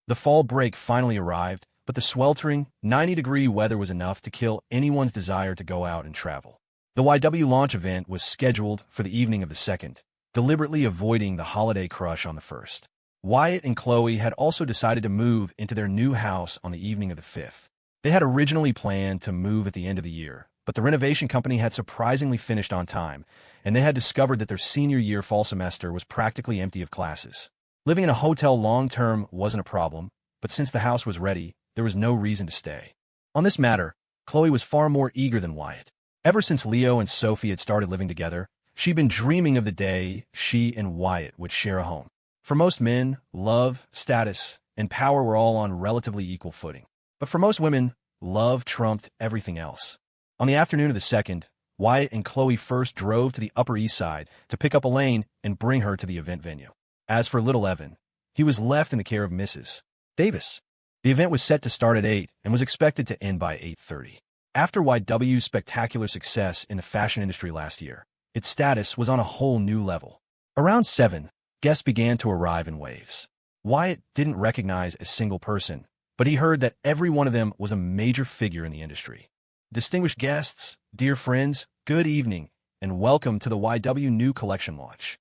The fall break finally arrived, but the sweltering, 90-degree weather was enough to kill anyone's desire to go out and travel. The YW launch event was scheduled for the evening of the 2nd, deliberately avoiding the holiday crush on the 1st. Wyatt and Chloe had also decided to move into their new house on the evening of the 5th. They had originally planned to move at the end of the year, but the renovation company had surprisingly finished on time, and they had discovered that their senior year fall semester was practically empty of classes. Living in a hotel long-term wasn't a problem, but since the house was ready, there was no reason to stay. On this matter, Chloe was far more eager than Wyatt. Ever since Leo and Sophie had started living together, she'd been dreaming of the day she and Wyatt would share a home. For most men, love, status, and power were all on relatively equal footing. But for most women, love trumped everything else. On the afternoon of the 2nd, Wyatt and Chloe first drove to the Upper East Side to pick up Elaine and bring her to the event venue. As for little Evan, he was left in the care of Mrs. Davis. The event was set to start at 8 and was expected to end by 8:30. After YW's spectacular success in the fashion industry last year, its status was on a whole new level. Around 7, guests began to arrive in waves. Wyatt didn't recognize a single person, but he heard that every one of them was a major figure in the industry. Distinguished guests, dear friends, good evening, and welcome to the YW New Collection launch.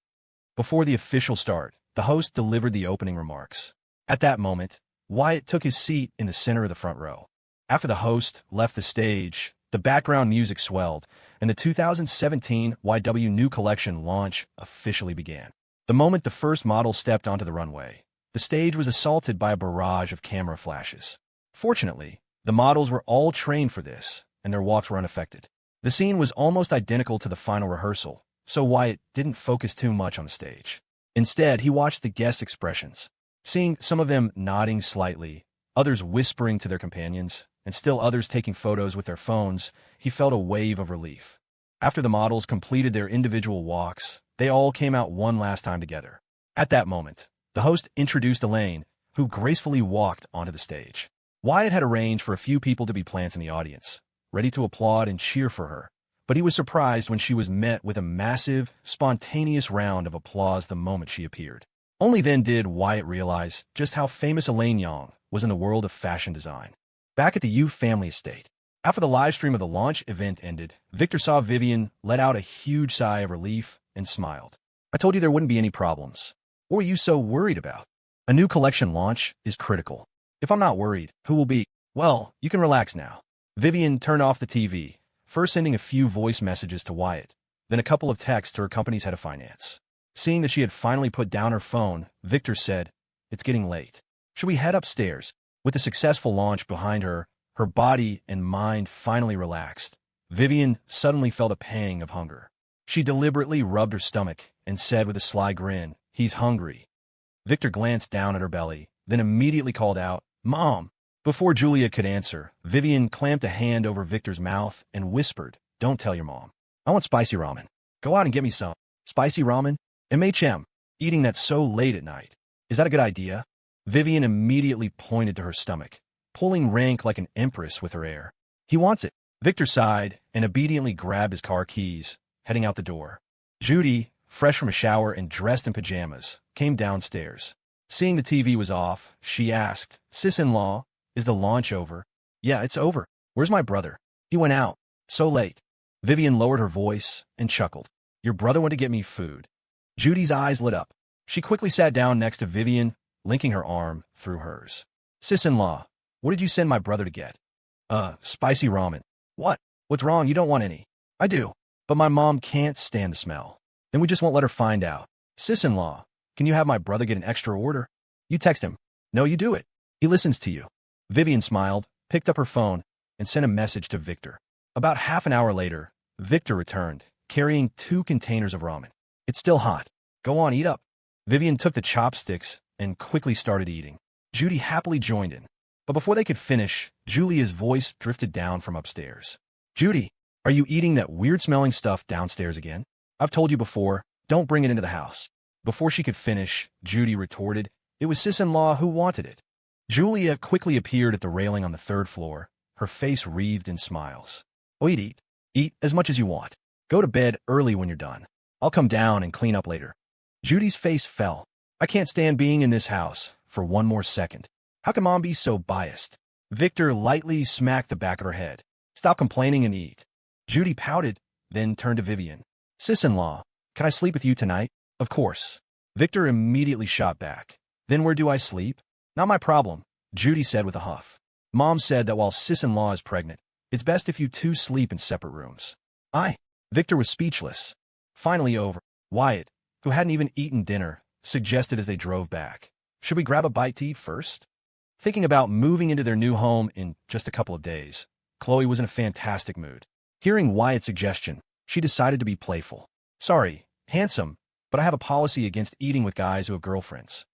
Before the official start, the host delivered the opening remarks. At that moment, Wyatt took his seat in the center of the front row. After the host left the stage, the background music swelled, and the 2017 YW New Collection launch officially began. The moment the first model stepped onto the runway, the stage was assaulted by a barrage of camera flashes. Fortunately, the models were all trained for this, and their walks were unaffected. The scene was almost identical to the final rehearsal, so Wyatt didn't focus too much on the stage. Instead, he watched the guests' expressions, seeing some of them nodding slightly, others whispering to their companions, and still others taking photos with their phones. He felt a wave of relief. After the models completed their individual walks, they all came out one last time together. At that moment, the host introduced Elaine, who gracefully walked onto the stage. Wyatt had arranged for a few people to be plants in the audience, ready to applaud and cheer for her, but he was surprised when she was met with a massive, spontaneous round of applause the moment she appeared. Only then did Wyatt realize just how famous Elaine Young was in the world of fashion design. Back at the Yu family estate, after the live stream of the launch event ended, Victor saw Vivian let out a huge sigh of relief and smiled. I told you there wouldn't be any problems. What were you so worried about? A new collection launch is critical. If I'm not worried, who will be? Well, you can relax now. Vivian turned off the TV, first sending a few voice messages to Wyatt, then a couple of texts to her company's head of finance. Seeing that she had finally put down her phone, Victor said, "It's getting late. Should we head upstairs?" With the successful launch behind her, her body and mind finally relaxed. Vivian suddenly felt a pang of hunger. She deliberately rubbed her stomach and said with a sly grin, "He's hungry." Victor glanced down at her belly, then immediately called out, "Mom!" Before Julia could answer, Vivian clamped a hand over Victor's mouth and whispered, "Don't tell your mom. I want spicy ramen. Go out and get me some." Spicy ramen? MHM. Eating that so late at night. Is that a good idea? Vivian immediately pointed to her stomach, pulling rank like an empress with her air. He wants it. Victor sighed and obediently grabbed his car keys, heading out the door. Judy, fresh from a shower and dressed in pajamas, came downstairs. Seeing the TV was off, she asked, "Sis-in-law, is the launch over?" "Yeah, it's over. Where's my brother?" "He went out. So late." Vivian lowered her voice and chuckled. "Your brother went to get me food." Judy's eyes lit up. She quickly sat down next to Vivian, linking her arm through hers. "Sis-in-law, what did you send my brother to get?" Spicy ramen." "What? What's wrong? You don't want any." "I do, but my mom can't stand the smell. Then we just won't let her find out." "Sis-in-law, can you have my brother get an extra order?" "You text him." "No, you do it. He listens to you." Vivian smiled, picked up her phone, and sent a message to Victor. About half an hour later, Victor returned, carrying 2 containers of ramen. "It's still hot. Go on, eat up." Vivian took the chopsticks and quickly started eating. Judy happily joined in. But before they could finish, Julia's voice drifted down from upstairs. "Judy, are you eating that weird-smelling stuff downstairs again? I've told you before, don't bring it into the house." Before she could finish, Judy retorted, "It was sis-in-law who wanted it." Julia quickly appeared at the railing on the 3rd floor, her face wreathed in smiles. "Oh, eat. Eat as much as you want. Go to bed early when you're done. I'll come down and clean up later." Judy's face fell. "I can't stand being in this house for one more second." How can Mom be so biased? Victor lightly smacked the back of her head. Stop complaining and eat. Judy pouted, then turned to Vivian. Sis-in-law, can I sleep with you tonight? Of course. Victor immediately shot back. Then where do I sleep? Not my problem, Judy said with a huff. Mom said that while sis-in-law is pregnant, it's best if you two sleep in separate rooms. Victor was speechless. Finally over. Wyatt, who hadn't even eaten dinner, suggested as they drove back. Should we grab a bite to eat first? Thinking about moving into their new home in just a couple of days, Chloe was in a fantastic mood. Hearing Wyatt's suggestion, she decided to be playful. Sorry, handsome, but I have a policy against eating with guys who have girlfriends.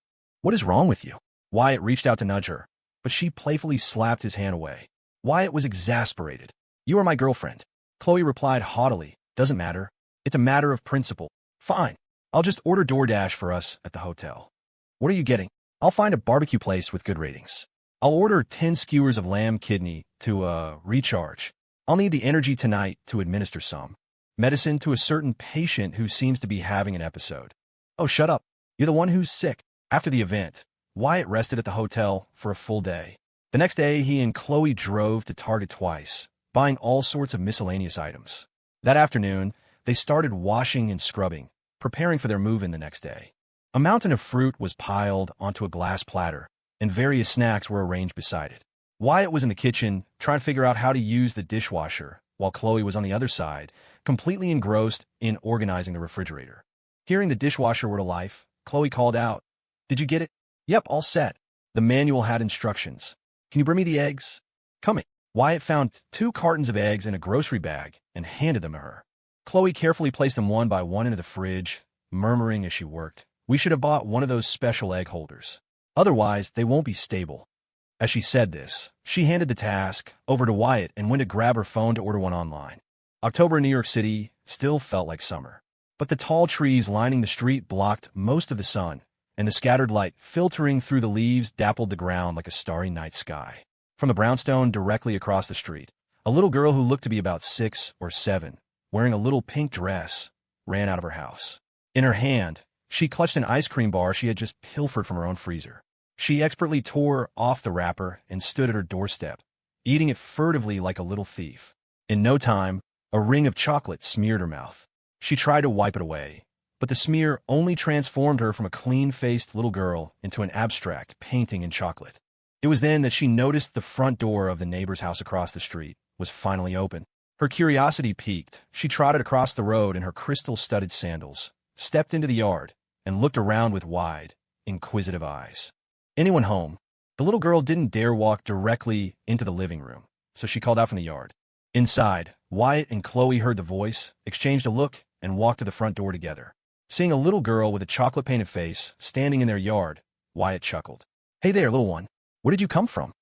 What is wrong with you? Wyatt reached out to nudge her, but she playfully slapped his hand away. Wyatt was exasperated. You are my girlfriend. Chloe replied haughtily. Doesn't matter. It's a matter of principle. Fine. I'll just order DoorDash for us at the hotel. What are you getting? I'll find a barbecue place with good ratings. I'll order 10 skewers of lamb kidney to, recharge. I'll need the energy tonight to administer some medicine to a certain patient who seems to be having an episode. Oh, shut up. You're the one who's sick. After the event, Wyatt rested at the hotel for a full day. The next day, he and Chloe drove to Target twice, buying all sorts of miscellaneous items. That afternoon, they started washing and scrubbing, preparing for their move-in the next day. A mountain of fruit was piled onto a glass platter, and various snacks were arranged beside it. Wyatt was in the kitchen, trying to figure out how to use the dishwasher, while Chloe was on the other side, completely engrossed in organizing the refrigerator. Hearing the dishwasher were to life, Chloe called out, Did you get it? Yep, all set. The manual had instructions. Can you bring me the eggs? Coming. Wyatt found 2 cartons of eggs in a grocery bag and handed them to her. Chloe carefully placed them one by one into the fridge, murmuring as she worked, We should have bought one of those special egg holders. Otherwise, they won't be stable. As she said this, she handed the task over to Wyatt and went to grab her phone to order one online. October in New York City still felt like summer. But the tall trees lining the street blocked most of the sun, and the scattered light filtering through the leaves dappled the ground like a starry night sky. From the brownstone directly across the street, a little girl who looked to be about 6 or 7, wearing a little pink dress, ran out of her house. In her hand, she clutched an ice cream bar she had just pilfered from her own freezer. She expertly tore off the wrapper and stood at her doorstep, eating it furtively like a little thief. In no time, a ring of chocolate smeared her mouth. She tried to wipe it away, but the smear only transformed her from a clean-faced little girl into an abstract painting in chocolate. It was then that she noticed the front door of the neighbor's house across the street was finally open. Her curiosity piqued. She trotted across the road in her crystal-studded sandals, stepped into the yard, and looked around with wide, inquisitive eyes. Anyone home? The little girl didn't dare walk directly into the living room, so she called out from the yard. Inside, Wyatt and Chloe heard the voice, exchanged a look, and walked to the front door together. Seeing a little girl with a chocolate-painted face standing in their yard, Wyatt chuckled. Hey there, little one. Where did you come from?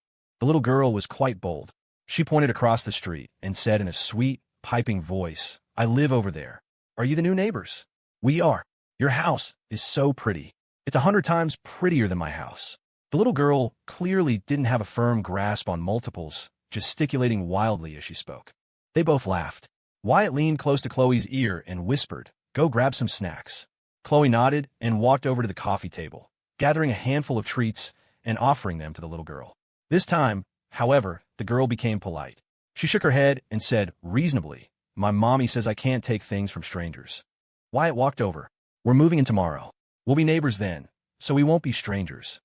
The little girl was quite bold. She pointed across the street and said in a sweet, piping voice, I live over there. Are you the new neighbors? We are. Your house is so pretty. It's 100 times prettier than my house. The little girl clearly didn't have a firm grasp on multiples, gesticulating wildly as she spoke. They both laughed. Wyatt leaned close to Chloe's ear and whispered, Go grab some snacks. Chloe nodded and walked over to the coffee table, gathering a handful of treats and offering them to the little girl. This time, however, the girl became polite. She shook her head and said, reasonably, My mommy says I can't take things from strangers. Wyatt walked over. We're moving in tomorrow. We'll be neighbors then, so we won't be strangers.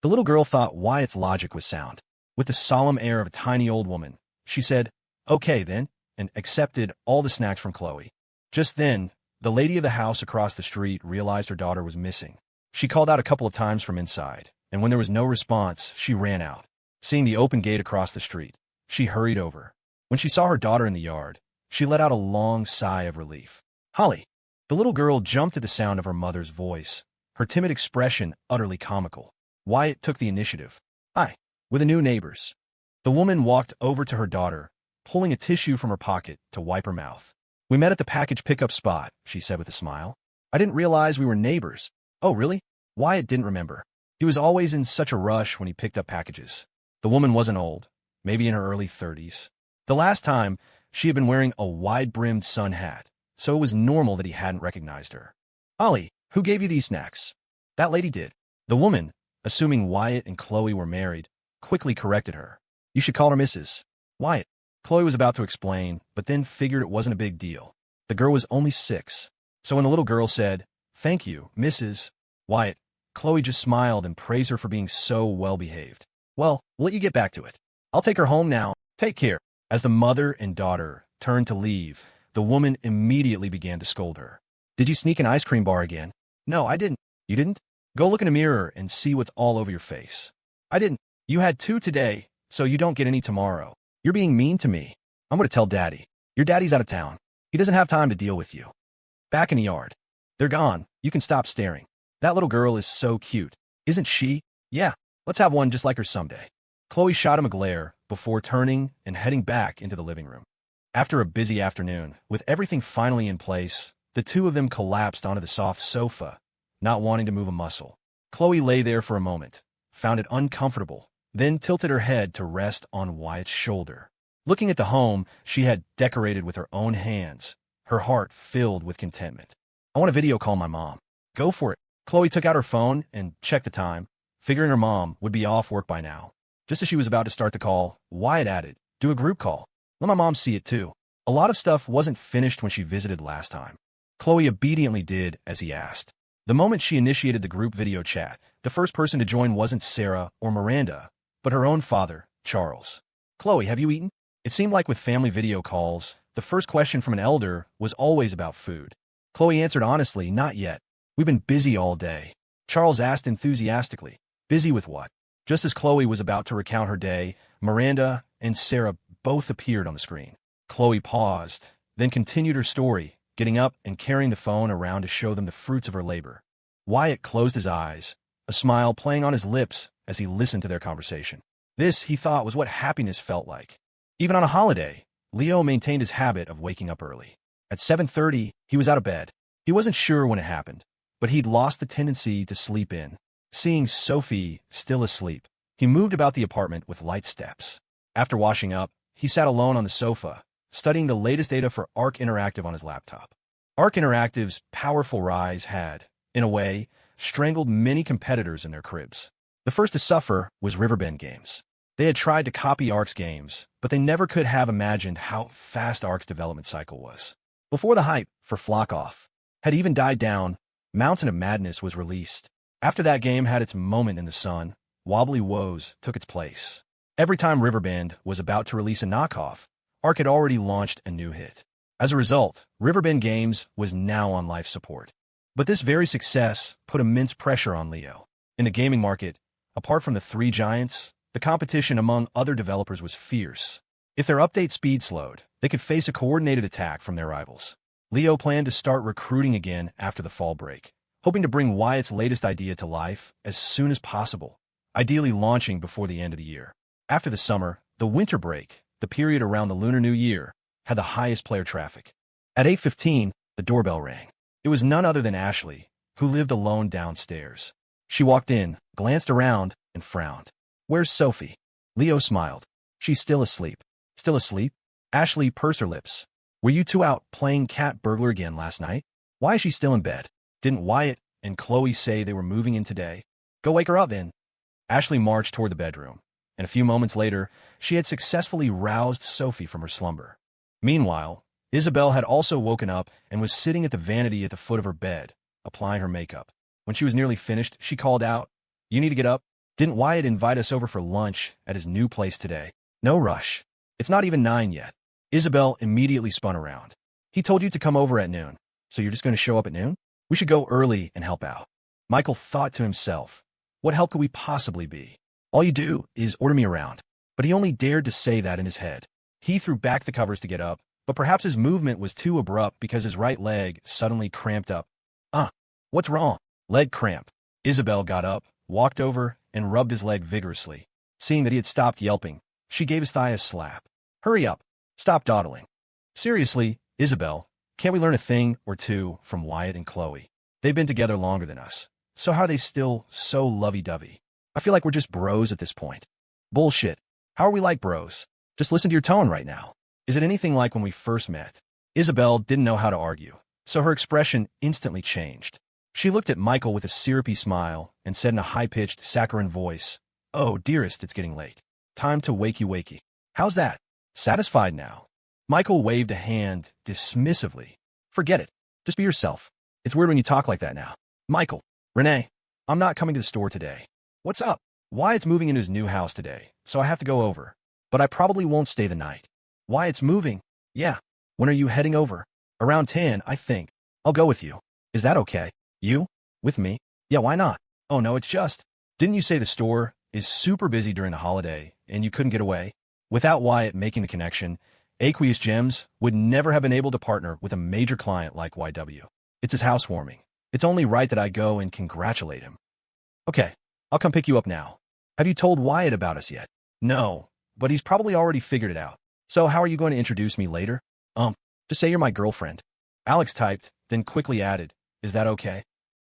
The little girl thought Wyatt's logic was sound. With the solemn air of a tiny old woman, she said, Okay then, and accepted all the snacks from Chloe. Just then, the lady of the house across the street realized her daughter was missing. She called out a couple of times from inside, and when there was no response, she ran out. Seeing the open gate across the street, she hurried over. When she saw her daughter in the yard, she let out a long sigh of relief. Holly! The little girl jumped at the sound of her mother's voice, her timid expression utterly comical. Wyatt took the initiative. Hi, we're the new neighbors. The woman walked over to her daughter, pulling a tissue from her pocket to wipe her mouth. We met at the package pickup spot, she said with a smile. I didn't realize we were neighbors. Oh, really? Wyatt didn't remember. He was always in such a rush when he picked up packages. The woman wasn't old, maybe in her early 30s. The last time, she had been wearing a wide-brimmed sun hat, so it was normal that he hadn't recognized her. Ollie, who gave you these snacks? That lady did. The woman, assuming Wyatt and Chloe were married, quickly corrected her. You should call her Mrs. Wyatt. Chloe was about to explain, but then figured it wasn't a big deal. The girl was only 6. So when the little girl said, "Thank you, Mrs. Wyatt," Chloe just smiled and praised her for being so well-behaved. Well, we'll let you get back to it. I'll take her home now. Take care. As the mother and daughter turned to leave, the woman immediately began to scold her. Did you sneak an ice cream bar again? No, I didn't. You didn't? Go look in a mirror and see what's all over your face. I didn't. You had 2 today, so you don't get any tomorrow. You're being mean to me. I'm going to tell Daddy. Your daddy's out of town. He doesn't have time to deal with you. Back in the yard. They're gone. You can stop staring. That little girl is so cute. Isn't she? Yeah, let's have one just like her someday. Chloe shot him a glare before turning and heading back into the living room. After a busy afternoon, with everything finally in place, the two of them collapsed onto the soft sofa, not wanting to move a muscle. Chloe lay there for a moment, found it uncomfortable, then tilted her head to rest on Wyatt's shoulder. Looking at the home she had decorated with her own hands, her heart filled with contentment. I want to video call my mom. Go for it. Chloe took out her phone and checked the time, figuring her mom would be off work by now. Just as she was about to start the call, Wyatt added, "Do a group call. Let my mom see it too." A lot of stuff wasn't finished when she visited last time. Chloe obediently did as he asked. The moment she initiated the group video chat, the first person to join wasn't Sarah or Miranda, but her own father, Charles. "Chloe, have you eaten?" It seemed like with family video calls, the first question from an elder was always about food. Chloe answered honestly, "Not yet. We've been busy all day." Charles asked enthusiastically, "Busy with what?" Just as Chloe was about to recount her day, Miranda and Sarah both appeared on the screen. Chloe paused, then continued her story, getting up and carrying the phone around to show them the fruits of her labor. Wyatt closed his eyes, a smile playing on his lips as he listened to their conversation. This, he thought, was what happiness felt like. Even on a holiday, Leo maintained his habit of waking up early. At 7:30, he was out of bed. He wasn't sure when it happened, but he'd lost the tendency to sleep in. Seeing Sophie still asleep, he moved about the apartment with light steps. After washing up, he sat alone on the sofa, studying the latest data for Arc Interactive on his laptop. Arc Interactive's powerful rise had, in a way, strangled many competitors in their cribs. The first to suffer was Riverbend Games. They had tried to copy Arc's games, but they never could have imagined how fast Arc's development cycle was. Before the hype for Flock Off had even died down, Mountain of Madness was released. After that game had its moment in the sun, Wobbly Woes took its place. Every time Riverbend was about to release a knockoff, Arc had already launched a new hit. As a result, Riverbend Games was now on life support. But this very success put immense pressure on Leo. In the gaming market, apart from the three giants, the competition among other developers was fierce. If their update speed slowed, they could face a coordinated attack from their rivals. Leo planned to start recruiting again after the fall break, hoping to bring Wyatt's latest idea to life as soon as possible, ideally launching before the end of the year. After the summer, the winter break, the period around the Lunar New Year, had the highest player traffic. At 8:15, the doorbell rang. It was none other than Ashley, who lived alone downstairs. She walked in, glanced around, and frowned. "Where's Sophie?" Leo smiled. "She's still asleep." "Still asleep?" Ashley pursed her lips. "Were you two out playing cat burglar again last night? Why is she still in bed? Didn't Wyatt and Chloe say they were moving in today? Go wake her up then." Ashley marched toward the bedroom, and a few moments later, she had successfully roused Sophie from her slumber. Meanwhile, Isabel had also woken up and was sitting at the vanity at the foot of her bed, applying her makeup. When she was nearly finished, she called out, "You need to get up. Didn't Wyatt invite us over for lunch at his new place today?" "No rush. It's not even 9 yet." Isabel immediately spun around. "He told you to come over at noon, so you're just going to show up at noon? We should go early and help out." Michael thought to himself, what help could we possibly be? All you do is order me around. But he only dared to say that in his head. He threw back the covers to get up, but perhaps his movement was too abrupt because his right leg suddenly cramped up. What's wrong?" "Leg cramp." Isabel got up, walked over, and rubbed his leg vigorously. Seeing that he had stopped yelping, she gave his thigh a slap. "Hurry up. Stop dawdling." "Seriously, Isabel, can't we learn a thing or two from Wyatt and Chloe? They've been together longer than us. So how are they still so lovey-dovey? I feel like we're just bros at this point." "Bullshit. How are we like bros? Just listen to your tone right now. Is it anything like when we first met?" Isabel didn't know how to argue, so her expression instantly changed. She looked at Michael with a syrupy smile and said in a high-pitched, saccharine voice, "Oh, dearest, it's getting late. Time to wakey. How's that? Satisfied now?" Michael waved a hand dismissively. "Forget it. Just be yourself. It's weird when you talk like that now." "Michael, Renee, I'm not coming to the store today." "What's up?" "Wyatt's moving into his new house today, so I have to go over. But I probably won't stay the night." "Wyatt's moving?" "Yeah. When are you heading over?" "Around 10, I think. I'll go with you." "Is that okay?" "You? With me?" "Yeah, why not?" "Oh no, it's just, didn't you say the store is super busy during the holiday and you couldn't get away?" Without Wyatt making the connection, Aqueous Gems would never have been able to partner with a major client like YW. It's his housewarming. It's only right that I go and congratulate him. "Okay, I'll come pick you up now." "Have you told Wyatt about us yet?" "No, but he's probably already figured it out." "So how are you going to introduce me later?" Just say you're my girlfriend." Alex typed, then quickly added, "Is that okay?"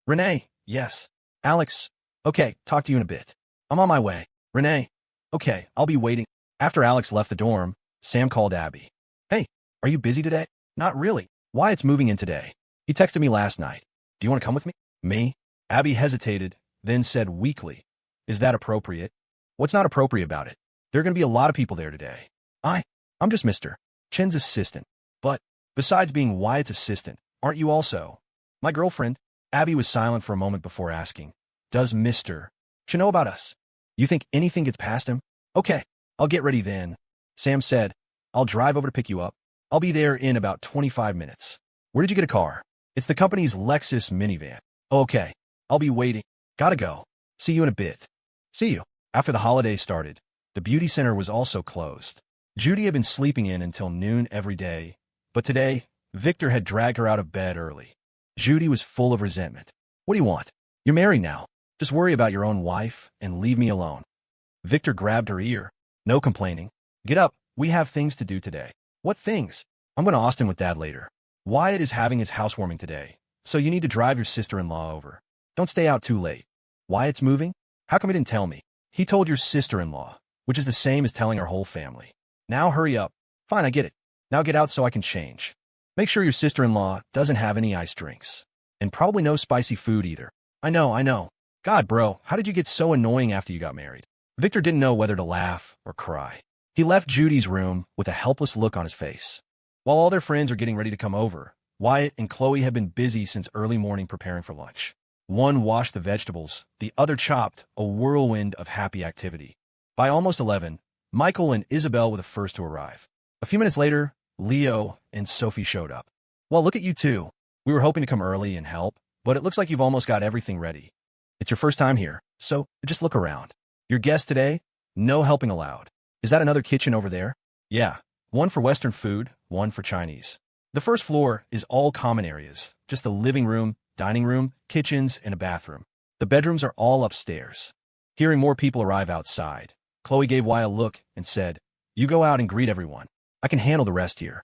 "Renee, yes." "Alex, okay, talk to you in a bit. I'm on my way." "Renee, okay, I'll be waiting." After Alex left the dorm, Sam called Abby. "Hey, are you busy today?" "Not really. Wyatt's moving in today. He texted me last night. Do you want to come with me?" "Me?" Abby hesitated, then said weakly, "Is that appropriate?" "What's not appropriate about it? There are going to be a lot of people there today. I'm just Mr. Chen's assistant. But, besides being Wyatt's assistant, aren't you also my girlfriend?" Abby was silent for a moment before asking, "Does Mr. Chen know about us? You think anything gets past him?" "Okay, I'll get ready then." Sam said, "I'll drive over to pick you up. I'll be there in about 25 minutes. Where did you get a car?" "It's the company's Lexus minivan." "Oh, okay, I'll be waiting. Gotta go. See you in a bit." "See you." After the holidays started, the beauty center was also closed. Judy had been sleeping in until noon every day, but today, Victor had dragged her out of bed early. Judy was full of resentment. "What do you want? You're married now. Just worry about your own wife and leave me alone." Victor grabbed her ear. "No complaining. Get up. We have things to do today." "What things?" "I'm going to Austin with Dad later. Wyatt is having his housewarming today, so you need to drive your sister-in-law over. Don't stay out too late." "Wyatt's moving? How come he didn't tell me?" "He told your sister-in-law, which is the same as telling our whole family." "Now hurry up." "Fine, I get it. Now get out so I can change. Make sure your sister-in-law doesn't have any iced drinks. And probably no spicy food either." I know. God, bro, how did you get so annoying after you got married?" Victor didn't know whether to laugh or cry. He left Judy's room with a helpless look on his face. While all their friends were getting ready to come over, Wyatt and Chloe had been busy since early morning preparing for lunch. One washed the vegetables, the other chopped, a whirlwind of happy activity. By almost 11, Michael and Isabel were the first to arrive. A few minutes later, Leo and Sophie showed up. "Well, look at you two. We were hoping to come early and help, but it looks like you've almost got everything ready. It's your first time here, so just look around. Your guests today? No helping allowed. Is that another kitchen over there?" "Yeah, one for Western food, one for Chinese. The first floor is all common areas, just the living room, dining room, kitchens, and a bathroom. The bedrooms are all upstairs." Hearing more people arrive outside, Chloe gave Wyatt a look and said, "You go out and greet everyone. I can handle the rest here."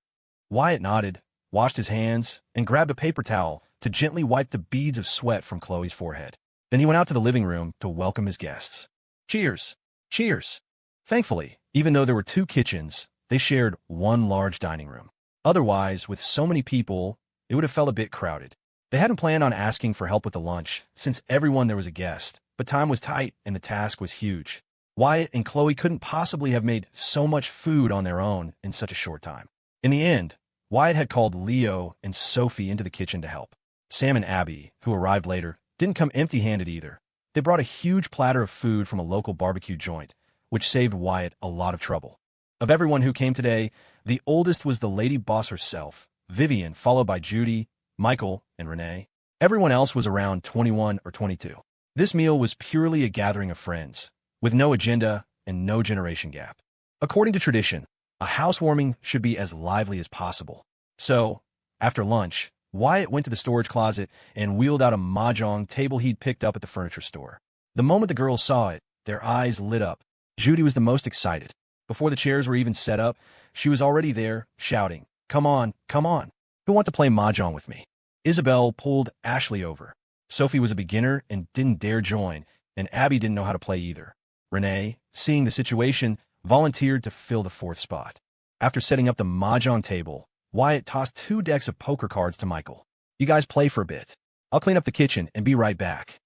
Wyatt nodded, washed his hands, and grabbed a paper towel to gently wipe the beads of sweat from Chloe's forehead. Then he went out to the living room to welcome his guests. Cheers! Cheers! Thankfully, even though there were two kitchens, they shared one large dining room. Otherwise, with so many people, it would have felt a bit crowded. They hadn't planned on asking for help with the lunch, since everyone there was a guest, but time was tight and the task was huge. Wyatt and Chloe couldn't possibly have made so much food on their own in such a short time. In the end, Wyatt had called Leo and Sophie into the kitchen to help. Sam and Abby, who arrived later, didn't come empty-handed either. They brought a huge platter of food from a local barbecue joint, which saved Wyatt a lot of trouble. Of everyone who came today, the oldest was the lady boss herself, Vivian, followed by Judy, Michael, and Renee. Everyone else was around 21 or 22. This meal was purely a gathering of friends, with no agenda and no generation gap. According to tradition, a housewarming should be as lively as possible. So, after lunch, Wyatt went to the storage closet and wheeled out a mahjong table he'd picked up at the furniture store. The moment the girls saw it, their eyes lit up. Judy was the most excited. Before the chairs were even set up, she was already there, shouting, come on, who wants to play mahjong with me?" Isabel pulled Ashley over. Sophie was a beginner and didn't dare join, and Abby didn't know how to play either. Renee, seeing the situation, volunteered to fill the fourth spot. After setting up the mahjong table, Wyatt tossed 2 decks of poker cards to Michael. "You guys play for a bit. I'll clean up the kitchen and be right back.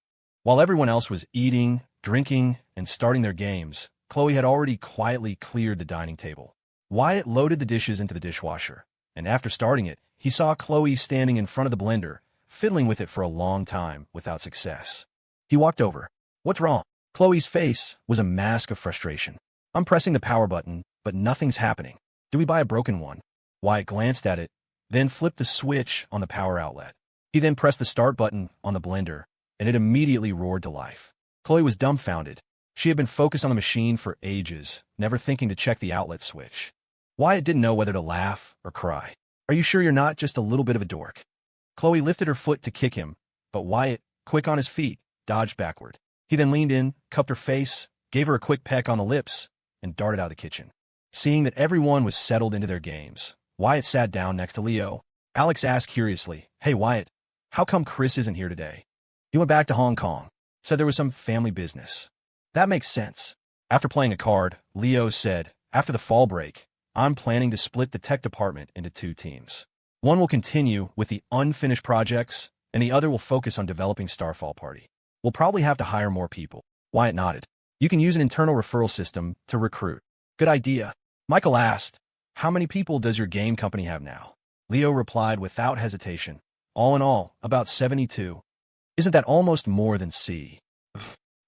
While everyone else was eating, drinking, and starting their games, Chloe had already quietly cleared the dining table. Wyatt loaded the dishes into the dishwasher, and after starting it, he saw Chloe standing in front of the blender, fiddling with it for a long time without success. He walked over. What's wrong? Chloe's face was a mask of frustration. I'm pressing the power button, but nothing's happening. Do we buy a broken one? Wyatt glanced at it, then flipped the switch on the power outlet. He then pressed the start button on the blender, and it immediately roared to life. Chloe was dumbfounded. She had been focused on the machine for ages, never thinking to check the outlet switch. Wyatt didn't know whether to laugh or cry. Are you sure you're not just a little bit of a dork? Chloe lifted her foot to kick him, but Wyatt, quick on his feet, dodged backward. He then leaned in, cupped her face, gave her a quick peck on the lips, and darted out of the kitchen. Seeing that everyone was settled into their games, Wyatt sat down next to Leo. Alex asked curiously, Hey Wyatt, how come Chris isn't here today? He went back to Hong Kong, said there was some family business. That makes sense. After playing a card, Leo said, After the fall break, I'm planning to split the tech department into 2 teams. One will continue with the unfinished projects, and the other will focus on developing Starfall Party. We'll probably have to hire more people. Wyatt nodded. You can use an internal referral system to recruit. Good idea. Michael asked, How many people does your game company have now? Leo replied without hesitation. All in all, about 72. Isn't that almost more than C?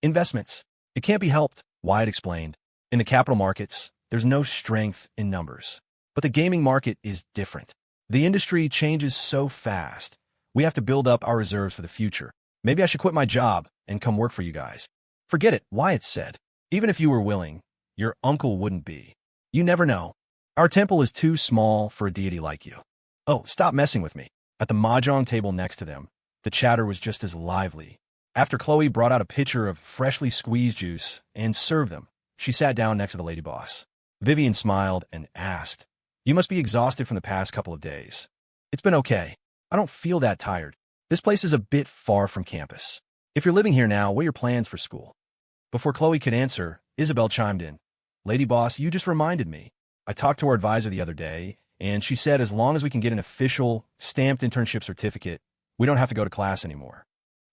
Investments. It can't be helped, Wyatt explained. In the capital markets, there's no strength in numbers. But the gaming market is different. The industry changes so fast. We have to build up our reserves for the future. Maybe I should quit my job and come work for you guys. Forget it, Wyatt said. Even if you were willing, your uncle wouldn't be. You never know. Our temple is too small for a deity like you. Oh, stop messing with me. At the mahjong table next to them, the chatter was just as lively. After Chloe brought out a pitcher of freshly squeezed juice and served them, she sat down next to the lady boss. Vivian smiled and asked, You must be exhausted from the past couple of days. It's been okay. I don't feel that tired. This place is a bit far from campus. If you're living here now, what are your plans for school? Before Chloe could answer, Isabel chimed in. Lady boss, you just reminded me. I talked to our advisor the other day, and she said as long as we can get an official, stamped internship certificate, we don't have to go to class anymore.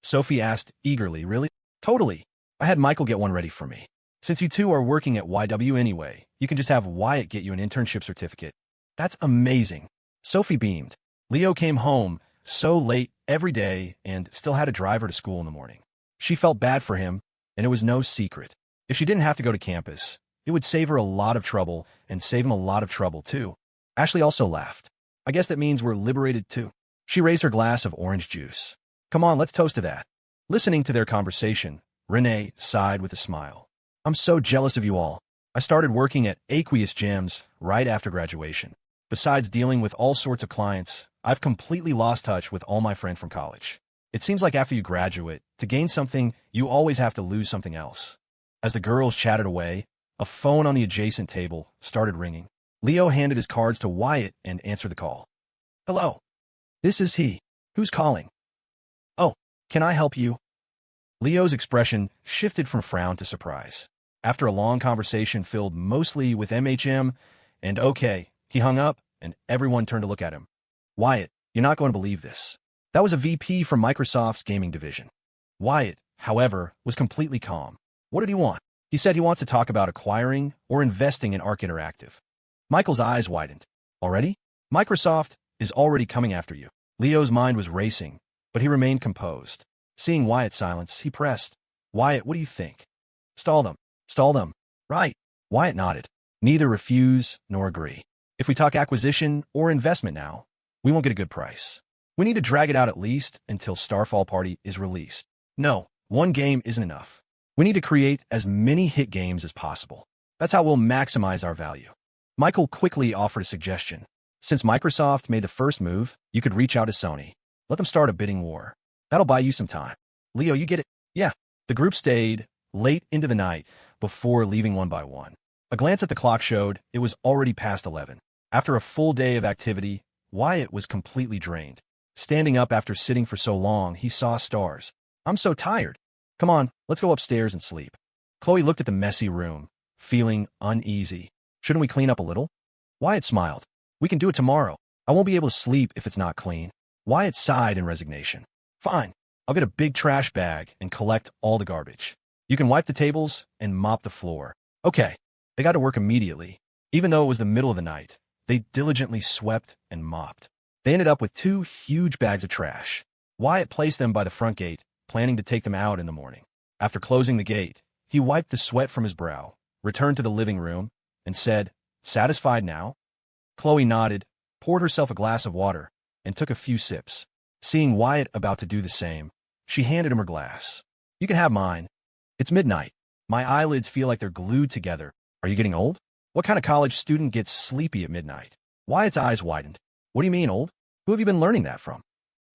Sophie asked eagerly, Really? Totally. I had Michael get one ready for me. Since you two are working at YW anyway, you can just have Wyatt get you an internship certificate. That's amazing. Sophie beamed. Leo came home so late every day and still had to drive her to school in the morning. She felt bad for him, and it was no secret. If she didn't have to go to campus, it would save her a lot of trouble and save him a lot of trouble too. Ashley also laughed. I guess that means we're liberated too. She raised her glass of orange juice. Come on, let's toast to that. Listening to their conversation, Renee sighed with a smile. I'm so jealous of you all. I started working at Aqueous Gems right after graduation. Besides dealing with all sorts of clients, I've completely lost touch with all my friends from college. It seems like after you graduate, to gain something, you always have to lose something else. As the girls chatted away, a phone on the adjacent table started ringing. Leo handed his cards to Wyatt and answered the call. Hello. This is he. Who's calling? Oh, can I help you? Leo's expression shifted from frown to surprise. After a long conversation filled mostly with MHM and okay, he hung up and everyone turned to look at him. Wyatt, you're not going to believe this. That was a VP from Microsoft's gaming division. Wyatt, however, was completely calm. What did he want? He said he wants to talk about acquiring or investing in Arc Interactive. Michael's eyes widened. Already? Microsoft is already coming after you. Leo's mind was racing, but he remained composed. Seeing Wyatt's silence, he pressed. Wyatt, what do you think? Stall them. Stall them. Right. Wyatt nodded. Neither refuse nor agree. If we talk acquisition or investment now, we won't get a good price. We need to drag it out at least until Starfall Party is released. No, one game isn't enough. We need to create as many hit games as possible. That's how we'll maximize our value. Michael quickly offered a suggestion. Since Microsoft made the first move, you could reach out to Sony. Let them start a bidding war. That'll buy you some time. Leo, you get it? Yeah. The group stayed late into the night before leaving one by one. A glance at the clock showed it was already past 11. After a full day of activity, Wyatt was completely drained. Standing up after sitting for so long, he saw stars. I'm so tired. Come on, let's go upstairs and sleep. Chloe looked at the messy room, feeling uneasy. Shouldn't we clean up a little? Wyatt smiled. We can do it tomorrow. I won't be able to sleep if it's not clean. Wyatt sighed in resignation. Fine. I'll get a big trash bag and collect all the garbage. You can wipe the tables and mop the floor. Okay. They got to work immediately. Even though it was the middle of the night, they diligently swept and mopped. They ended up with 2 huge bags of trash. Wyatt placed them by the front gate, planning to take them out in the morning. After closing the gate, he wiped the sweat from his brow, returned to the living room, and said, "Satisfied now?" Chloe nodded, poured herself a glass of water, and took a few sips. Seeing Wyatt about to do the same, she handed him her glass. "You can have mine. It's midnight. My eyelids feel like they're glued together. Are you getting old? What kind of college student gets sleepy at midnight?" Wyatt's eyes widened. "What do you mean, old? Who have you been learning that from?"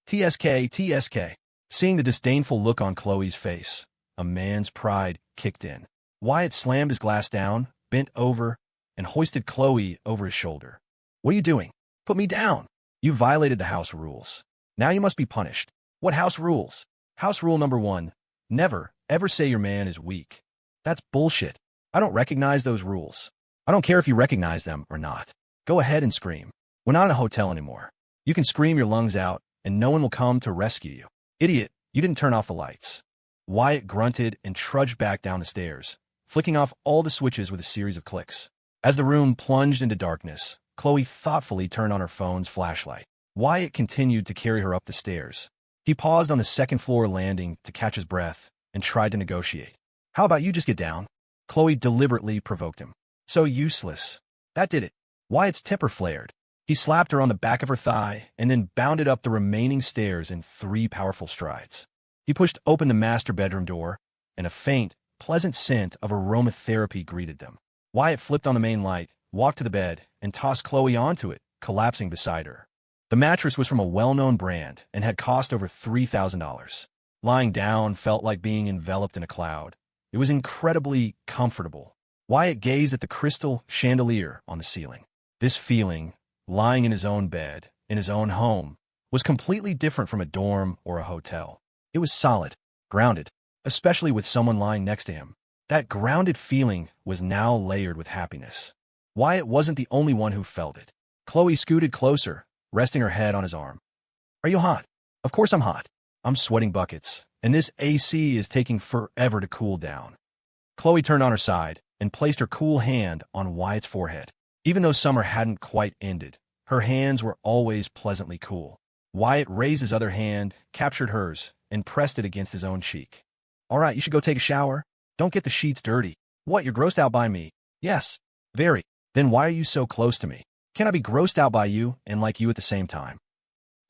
"TSK, TSK. Seeing the disdainful look on Chloe's face, a man's pride kicked in. Wyatt slammed his glass down, bent over, and hoisted Chloe over his shoulder. "What are you doing? Put me down. You violated the house rules. Now you must be punished." "What house rules?" "House rule number 1. Never, ever say your man is weak." "That's bullshit. I don't recognize those rules." "I don't care if you recognize them or not. Go ahead and scream. We're not in a hotel anymore. You can scream your lungs out, and no one will come to rescue you." "Idiot, you didn't turn off the lights." Wyatt grunted and trudged back down the stairs, flicking off all the switches with a series of clicks. As the room plunged into darkness, Chloe thoughtfully turned on her phone's flashlight. Wyatt continued to carry her up the stairs. He paused on the second-floor landing to catch his breath and tried to negotiate. "How about you just get down?" Chloe deliberately provoked him. "So useless." That did it. Wyatt's temper flared. He slapped her on the back of her thigh and then bounded up the remaining stairs in 3 powerful strides. He pushed open the master bedroom door, and a faint, pleasant scent of aromatherapy greeted them. Wyatt flipped on the main light, walked to the bed, and tossed Chloe onto it, collapsing beside her. The mattress was from a well-known brand and had cost over $3,000. Lying down felt like being enveloped in a cloud. It was incredibly comfortable. Wyatt gazed at the crystal chandelier on the ceiling. This feeling, lying in his own bed, in his own home, was completely different from a dorm or a hotel. It was solid, grounded, especially with someone lying next to him. That grounded feeling was now layered with happiness. Wyatt wasn't the only one who felt it. Chloe scooted closer, resting her head on his arm. "Are you hot?" "Of course I'm hot. I'm sweating buckets, and this AC is taking forever to cool down." Chloe turned on her side and placed her cool hand on Wyatt's forehead. Even though summer hadn't quite ended, her hands were always pleasantly cool. Wyatt raised his other hand, captured hers, and pressed it against his own cheek. "All right, you should go take a shower. Don't get the sheets dirty." "What, you're grossed out by me?" "Yes, very." "Then why are you so close to me? Can I be grossed out by you and like you at the same time?"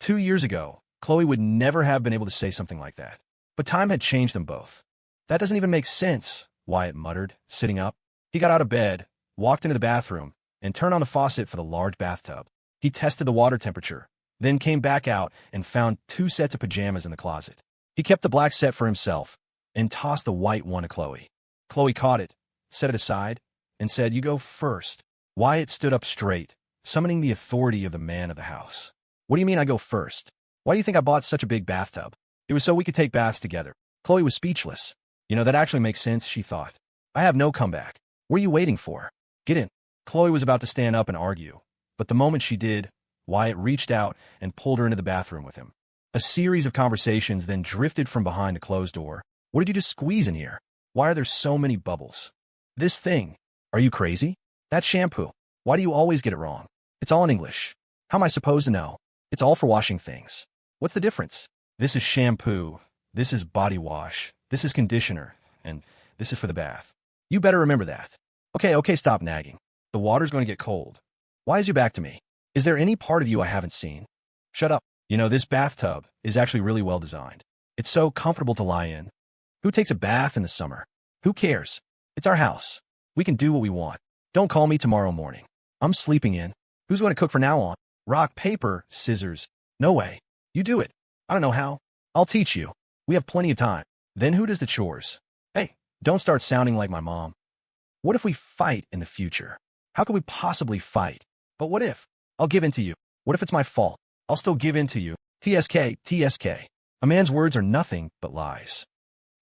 2 years ago, Chloe would never have been able to say something like that. But time had changed them both. "That doesn't even make sense," Wyatt muttered, sitting up. He got out of bed, walked into the bathroom, and turned on the faucet for the large bathtub. He tested the water temperature, then came back out and found 2 sets of pajamas in the closet. He kept the black set for himself and tossed the white one to Chloe. Chloe caught it, set it aside, and said, "You go first." Wyatt stood up straight, summoning the authority of the man of the house. "What do you mean I go first? Why do you think I bought such a big bathtub?" "It was so we could take baths together." Chloe was speechless. That actually makes sense," she thought. "I have no comeback. What are you waiting for? Get in." Chloe was about to stand up and argue, but the moment she did, Wyatt reached out and pulled her into the bathroom with him. A series of conversations then drifted from behind the closed door. "What did you just squeeze in here? Why are there so many bubbles?" "This thing. Are you crazy? That's shampoo. Why do you always get it wrong? It's all in English. How am I supposed to know? It's all for washing things. What's the difference? This is shampoo. This is body wash. This is conditioner. And this is for the bath. You better remember that." Okay, stop nagging. The water's going to get cold. Why is your back to me? Is there any part of you I haven't seen? Shut up. This bathtub is actually really well designed. It's so comfortable to lie in. Who takes a bath in the summer? Who cares? It's our house. We can do what we want. Don't call me tomorrow morning. I'm sleeping in. Who's going to cook from now on? Rock, paper, scissors. No way. You do it. I don't know how. I'll teach you. We have plenty of time. Then who does the chores? Hey, don't start sounding like my mom. What if we fight in the future? How could we possibly fight? But what if? I'll give in to you. What if it's my fault? I'll still give in to you. TSK, TSK. A man's words are nothing but lies.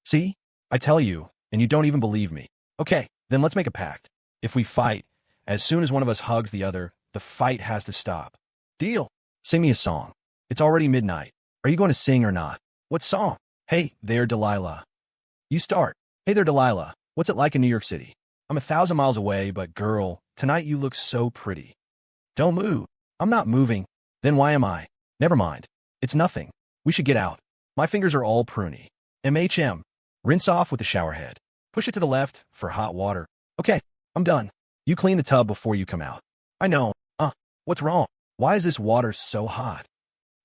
See? I tell you, and you don't even believe me. Okay, then let's make a pact. If we fight, as soon as one of us hugs the other, the fight has to stop. Deal. Sing me a song. It's already midnight. Are you going to sing or not? What song? Hey there, Delilah. You start. Hey there, Delilah. What's it like in New York City? I'm 1,000 miles away, but girl, tonight you look so pretty. Don't move. I'm not moving. Then why am I? Never mind. It's nothing. We should get out. My fingers are all pruny. MHM. Rinse off with the shower head. Push it to the left for hot water. Okay, I'm done. You clean the tub before you come out. I know. What's wrong? Why is this water so hot?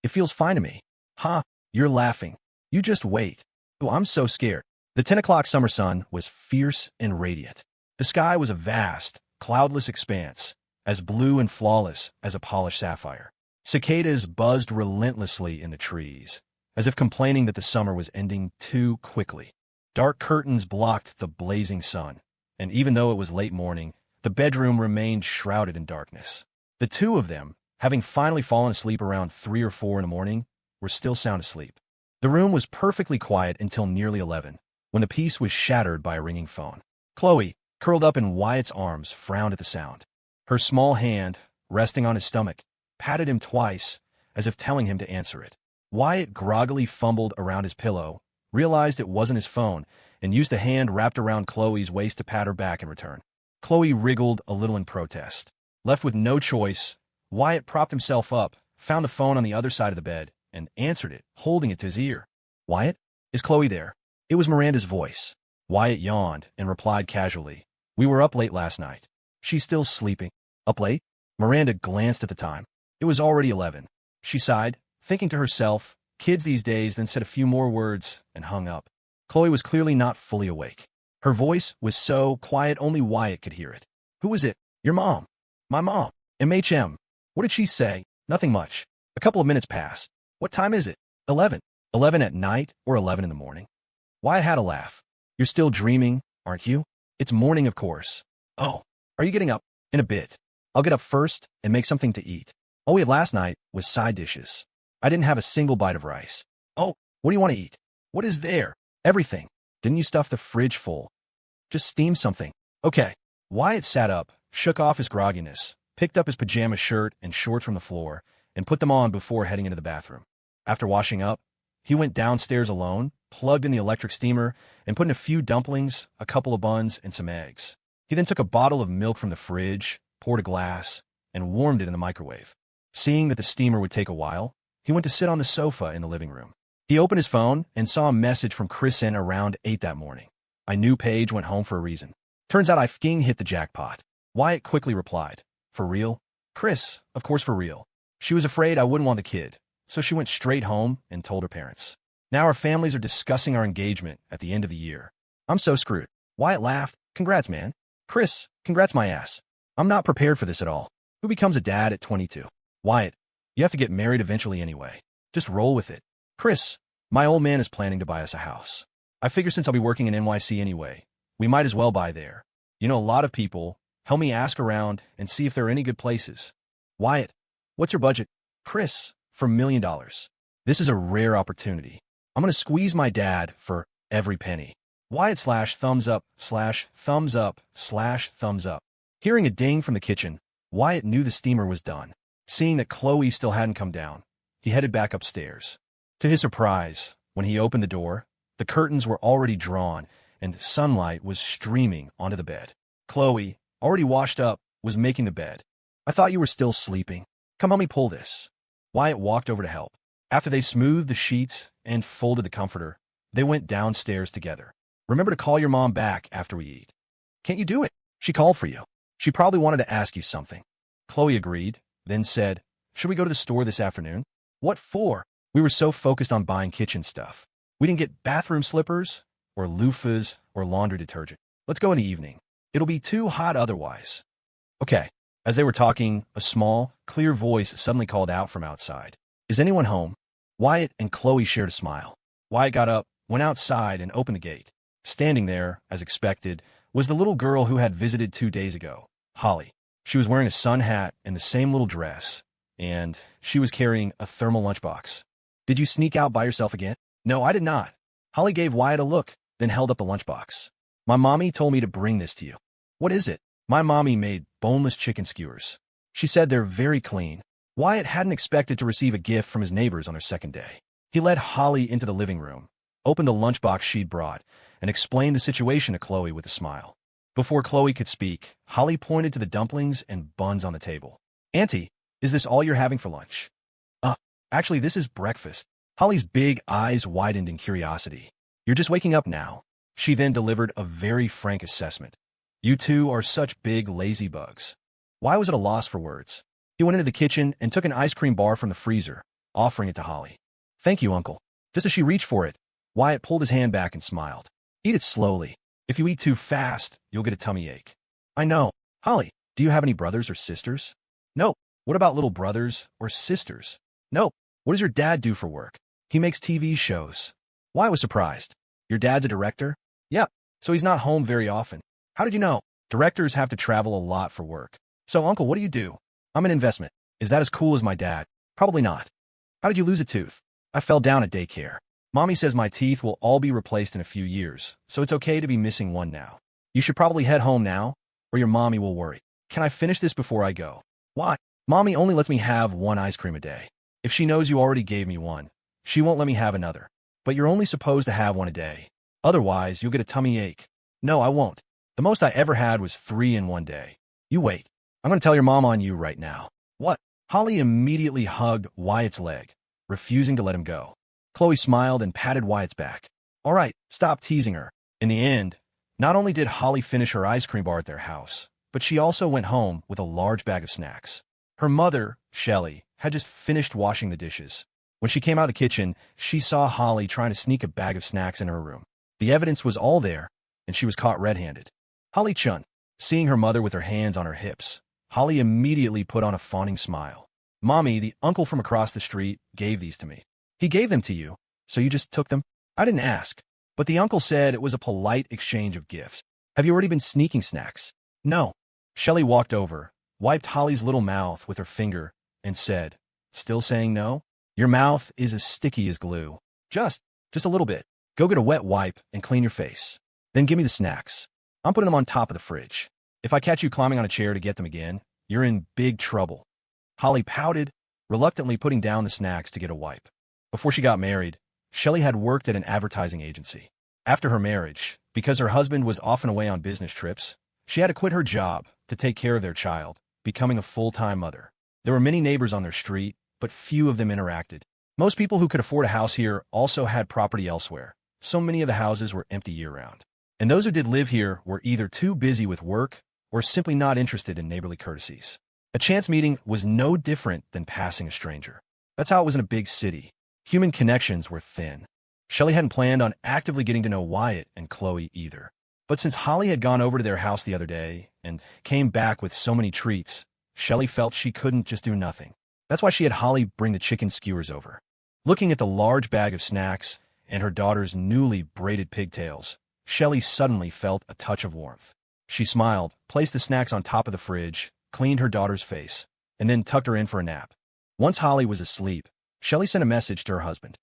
It feels fine to me. Huh? You're laughing. You just wait. Oh, I'm so scared. The 10 o'clock summer sun was fierce and radiant. The sky was a vast, cloudless expanse, as blue and flawless as a polished sapphire. Cicadas buzzed relentlessly in the trees, as if complaining that the summer was ending too quickly. Dark curtains blocked the blazing sun, and even though it was late morning, the bedroom remained shrouded in darkness. The two of them, having finally fallen asleep around 3 or 4 in the morning, were still sound asleep. The room was perfectly quiet until nearly 11, when the peace was shattered by a ringing phone. Chloe, curled up in Wyatt's arms, frowned at the sound. Her small hand, resting on his stomach, patted him twice, as if telling him to answer it. Wyatt groggily fumbled around his pillow, realized it wasn't his phone, and used the hand wrapped around Chloe's waist to pat her back in return. Chloe wriggled a little in protest. Left with no choice, Wyatt propped himself up, found the phone on the other side of the bed, and answered it, holding it to his ear. Wyatt? Is Chloe there? It was Miranda's voice. Wyatt yawned and replied casually. We were up late last night. She's still sleeping. Up late? Miranda glanced at the time. It was already 11. She sighed, thinking to herself, kids these days, then said a few more words and hung up. Chloe was clearly not fully awake. Her voice was so quiet only Wyatt could hear it. Who is it? Your mom. My mom. MHM. What did she say? Nothing much. A couple of minutes passed. What time is it? 11. 11 at night or 11 in the morning? Wyatt had a laugh. You're still dreaming, aren't you? It's morning, of course. Oh, are you getting up? In a bit. I'll get up first and make something to eat. All we had last night was side dishes. I didn't have a single bite of rice. Oh, what do you want to eat? What is there? Everything. Didn't you stuff the fridge full? Just steam something. Okay. Wyatt sat up, shook off his grogginess, picked up his pajama shirt and shorts from the floor, and put them on before heading into the bathroom. After washing up, he went downstairs alone, plugged in the electric steamer, and put in a few dumplings, a couple of buns, and some eggs. He then took a bottle of milk from the fridge, poured a glass, and warmed it in the microwave. Seeing that the steamer would take a while, he went to sit on the sofa in the living room. He opened his phone and saw a message from Kristen around 8 that morning. I knew Paige went home for a reason. Turns out I f***ing hit the jackpot. Wyatt quickly replied, For real? Chris, of course for real. She was afraid I wouldn't want the kid, so she went straight home and told her parents. Now our families are discussing our engagement at the end of the year. I'm so screwed. Wyatt laughed. Congrats, man. Chris, congrats my ass. I'm not prepared for this at all. Who becomes a dad at 22? Wyatt, you have to get married eventually anyway. Just roll with it. Chris, my old man is planning to buy us a house. I figure since I'll be working in NYC anyway, we might as well buy there. You know a lot of people. Help me ask around and see if there are any good places. Wyatt, what's your budget? Chris, for $1 million. This is a rare opportunity. I'm going to squeeze my dad for every penny. Wyatt /thumbs up /thumbs up /thumbs up. Hearing a ding from the kitchen, Wyatt knew the steamer was done. Seeing that Chloe still hadn't come down, he headed back upstairs. To his surprise, when he opened the door, the curtains were already drawn and sunlight was streaming onto the bed. Chloe, already washed up, was making the bed. I thought you were still sleeping. Come help me pull this. Wyatt walked over to help. After they smoothed the sheets and folded the comforter, they went downstairs together. Remember to call your mom back after we eat. Can't you do it? She called for you. She probably wanted to ask you something. Chloe agreed, then said, Should we go to the store this afternoon? What for? We were so focused on buying kitchen stuff. We didn't get bathroom slippers, or loofahs, or laundry detergent. Let's go in the evening. It'll be too hot otherwise. Okay. As they were talking, a small, clear voice suddenly called out from outside. Is anyone home? Wyatt and Chloe shared a smile. Wyatt got up, went outside, and opened the gate. Standing there, as expected, was the little girl who had visited 2 days ago, Holly. She was wearing a sun hat and the same little dress, and she was carrying a thermal lunchbox. Did you sneak out by yourself again? No, I did not. Holly gave Wyatt a look, then held up the lunchbox. My mommy told me to bring this to you. What is it? My mommy made boneless chicken skewers. She said they're very clean. Wyatt hadn't expected to receive a gift from his neighbors on their second day. He led Holly into the living room, opened the lunchbox she'd brought, and explained the situation to Chloe with a smile. Before Chloe could speak, Holly pointed to the dumplings and buns on the table. "Auntie, is this all you're having for lunch?" Actually, this is breakfast." Holly's big eyes widened in curiosity. "You're just waking up now." She then delivered a very frank assessment. "You two are such big lazy bugs." Why was it a loss for words? He went into the kitchen and took an ice cream bar from the freezer, offering it to Holly. "Thank you, Uncle." Just as she reached for it, Wyatt pulled his hand back and smiled. "Eat it slowly. If you eat too fast, you'll get a tummy ache." "I know." "Holly, do you have any brothers or sisters?" "No." "What about little brothers or sisters?" "No." "What does your dad do for work?" "He makes TV shows." Wyatt was surprised. "Your dad's a director?" "Yeah, so he's not home very often." "How did you know?" "Directors have to travel a lot for work." "So, Uncle, what do you do?" "I'm an investment." "Is that as cool as my dad?" "Probably not." "How did you lose a tooth?" "I fell down at daycare." "Mommy says my teeth will all be replaced in a few years, so it's okay to be missing one now." "You should probably head home now, or your mommy will worry." "Can I finish this before I go?" "Why?" "Mommy only lets me have one ice cream a day. If she knows you already gave me one, she won't let me have another. But you're only supposed to have one a day. Otherwise, you'll get a tummy ache." "No, I won't. The most I ever had was 3 in one day." "You wait. I'm going to tell your mom on you right now." "What?" Holly immediately hugged Wyatt's leg, refusing to let him go. Chloe smiled and patted Wyatt's back. "All right, stop teasing her." In the end, not only did Holly finish her ice cream bar at their house, but she also went home with a large bag of snacks. Her mother, Shelley, had just finished washing the dishes. When she came out of the kitchen, she saw Holly trying to sneak a bag of snacks in her room. The evidence was all there, and she was caught red-handed. Holly Chun, seeing her mother with her hands on her hips, Holly immediately put on a fawning smile. "Mommy, the uncle from across the street, gave these to me." "He gave them to you, so you just took them?" "I didn't ask, but the uncle said it was a polite exchange of gifts." "Have you already been sneaking snacks?" "No." Shelley walked over, wiped Holly's little mouth with her finger, and said, "Still saying no? Your mouth is as sticky as glue." Just a little bit. Go get a wet wipe and clean your face. Then give me the snacks. I'm putting them on top of the fridge. If I catch you climbing on a chair to get them again, you're in big trouble." Holly pouted, reluctantly putting down the snacks to get a wipe. Before she got married, Shelley had worked at an advertising agency. After her marriage, because her husband was often away on business trips, she had to quit her job to take care of their child, becoming a full-time mother. There were many neighbors on their street, but few of them interacted. Most people who could afford a house here also had property elsewhere, so many of the houses were empty year-round. And those who did live here were either too busy with work or simply not interested in neighborly courtesies. A chance meeting was no different than passing a stranger. That's how it was in a big city. Human connections were thin. Shelley hadn't planned on actively getting to know Wyatt and Chloe either. But since Holly had gone over to their house the other day and came back with so many treats, Shelley felt she couldn't just do nothing. That's why she had Holly bring the chicken skewers over. Looking at the large bag of snacks and her daughter's newly braided pigtails, Shelley suddenly felt a touch of warmth. She smiled, placed the snacks on top of the fridge, cleaned her daughter's face, and then tucked her in for a nap. Once Holly was asleep, Shelley sent a message to her husband.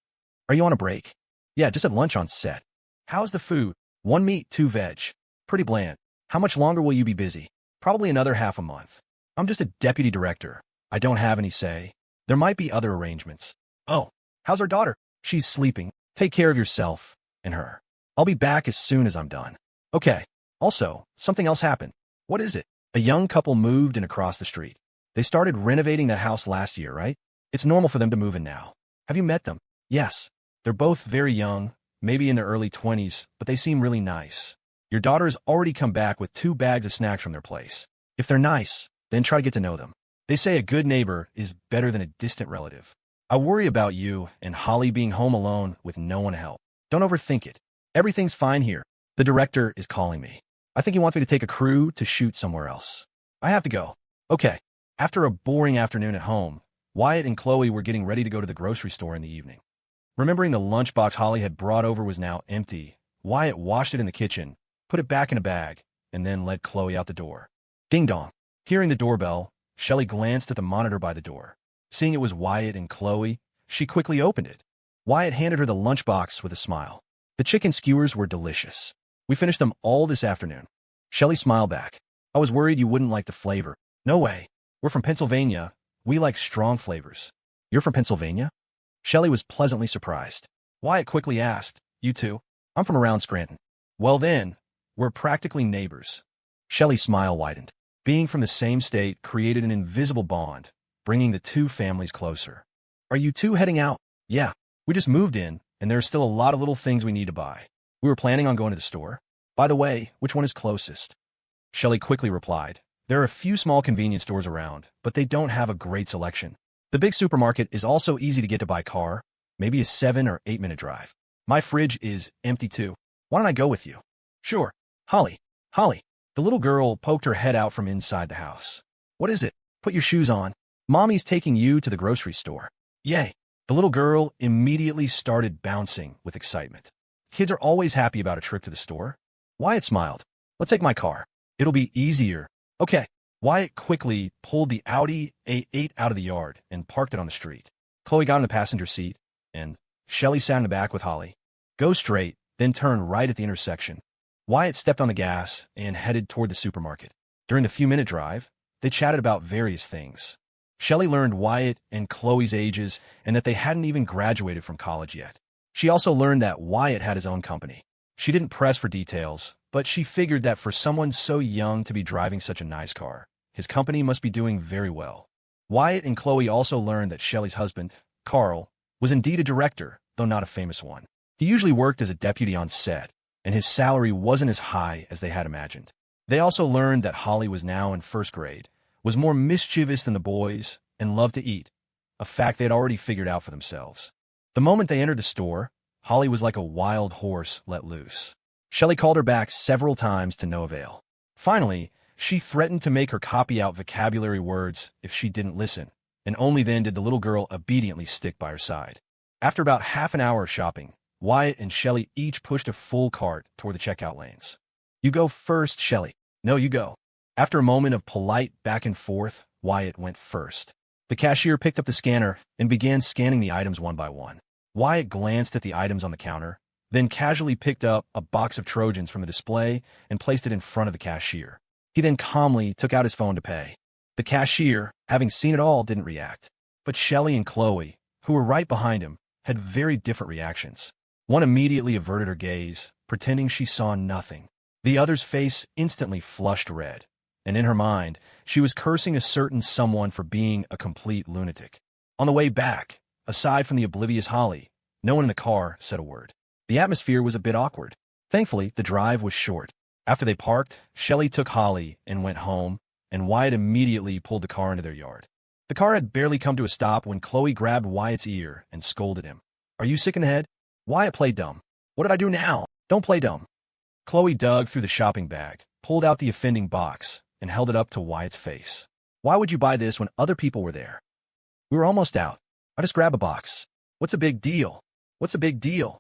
"Are you on a break?" "Yeah, just at lunch on set." "How's the food?" "1 meat, 2 veg. Pretty bland." "How much longer will you be busy?" "Probably another half a month. I'm just a deputy director. I don't have any say. There might be other arrangements." "Oh, how's our daughter?" "She's sleeping. Take care of yourself and her. I'll be back as soon as I'm done." "Okay." Also, something else happened. "What is it?" "A young couple moved in across the street. They started renovating the house last year, right? It's normal for them to move in now." "Have you met them?" "Yes. They're both very young, maybe in their early 20s, but they seem really nice. Your daughter has already come back with 2 bags of snacks from their place. If they're nice, then try to get to know them. They say a good neighbor is better than a distant relative. I worry about you and Holly being home alone with no one to help. Don't overthink it. Everything's fine here. The director is calling me. I think he wants me to take a crew to shoot somewhere else. I have to go." "Okay." After a boring afternoon at home, Wyatt and Chloe were getting ready to go to the grocery store in the evening. Remembering the lunchbox Holly had brought over was now empty, Wyatt washed it in the kitchen, put it back in a bag, and then led Chloe out the door. Ding dong. Hearing the doorbell, Shelley glanced at the monitor by the door. Seeing it was Wyatt and Chloe, she quickly opened it. Wyatt handed her the lunchbox with a smile. The chicken skewers were delicious. "We finished them all this afternoon." Shelley smiled back. "I was worried you wouldn't like the flavor." "No way. We're from Pennsylvania. We like strong flavors." "You're from Pennsylvania?" Shelley was pleasantly surprised. Wyatt quickly asked, "You too?" "I'm from around Scranton." "Well then, we're practically neighbors." Shelley's smile widened. Being from the same state created an invisible bond, bringing the two families closer. "Are you two heading out?" "Yeah, we just moved in, and there are still a lot of little things we need to buy. We were planning on going to the store." "By the way, which one is closest?" Shelley quickly replied, "There are a few small convenience stores around, but they don't have a great selection. The big supermarket is also easy to get to by car, maybe a 7 or 8 minute drive. My fridge is empty too. Why don't I go with you?" "Sure." "Holly, Holly." The little girl poked her head out from inside the house. "What is it?" "Put your shoes on. Mommy's taking you to the grocery store." "Yay." The little girl immediately started bouncing with excitement. Kids are always happy about a trip to the store. Wyatt smiled. "Let's take my car. It'll be easier." "Okay." Wyatt quickly pulled the Audi A8 out of the yard and parked it on the street. Chloe got in the passenger seat, and Shelley sat in the back with Holly. "Go straight, then turn right at the intersection." Wyatt stepped on the gas and headed toward the supermarket. During the few-minute drive, they chatted about various things. Shelley learned Wyatt and Chloe's ages and that they hadn't even graduated from college yet. She also learned that Wyatt had his own company. She didn't press for details, but she figured that for someone so young to be driving such a nice car, his company must be doing very well. Wyatt and Chloe also learned that Shelley's husband, Carl, was indeed a director, though not a famous one. He usually worked as a deputy on set, and his salary wasn't as high as they had imagined. They also learned that Holly was now in first grade, was more mischievous than the boys, and loved to eat, a fact they had already figured out for themselves. The moment they entered the store, Holly was like a wild horse let loose. Shelley called her back several times to no avail. Finally, she threatened to make her copy out vocabulary words if she didn't listen, and only then did the little girl obediently stick by her side. After about half an hour of shopping, Wyatt and Shelley each pushed a full cart toward the checkout lanes. "You go first, Shelley." "No, you go." After a moment of polite back and forth, Wyatt went first. The cashier picked up the scanner and began scanning the items one by one. Wyatt glanced at the items on the counter, then casually picked up a box of Trojans from the display and placed it in front of the cashier. He then calmly took out his phone to pay. The cashier, having seen it all, didn't react. But Shelley and Chloe, who were right behind him, had very different reactions. One immediately averted her gaze, pretending she saw nothing. The other's face instantly flushed red, and in her mind, she was cursing a certain someone for being a complete lunatic. On the way back, aside from the oblivious Holly, no one in the car said a word. The atmosphere was a bit awkward. Thankfully, the drive was short. After they parked, Shelley took Holly and went home, and Wyatt immediately pulled the car into their yard. The car had barely come to a stop when Chloe grabbed Wyatt's ear and scolded him. "Are you sick in the head?" Wyatt played dumb. "What did I do now?" "Don't play dumb." Chloe dug through the shopping bag, pulled out the offending box, and held it up to Wyatt's face. "Why would you buy this when other people were there?" "We were almost out. I just grabbed a box." "What's the big deal?" "What's the big deal?"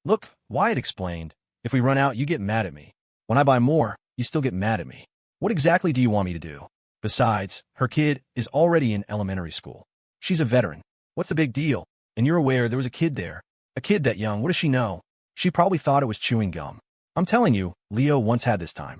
"Look," Wyatt explained, "if we run out, you get mad at me. When I buy more, you still get mad at me. What exactly do you want me to do? Besides, her kid is already in elementary school. She's a veteran. What's the big deal? And you're aware there was a kid there. A kid that young, what does she know? She probably thought it was chewing gum. I'm telling you, Leo once had this time."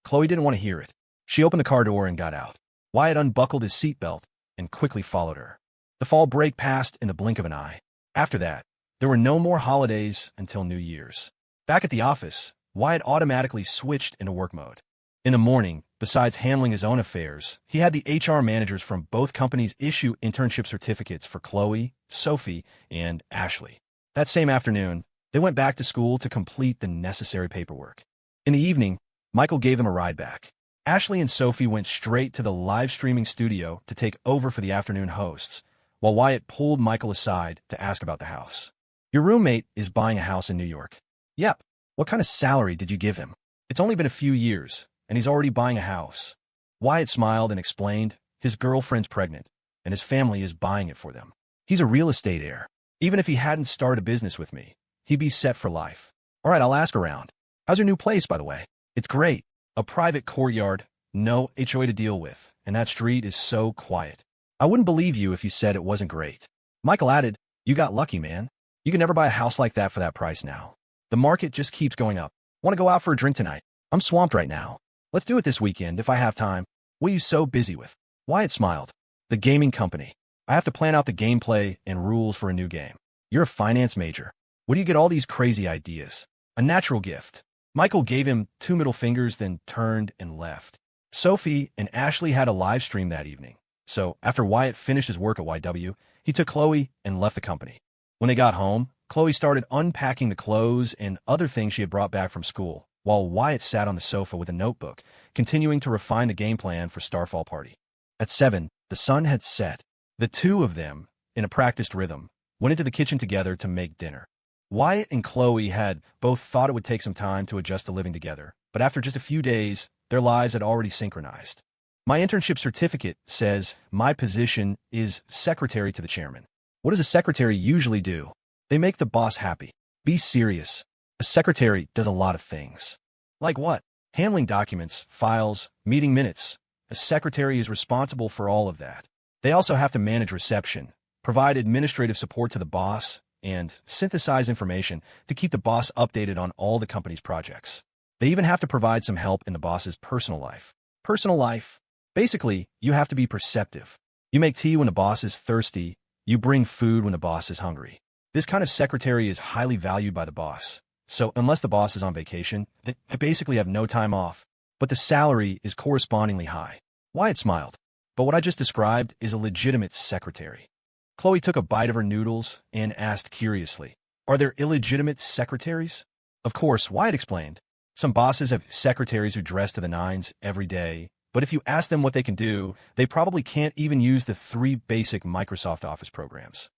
Chloe didn't want to hear it. She opened the car door and got out. Wyatt unbuckled his seatbelt and quickly followed her. The fall break passed in the blink of an eye. After that, there were no more holidays until New Year's. Back at the office, Wyatt automatically switched into work mode. In the morning, besides handling his own affairs, he had the HR managers from both companies issue internship certificates for Chloe, Sophie, and Ashley. That same afternoon, they went back to school to complete the necessary paperwork. In the evening, Michael gave them a ride back. Ashley and Sophie went straight to the live streaming studio to take over for the afternoon hosts, while Wyatt pulled Michael aside to ask about the house. "Your roommate is buying a house in New York." "Yep. What kind of salary did you give him?" "It's only been a few years, and he's already buying a house." Wyatt smiled and explained, "His girlfriend's pregnant, and his family is buying it for them. He's a real estate heir. Even if he hadn't started a business with me, he'd be set for life." "All right, I'll ask around. How's your new place, by the way?" "It's great. A private courtyard, no HOA to deal with, and that street is so quiet. I wouldn't believe you if you said it wasn't great." Michael added, "You got lucky, man. You can never buy a house like that for that price now. The market just keeps going up. Want to go out for a drink tonight? I'm swamped right now. Let's do it this weekend if I have time." "What are you so busy with?" Wyatt smiled. "The gaming company. I have to plan out the gameplay and rules for a new game. You're a finance major. Where do you get all these crazy ideas? A natural gift. Michael gave him 2 middle fingers, then turned and left. Sophie and Ashley had a live stream that evening. So after Wyatt finished his work at YW, he took Chloe and left the company. When they got home, Chloe started unpacking the clothes and other things she had brought back from school, while Wyatt sat on the sofa with a notebook, continuing to refine the game plan for Starfall Party. At 7, the sun had set. The two of them, in a practiced rhythm, went into the kitchen together to make dinner. Wyatt and Chloe had both thought it would take some time to adjust to living together, but after just a few days, their lives had already synchronized. My internship certificate says my position is secretary to the chairman. What does a secretary usually do? They make the boss happy. Be serious. A secretary does a lot of things. Like what? Handling documents, files, meeting minutes. A secretary is responsible for all of that. They also have to manage reception, provide administrative support to the boss, and synthesize information to keep the boss updated on all the company's projects. They even have to provide some help in the boss's personal life. Personal life? Basically, you have to be perceptive. You make tea when the boss is thirsty. You bring food when the boss is hungry. This kind of secretary is highly valued by the boss. So unless the boss is on vacation, they basically have no time off. But the salary is correspondingly high. Wyatt smiled. But what I just described is a legitimate secretary. Chloe took a bite of her noodles and asked curiously, "Are there illegitimate secretaries?" Of course, Wyatt explained. Some bosses have secretaries who dress to the nines every day, but if you ask them what they can do, they probably can't even use the 3 basic Microsoft Office programs.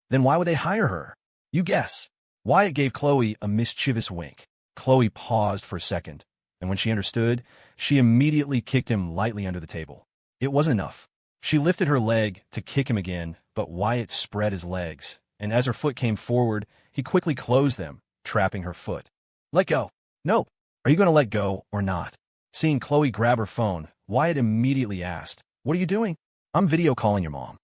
Then why would they hire her? You guess. Wyatt gave Chloe a mischievous wink. Chloe paused for a second, and when she understood, she immediately kicked him lightly under the table. It wasn't enough. She lifted her leg to kick him again, but Wyatt spread his legs, and as her foot came forward, he quickly closed them, trapping her foot. "Let go." "Nope. Are you going to let go or not?" Seeing Chloe grab her phone, Wyatt immediately asked, "What are you doing?" "I'm video calling your mom."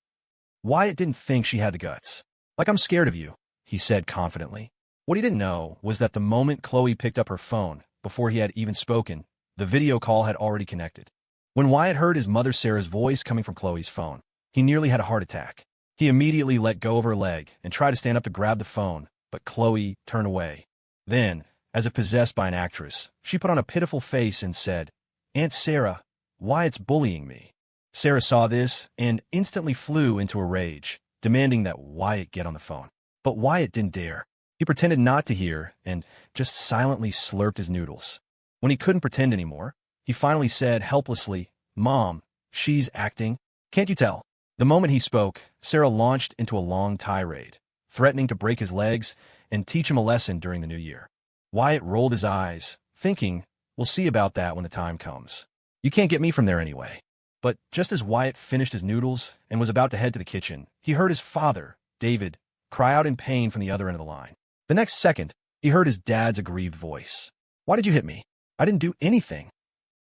Wyatt didn't think she had the guts. "Like I'm scared of you," he said confidently. What he didn't know was that the moment Chloe picked up her phone, before he had even spoken, the video call had already connected. When Wyatt heard his mother Sarah's voice coming from Chloe's phone, he nearly had a heart attack. He immediately let go of her leg and tried to stand up to grab the phone, but Chloe turned away. Then, as if possessed by an actress, she put on a pitiful face and said, "Aunt Sarah, Wyatt's bullying me." Sarah saw this and instantly flew into a rage, demanding that Wyatt get on the phone. But Wyatt didn't dare. He pretended not to hear and just silently slurped his noodles. When he couldn't pretend anymore, he finally said helplessly, "Mom, she's acting. Can't you tell?" The moment he spoke, Sarah launched into a long tirade, threatening to break his legs and teach him a lesson during the new year. Wyatt rolled his eyes, thinking, "We'll see about that when the time comes. You can't get me from there anyway." But just as Wyatt finished his noodles and was about to head to the kitchen, he heard his father, David, cry out in pain from the other end of the line. The next second, he heard his dad's aggrieved voice. "Why did you hit me? I didn't do anything.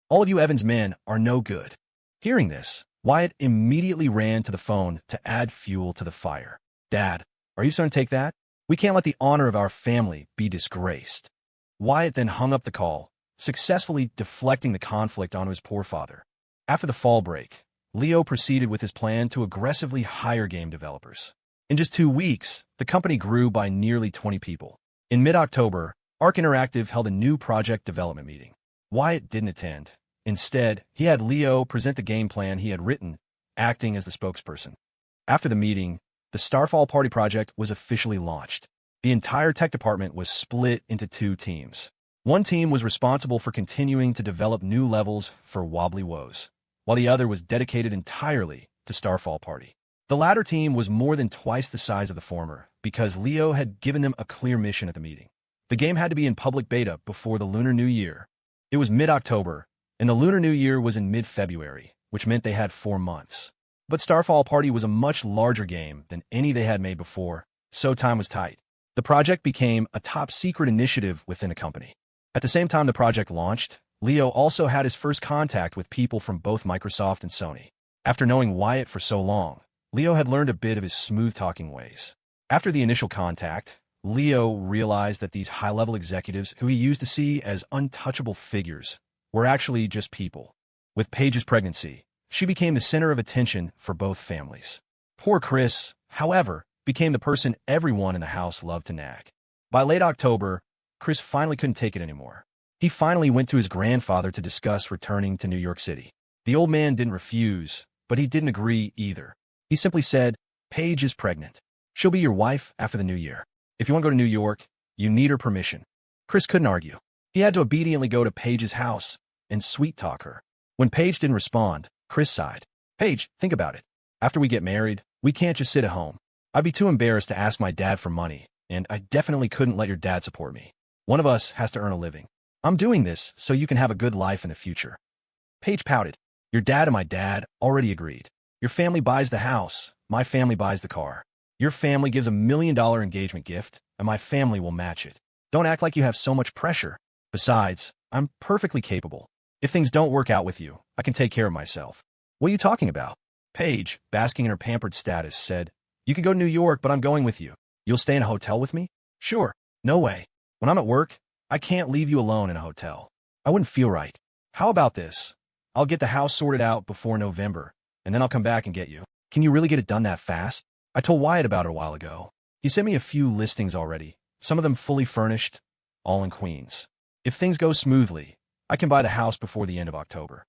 All of you Evans men are no good." Hearing this, Wyatt immediately ran to the phone to add fuel to the fire. "Dad, are you starting to take that? We can't let the honor of our family be disgraced." Wyatt then hung up the call, successfully deflecting the conflict onto his poor father. After the fall break, Leo proceeded with his plan to aggressively hire game developers. In just 2 weeks, the company grew by nearly 20 people. In mid-October, Arc Interactive held a new project development meeting. Wyatt didn't attend. Instead, he had Leo present the game plan he had written, acting as the spokesperson. After the meeting, the Starfall Party project was officially launched. The entire tech department was split into 2 teams. One team was responsible for continuing to develop new levels for Wobbly Woes, while the other was dedicated entirely to Starfall Party. The latter team was more than twice the size of the former, because Leo had given them a clear mission at the meeting. The game had to be in public beta before the Lunar New Year. It was mid-October, and the Lunar New Year was in mid-February, which meant they had 4 months. But Starfall Party was a much larger game than any they had made before, so time was tight. The project became a top-secret initiative within the company. At the same time the project launched, Leo also had his first contact with people from both Microsoft and Sony. After knowing Wyatt for so long, Leo had learned a bit of his smooth-talking ways. After the initial contact, Leo realized that these high-level executives who he used to see as untouchable figures were actually just people. With Paige's pregnancy, she became the center of attention for both families. Poor Chris, however, became the person everyone in the house loved to nag. By late October, Chris finally couldn't take it anymore. He finally went to his grandfather to discuss returning to New York City. The old man didn't refuse, but he didn't agree either. He simply said, "Paige is pregnant. She'll be your wife after the new year. If you want to go to New York, you need her permission." Chris couldn't argue. He had to obediently go to Paige's house and sweet-talk her. When Paige didn't respond, Chris sighed. "Paige, think about it. After we get married, we can't just sit at home. I'd be too embarrassed to ask my dad for money, and I definitely couldn't let your dad support me. One of us has to earn a living. I'm doing this so you can have a good life in the future." Paige pouted. "Your dad and my dad already agreed. Your family buys the house, my family buys the car. Your family gives $1 million engagement gift, and my family will match it. Don't act like you have so much pressure. Besides, I'm perfectly capable. If things don't work out with you, I can take care of myself." "What are you talking about?" Paige, basking in her pampered status, said, "You can go to New York, but I'm going with you. You'll stay in a hotel with me?" "Sure. No way. When I'm at work, I can't leave you alone in a hotel. I wouldn't feel right. How about this? I'll get the house sorted out before November, and then I'll come back and get you." "Can you really get it done that fast?" "I told Wyatt about it a while ago. He sent me a few listings already, some of them fully furnished, all in Queens. If things go smoothly, I can buy the house before the end of October."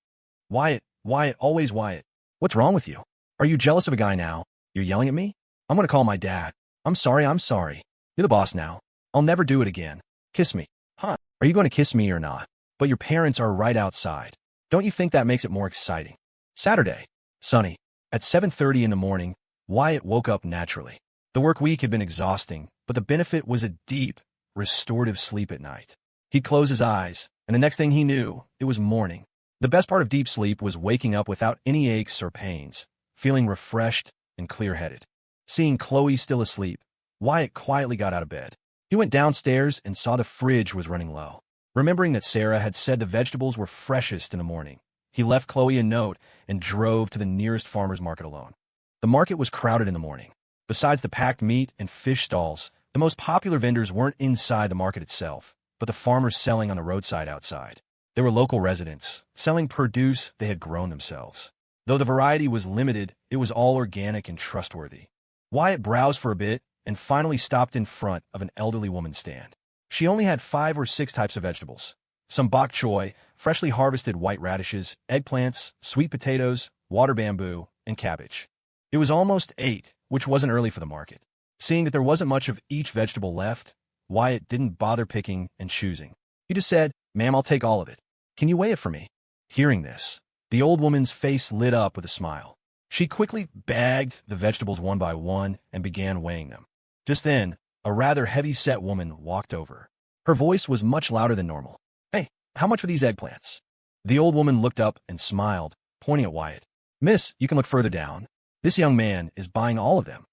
"Wyatt, Wyatt, always Wyatt. What's wrong with you? Are you jealous of a guy now? You're yelling at me? I'm going to call my dad. I'm sorry. You're the boss now. I'll never do it again. Kiss me." "Huh? Are you going to kiss me or not?" "But your parents are right outside. Don't you think that makes it more exciting?" Saturday. Sunny. At 7:30 in the morning, Wyatt woke up naturally. The work week had been exhausting, but the benefit was a deep, restorative sleep at night. He'd close his eyes, and the next thing he knew, it was morning. The best part of deep sleep was waking up without any aches or pains, feeling refreshed and clear-headed. Seeing Chloe still asleep, Wyatt quietly got out of bed. He went downstairs and saw the fridge was running low. Remembering that Sarah had said the vegetables were freshest in the morning, he left Chloe a note and drove to the nearest farmer's market alone. The market was crowded in the morning. Besides the packed meat and fish stalls, the most popular vendors weren't inside the market itself, but the farmers selling on the roadside outside. They were local residents, selling produce they had grown themselves. Though the variety was limited, it was all organic and trustworthy. Wyatt browsed for a bit and finally stopped in front of an elderly woman's stand. She only had 5 or 6 types of vegetables. Some bok choy, freshly harvested white radishes, eggplants, sweet potatoes, water bamboo, and cabbage. It was almost 8, which wasn't early for the market. Seeing that there wasn't much of each vegetable left, Wyatt didn't bother picking and choosing. He just said, "Ma'am, I'll take all of it. Can you weigh it for me?" Hearing this, the old woman's face lit up with a smile. She quickly bagged the vegetables one by one and began weighing them. Just then, a rather heavy-set woman walked over. Her voice was much louder than normal. "Hey, how much for these eggplants?" The old woman looked up and smiled, pointing at Wyatt. "Miss, you can look further down. This young man is buying all of them."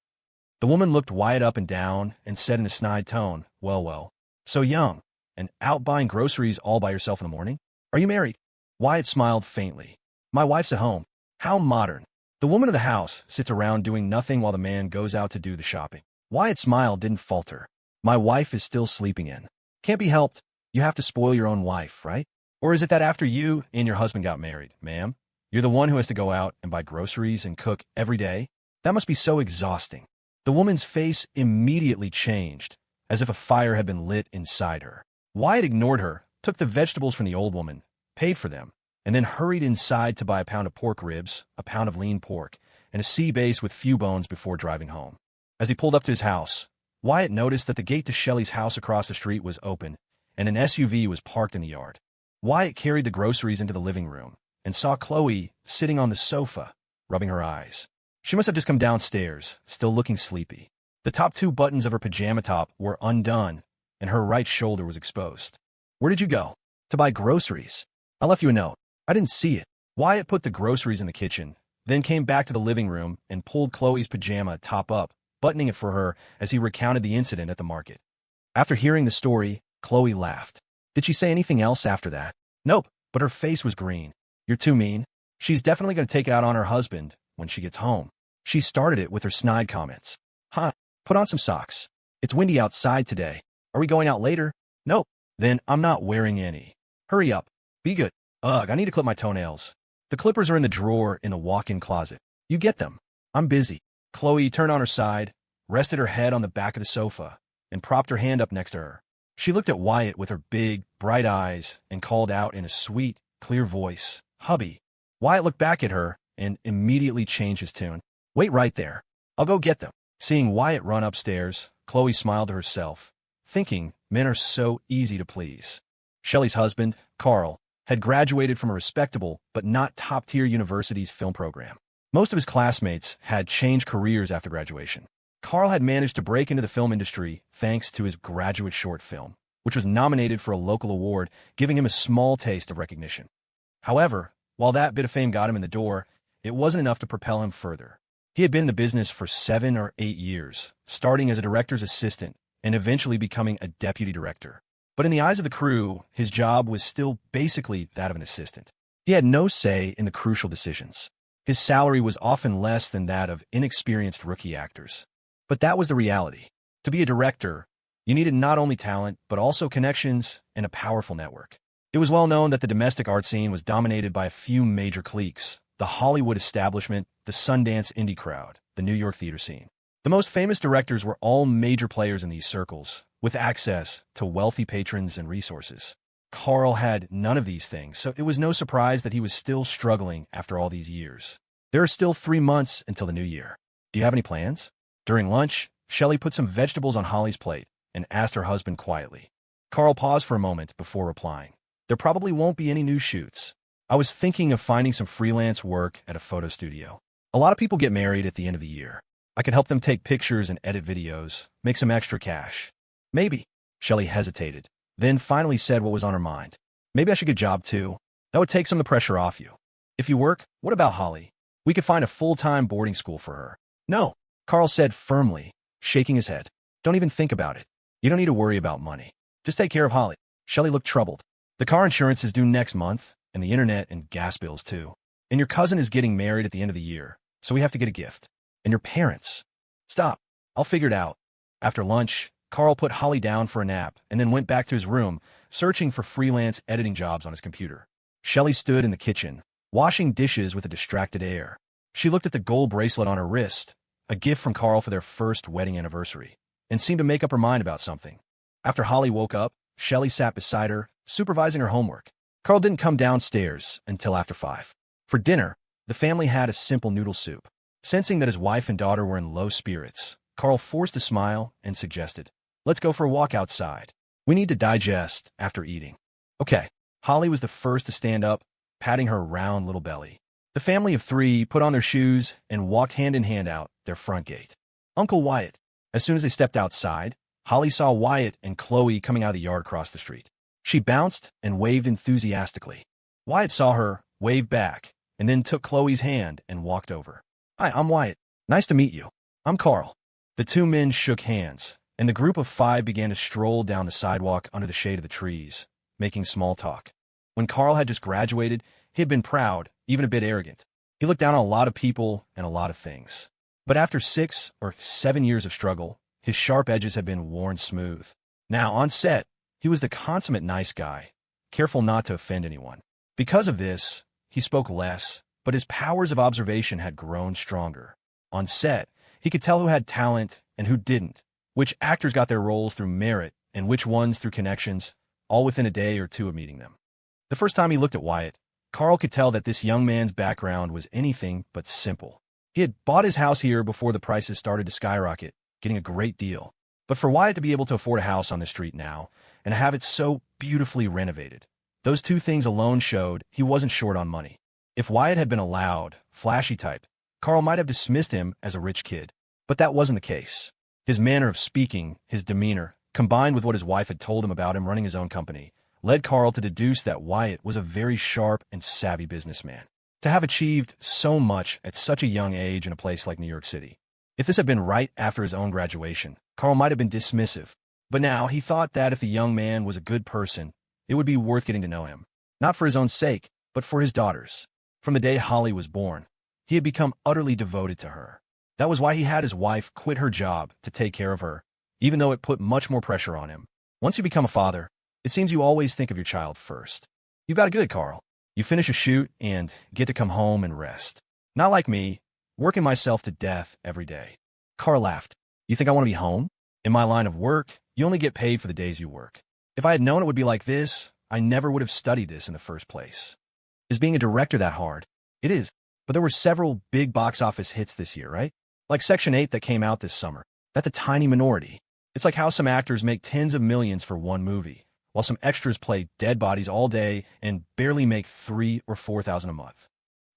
The woman looked Wyatt up and down and said in a snide tone, well, so young, and out buying groceries all by yourself in the morning? Are you married?" Wyatt smiled faintly. "My wife's at home." How modern. The woman of the house sits around doing nothing while the man goes out to do the shopping. Wyatt's smile didn't falter. "My wife is still sleeping in. Can't be helped. You have to spoil your own wife, right? Or is it that after you and your husband got married, ma'am, you're the one who has to go out and buy groceries and cook every day? That must be so exhausting." The woman's face immediately changed, as if a fire had been lit inside her. Wyatt ignored her, took the vegetables from the old woman, paid for them, and then hurried inside to buy a pound of pork ribs, a pound of lean pork, and a sea bass with few bones before driving home. As he pulled up to his house, Wyatt noticed that the gate to Shelley's house across the street was open, and an SUV was parked in the yard. Wyatt carried the groceries into the living room and saw Chloe sitting on the sofa, rubbing her eyes. She must have just come downstairs, still looking sleepy. The top 2 buttons of her pajama top were undone, and her right shoulder was exposed. "Where did you go?" "To buy groceries. I left you a note." "I didn't see it." Wyatt put the groceries in the kitchen, then came back to the living room and pulled Chloe's pajama top up, buttoning it for her as he recounted the incident at the market. After hearing the story, Chloe laughed. "Did she say anything else after that?" "Nope, but her face was green." "You're too mean. She's definitely going to take it out on her husband when she gets home." She started it with her snide comments. "Huh, put on some socks. It's windy outside today. Are we going out later?" "Nope." "Then I'm not wearing any. Hurry up. Be good." "Ugh, I need to clip my toenails." "The clippers are in the drawer in the walk-in closet. You get them." "I'm busy." Chloe turned on her side, rested her head on the back of the sofa, and propped her hand up next to her. She looked at Wyatt with her big, bright eyes and called out in a sweet, clear voice, "Hubby." Wyatt looked back at her and immediately changed his tune. "Wait right there. I'll go get them." Seeing Wyatt run upstairs, Chloe smiled to herself, thinking men are so easy to please. Shelley's husband, Carl, had graduated from a respectable but not top-tier university's film program. Most of his classmates had changed careers after graduation. Carl had managed to break into the film industry thanks to his graduate short film, which was nominated for a local award, giving him a small taste of recognition. However, while that bit of fame got him in the door, it wasn't enough to propel him further. He had been in the business for 7 or 8 years, starting as a director's assistant and eventually becoming a deputy director. But in the eyes of the crew, his job was still basically that of an assistant. He had no say in the crucial decisions. His salary was often less than that of inexperienced rookie actors. But that was the reality. To be a director, you needed not only talent, but also connections and a powerful network. It was well known that the domestic art scene was dominated by a few major cliques: the Hollywood establishment, the Sundance indie crowd, the New York theater scene. The most famous directors were all major players in these circles, with access to wealthy patrons and resources. Carl had none of these things, so it was no surprise that he was still struggling after all these years. There are still 3 months until the new year. Do you have any plans? During lunch, Shelley put some vegetables on Holly's plate and asked her husband quietly. Carl paused for a moment before replying. There probably won't be any new shoots. I was thinking of finding some freelance work at a photo studio. A lot of people get married at the end of the year. I could help them take pictures and edit videos, make some extra cash. Maybe. Shelley hesitated, then finally said what was on her mind. Maybe I should get a job too. That would take some of the pressure off you. If you work, what about Holly? We could find a full-time boarding school for her. No, Carl said firmly, shaking his head. Don't even think about it. You don't need to worry about money. Just take care of Holly. Shelley looked troubled. The car insurance is due next month, and the internet and gas bills too. And your cousin is getting married at the end of the year, so we have to get a gift. And your parents. Stop. I'll figure it out. After lunch, Carl put Holly down for a nap and then went back to his room, searching for freelance editing jobs on his computer. Shelley stood in the kitchen, washing dishes with a distracted air. She looked at the gold bracelet on her wrist, a gift from Carl for their first wedding anniversary, and seemed to make up her mind about something. After Holly woke up, Shelley sat beside her, supervising her homework. Carl didn't come downstairs until after 5. For dinner, the family had a simple noodle soup. Sensing that his wife and daughter were in low spirits, Carl forced a smile and suggested, "Let's go for a walk outside. We need to digest after eating." Okay. Holly was the first to stand up, patting her round little belly. The family of 3 put on their shoes and walked hand in hand out their front gate. Uncle Wyatt. As soon as they stepped outside, Holly saw Wyatt and Chloe coming out of the yard across the street. She bounced and waved enthusiastically. Wyatt saw her, waved back, and then took Chloe's hand and walked over. "Hi, I'm Wyatt. Nice to meet you. I'm Carl." The 2 men shook hands, and the group of 5 began to stroll down the sidewalk under the shade of the trees, making small talk. When Carl had just graduated, he had been proud, even a bit arrogant. He looked down on a lot of people and a lot of things. But after 6 or 7 years of struggle, his sharp edges had been worn smooth. Now, on set, he was the consummate nice guy, careful not to offend anyone. Because of this, he spoke less, but his powers of observation had grown stronger. On set, he could tell who had talent and who didn't, which actors got their roles through merit and which ones through connections, all within a day or 2 of meeting them. The first time he looked at Wyatt, Carl could tell that this young man's background was anything but simple. He had bought his house here before the prices started to skyrocket, getting a great deal. But for Wyatt to be able to afford a house on the street now and have it so beautifully renovated, those 2 things alone showed he wasn't short on money. If Wyatt had been a loud, flashy type, Carl might have dismissed him as a rich kid. But that wasn't the case. His manner of speaking, his demeanor, combined with what his wife had told him about him running his own company, led Carl to deduce that Wyatt was a very sharp and savvy businessman. To have achieved so much at such a young age in a place like New York City. If this had been right after his own graduation, Carl might have been dismissive. But now he thought that if the young man was a good person, it would be worth getting to know him. Not for his own sake, but for his daughter's. From the day Holly was born, he had become utterly devoted to her. That was why he had his wife quit her job to take care of her, even though it put much more pressure on him. Once you become a father, it seems you always think of your child first. You've got it good, Carl. You finish a shoot and get to come home and rest. Not like me. working myself to death every day. Carl laughed. You think I want to be home? In my line of work, you only get paid for the days you work. If I had known it would be like this, I never would have studied this in the first place. Is being a director that hard? It is. But there were several big box office hits this year, right? Like Section 8 that came out this summer. That's a tiny minority. It's like how some actors make tens of millions for one movie, while some extras play dead bodies all day and barely make $3,000 or $4,000 a month.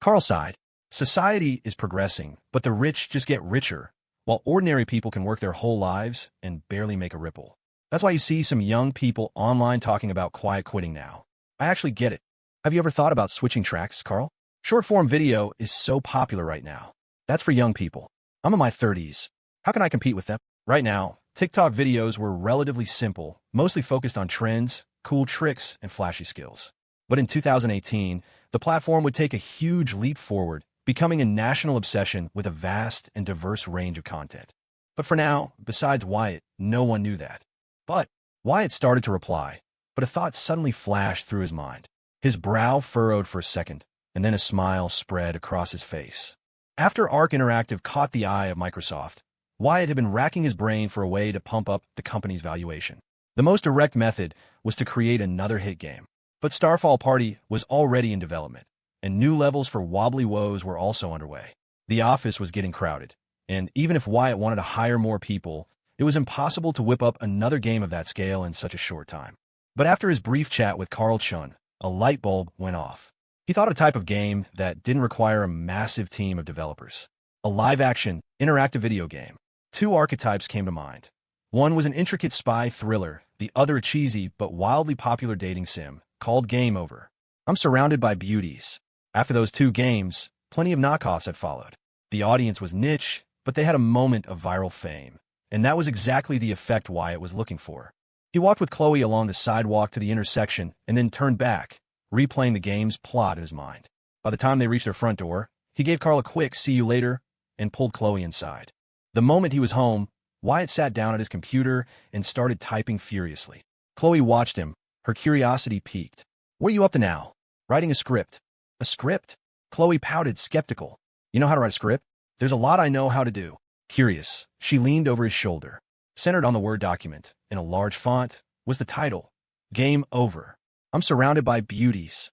Carl sighed. Society is progressing, but the rich just get richer, while ordinary people can work their whole lives and barely make a ripple. That's why you see some young people online talking about quiet quitting now. I actually get it. Have you ever thought about switching tracks, Carl? Short-form video is so popular right now. That's for young people. I'm in my 30s. How can I compete with them? Right now, TikTok videos were relatively simple, mostly focused on trends, cool tricks, and flashy skills. But in 2018, the platform would take a huge leap forward, becoming a national obsession with a vast and diverse range of content. But for now, besides Wyatt, no one knew that. But Wyatt started to reply, but a thought suddenly flashed through his mind. His brow furrowed for a second, and then a smile spread across his face. After Arc Interactive caught the eye of Microsoft, Wyatt had been racking his brain for a way to pump up the company's valuation. The most direct method was to create another hit game. But Starfall Party was already in development, and new levels for Wobbly Woes were also underway. The office was getting crowded, and even if Wyatt wanted to hire more people, it was impossible to whip up another game of that scale in such a short time. But after his brief chat with Carl Chun, a light bulb went off. He thought of a type of game that didn't require a massive team of developers. A live-action, interactive video game. Two archetypes came to mind. One was an intricate spy thriller, the other a cheesy but wildly popular dating sim called Game Over. I'm surrounded by beauties. After those two games, plenty of knockoffs had followed. The audience was niche, but they had a moment of viral fame. And that was exactly the effect Wyatt was looking for. He walked with Chloe along the sidewalk to the intersection and then turned back, replaying the game's plot in his mind. By the time they reached their front door, he gave Carl a quick "see you later" and pulled Chloe inside. The moment he was home, Wyatt sat down at his computer and started typing furiously. Chloe watched him, her curiosity piqued. What are you up to now? Writing a script. A script? Chloe pouted, skeptical. You know how to write a script? There's a lot I know how to do. Curious, she leaned over his shoulder. Centered on the Word document, in a large font, was the title, Game Over. I'm surrounded by beauties.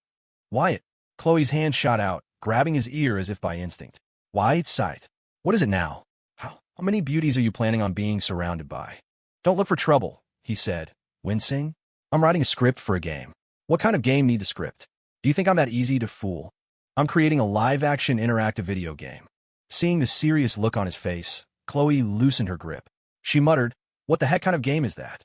Wyatt. Chloe's hand shot out, grabbing his ear as if by instinct. Wyatt sighed. What is it now? How many beauties are you planning on being surrounded by? Don't look for trouble, he said, wincing. I'm writing a script for a game. What kind of game needs a script? Do you think I'm that easy to fool? I'm creating a live-action interactive video game. Seeing the serious look on his face, Chloe loosened her grip. She muttered, what the heck kind of game is that?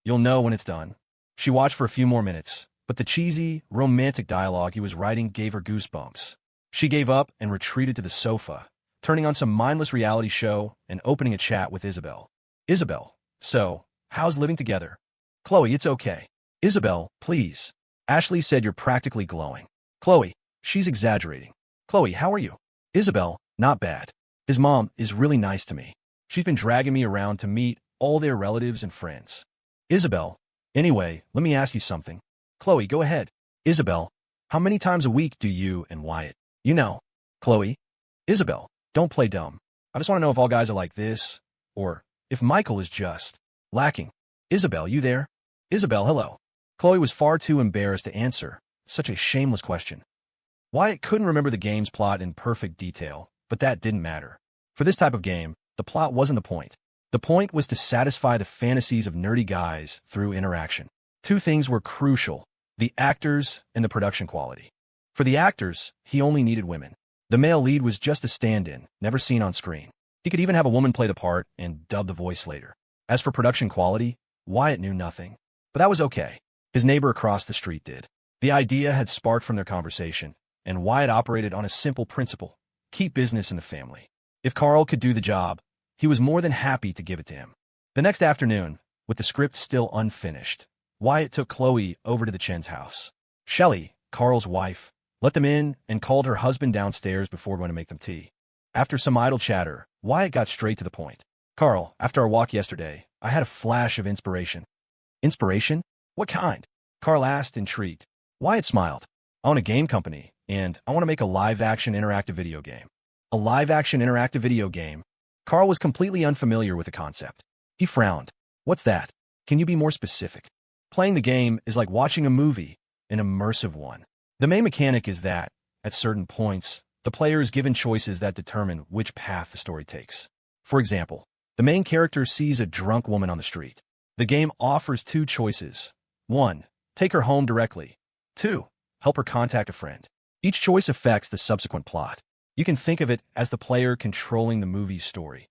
You'll know when it's done. She watched for a few more minutes, but the cheesy, romantic dialogue he was writing gave her goosebumps. She gave up and retreated to the sofa, turning on some mindless reality show and opening a chat with Isabel. Isabel, so, how's living together? Chloe, it's okay. Isabel, please. Ashley said you're practically glowing. Chloe, she's exaggerating. Chloe, how are you? Isabel, not bad. His mom is really nice to me. She's been dragging me around to meet all their relatives and friends. Isabel, anyway, let me ask you something. Chloe, go ahead. Isabel, how many times a week do you and Wyatt? You know. Chloe. Isabel, don't play dumb. I just want to know if all guys are like this, or if Michael is just lacking. Isabel, you there? Isabel, hello. Chloe was far too embarrassed to answer such a shameless question. Wyatt couldn't remember the game's plot in perfect detail, but that didn't matter. For this type of game, the plot wasn't the point. The point was to satisfy the fantasies of nerdy guys through interaction. Two things were crucial, the actors and the production quality. For the actors, he only needed women. The male lead was just a stand-in, never seen on screen. He could even have a woman play the part and dub the voice later. As for production quality, Wyatt knew nothing. But that was okay. His neighbor across the street did. The idea had sparked from their conversation, and Wyatt operated on a simple principle: keep business in the family. If Carl could do the job, he was more than happy to give it to him. The next afternoon, with the script still unfinished, Wyatt took Chloe over to the Chen's house. Shelley, Carl's wife, let them in and called her husband downstairs before going to make them tea. After some idle chatter, Wyatt got straight to the point. Carl, after our walk yesterday, I had a flash of inspiration. Inspiration? What kind? Carl asked, intrigued. Wyatt smiled. I own a game company, and I want to make a live-action interactive video game. A live-action interactive video game. Carl was completely unfamiliar with the concept. He frowned. What's that? Can you be more specific? Playing the game is like watching a movie, an immersive one. The main mechanic is that, at certain points, the player is given choices that determine which path the story takes. For example, the main character sees a drunk woman on the street. The game offers two choices. 1. Take her home directly. 2. Help her contact a friend. Each choice affects the subsequent plot. You can think of it as the player controlling the movie's story.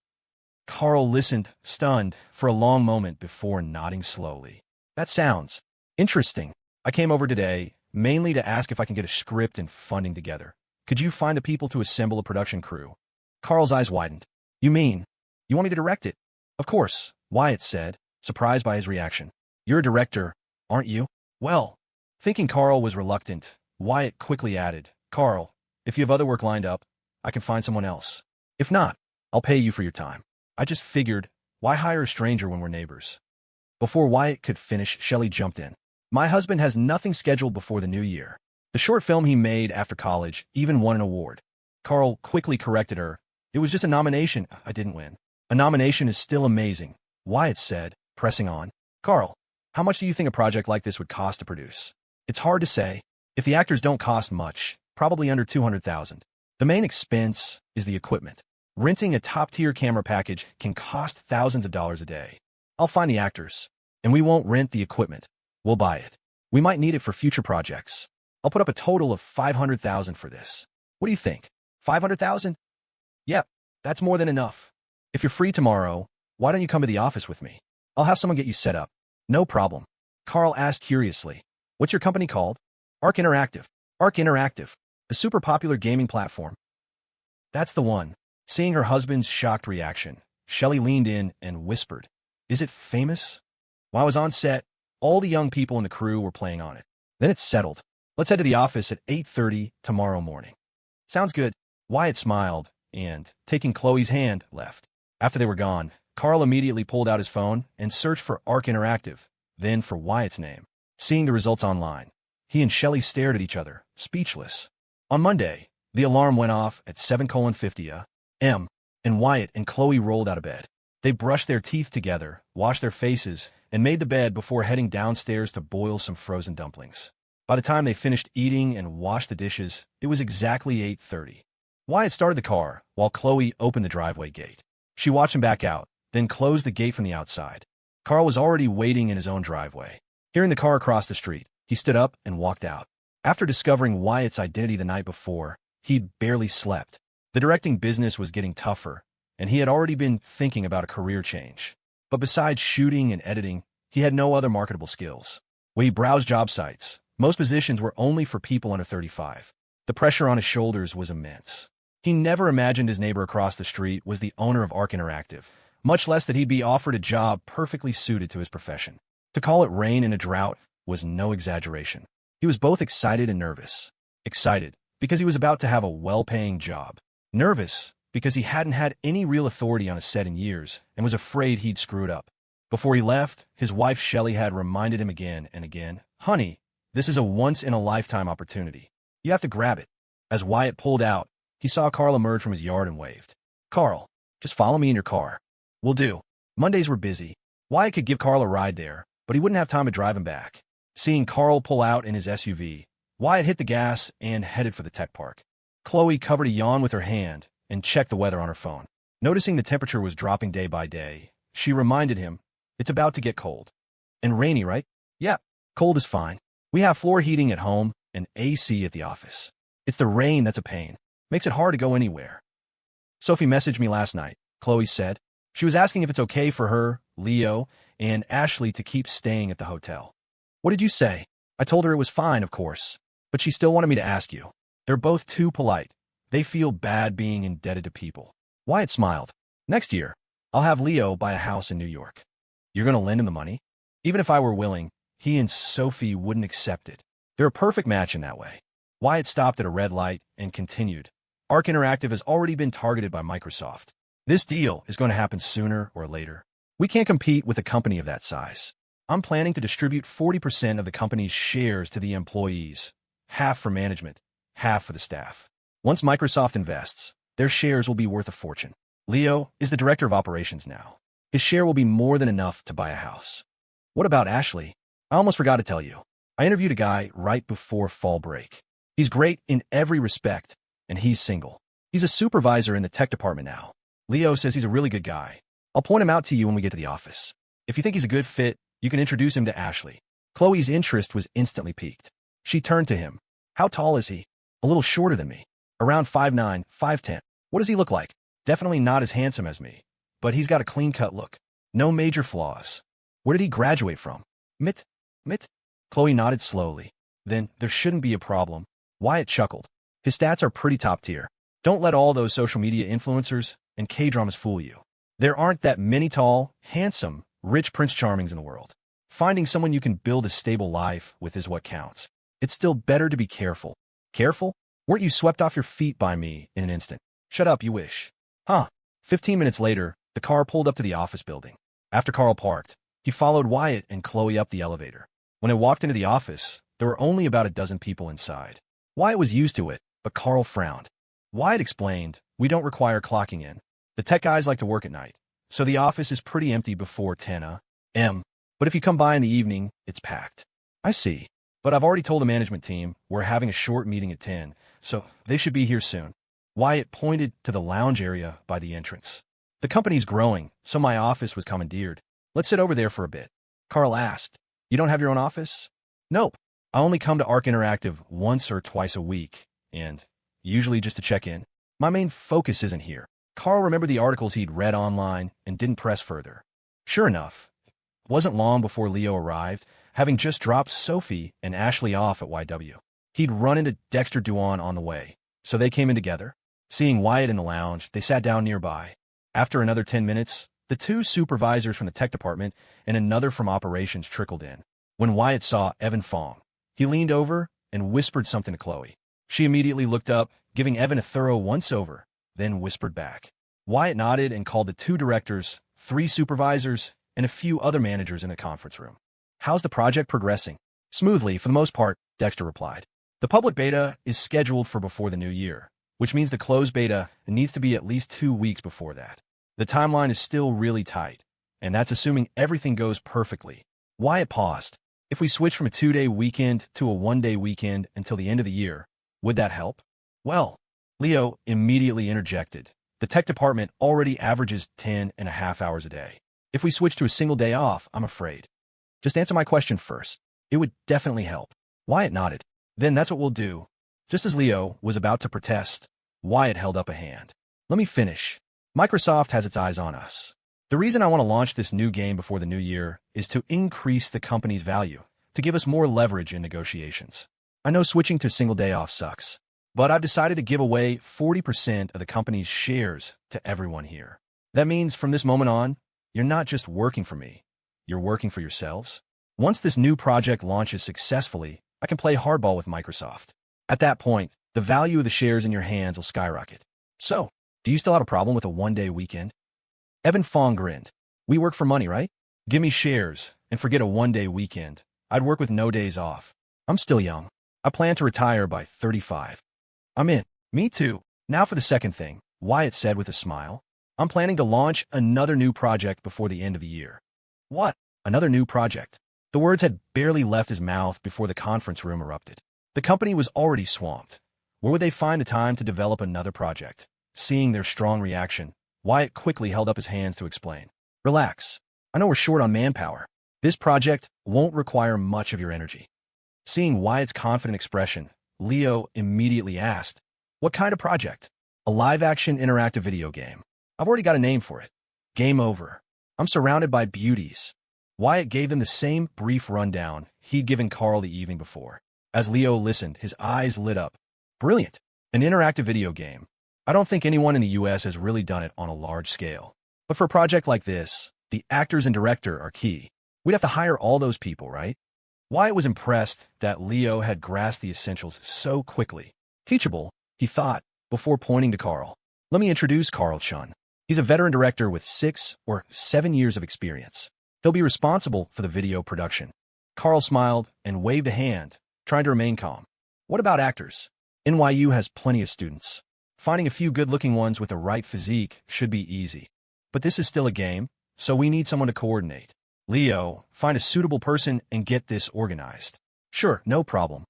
Carl listened, stunned, for a long moment before nodding slowly. That sounds interesting. I came over today mainly to ask if I can get a script and funding together. Could you find the people to assemble a production crew? Carl's eyes widened. You mean, you want me to direct it? Of course, Wyatt said, surprised by his reaction. You're a director, aren't you? Well, thinking Carl was reluctant, Wyatt quickly added, Carl, if you have other work lined up, I can find someone else. If not, I'll pay you for your time. I just figured, why hire a stranger when we're neighbors? Before Wyatt could finish, Shelley jumped in. My husband has nothing scheduled before the new year. The short film he made after college even won an award. Carl quickly corrected her. It was just a nomination. I didn't win. A nomination is still amazing, Wyatt said, pressing on. Carl, how much do you think a project like this would cost to produce? It's hard to say. If the actors don't cost much, probably under $200,000. The main expense is the equipment. Renting a top-tier camera package can cost thousands of dollars a day. I'll find the actors, and we won't rent the equipment. We'll buy it. We might need it for future projects. I'll put up a total of $500,000 for this. What do you think? $500,000? Yep, that's more than enough. If you're free tomorrow, why don't you come to the office with me? I'll have someone get you set up. No problem. Carl asked curiously. What's your company called? Arc Interactive. Arc Interactive. A super popular gaming platform. That's the one. Seeing her husband's shocked reaction, Shelley leaned in and whispered, Is it famous? While I was on set, all the young people in the crew were playing on it. Then it's settled. Let's head to the office at 8:30 tomorrow morning. Sounds good. Wyatt smiled and, taking Chloe's hand, left. After they were gone, Carl immediately pulled out his phone and searched for Arc Interactive, then for Wyatt's name. Seeing the results online, he and Shelley stared at each other, speechless. On Monday, the alarm went off at 7:50 a.m., and Wyatt and Chloe rolled out of bed. They brushed their teeth together, washed their faces, and made the bed before heading downstairs to boil some frozen dumplings. By the time they finished eating and washed the dishes, it was exactly 8:30. Wyatt started the car, while Chloe opened the driveway gate. She watched him back out, then closed the gate from the outside. Carl was already waiting in his own driveway. Hearing the car across the street, he stood up and walked out. After discovering Wyatt's identity the night before, he'd barely slept. The directing business was getting tougher, and he had already been thinking about a career change. But besides shooting and editing, he had no other marketable skills. When he browsed job sites, most positions were only for people under 35. The pressure on his shoulders was immense. He never imagined his neighbor across the street was the owner of Arc Interactive, much less that he'd be offered a job perfectly suited to his profession. To call it rain in a drought was no exaggeration. He was both excited and nervous. Excited, because he was about to have a well-paying job. Nervous, because he hadn't had any real authority on a set in years and was afraid he'd screw it up. Before he left, his wife Shelley had reminded him again and again, Honey, this is a once-in-a-lifetime opportunity. You have to grab it. As Wyatt pulled out, he saw Carl emerge from his yard and waved. Carl, just follow me in your car. Will do. Mondays were busy. Wyatt could give Carl a ride there, but he wouldn't have time to drive him back. Seeing Carl pull out in his SUV, Wyatt hit the gas and headed for the tech park. Chloe covered a yawn with her hand and checked the weather on her phone. Noticing the temperature was dropping day by day, she reminded him, It's about to get cold. And rainy, right? Yeah, cold is fine. We have floor heating at home and AC at the office. It's the rain that's a pain. Makes it hard to go anywhere. Sophie messaged me last night, Chloe said. She was asking if it's okay for her, Leo, and Ashley to keep staying at the hotel. What did you say? I told her it was fine, of course, but she still wanted me to ask you. They're both too polite. They feel bad being indebted to people. Wyatt smiled. Next year, I'll have Leo buy a house in New York. You're going to lend him the money? Even if I were willing, he and Sophie wouldn't accept it. They're a perfect match in that way. Wyatt stopped at a red light and continued. Arc Interactive has already been targeted by Microsoft. This deal is going to happen sooner or later. We can't compete with a company of that size. I'm planning to distribute 40% of the company's shares to the employees, half for management, half for the staff. Once Microsoft invests, their shares will be worth a fortune. Leo is the director of operations now. His share will be more than enough to buy a house. What about Ashley? I almost forgot to tell you. I interviewed a guy right before fall break. He's great in every respect, and he's single. He's a supervisor in the tech department now. Leo says he's a really good guy. I'll point him out to you when we get to the office. If you think he's a good fit, you can introduce him to Ashley. Chloe's interest was instantly piqued. She turned to him. How tall is he? A little shorter than me. Around 5'9", 5'10". What does he look like? Definitely not as handsome as me, but he's got a clean-cut look. No major flaws. Where did he graduate from? MIT? Chloe nodded slowly. Then there shouldn't be a problem. Wyatt chuckled. His stats are pretty top tier. Don't let all those social media influencers and K-dramas fool you. There aren't that many tall, handsome, rich Prince Charmings in the world. Finding someone you can build a stable life with is what counts. It's still better to be careful. Careful? Weren't you swept off your feet by me in an instant? Shut up, you wish. 15 minutes later, the car pulled up to the office building. After Carl parked, he followed Wyatt and Chloe up the elevator. When it walked into the office, there were only about a dozen people inside. Wyatt was used to it, but Carl frowned. Wyatt explained, we don't require clocking in. The tech guys like to work at night, so the office is pretty empty before 10 a.m. But if you come by in the evening, it's packed. I see. But I've already told the management team we're having a short meeting at 10, so they should be here soon. Wyatt pointed to the lounge area by the entrance. The company's growing, so my office was commandeered. Let's sit over there for a bit. Carl asked, you don't have your own office? Nope. I only come to Arc Interactive once or twice a week, and usually just to check in. My main focus isn't here. Carl remembered the articles he'd read online and didn't press further. Sure enough, it wasn't long before Leo arrived, having just dropped Sophie and Ashley off at YW. He'd run into Dexter Duan on the way, so they came in together. Seeing Wyatt in the lounge, they sat down nearby. After another 10 minutes, the two supervisors from the tech department and another from operations trickled in. When Wyatt saw Evan Fong, he leaned over and whispered something to Chloe. She immediately looked up, giving Evan a thorough once-over, then whispered back. Wyatt nodded and called the two directors, 3 supervisors, and a few other managers in the conference room. How's the project progressing? Smoothly, for the most part, Dexter replied. The public beta is scheduled for before the new year, which means the closed beta needs to be at least 2 weeks before that. The timeline is still really tight, and that's assuming everything goes perfectly. Wyatt paused. If we switch from a 2-day weekend to a 1-day weekend until the end of the year, would that help? Well, Leo immediately interjected. The tech department already averages 10.5 hours a day. If we switch to a single day off, I'm afraid. Just answer my question first. It would definitely help. Wyatt nodded. Then that's what we'll do. Just as Leo was about to protest, Wyatt held up a hand. Let me finish. Microsoft has its eyes on us. The reason I want to launch this new game before the new year is to increase the company's value, to give us more leverage in negotiations. I know switching to a single day off sucks, but I've decided to give away 40% of the company's shares to everyone here. That means from this moment on, you're not just working for me, you're working for yourselves. Once this new project launches successfully, I can play hardball with Microsoft. At that point, the value of the shares in your hands will skyrocket. So, do you still have a problem with a 1-day weekend? Evan Fong grinned. We work for money, right? Give me shares, and forget a 1-day weekend. I'd work with no days off. I'm still young. I plan to retire by 35. I'm in. Me too. Now for the second thing, Wyatt said with a smile. I'm planning to launch another new project before the end of the year. What? Another new project? The words had barely left his mouth before the conference room erupted. The company was already swamped. Where would they find the time to develop another project? Seeing their strong reaction, Wyatt quickly held up his hands to explain. Relax. I know we're short on manpower. This project won't require much of your energy. Seeing Wyatt's confident expression, Leo immediately asked, what kind of project? A live-action interactive video game. I've already got a name for it. Game over. I'm surrounded by beauties. Wyatt gave them the same brief rundown he'd given Carl the evening before. As Leo listened, his eyes lit up. Brilliant. An interactive video game. I don't think anyone in the US has really done it on a large scale. But for a project like this, the actors and director are key. We'd have to hire all those people, right? Wyatt was impressed that Leo had grasped the essentials so quickly. Teachable, he thought, before pointing to Carl. Let me introduce Carl Chun. He's a veteran director with 6 or 7 years of experience. He'll be responsible for the video production. Carl smiled and waved a hand, trying to remain calm. What about actors? NYU has plenty of students. Finding a few good-looking ones with the right physique should be easy. But this is still a game, so we need someone to coordinate. Leo, find a suitable person and get this organized. Sure, no problem.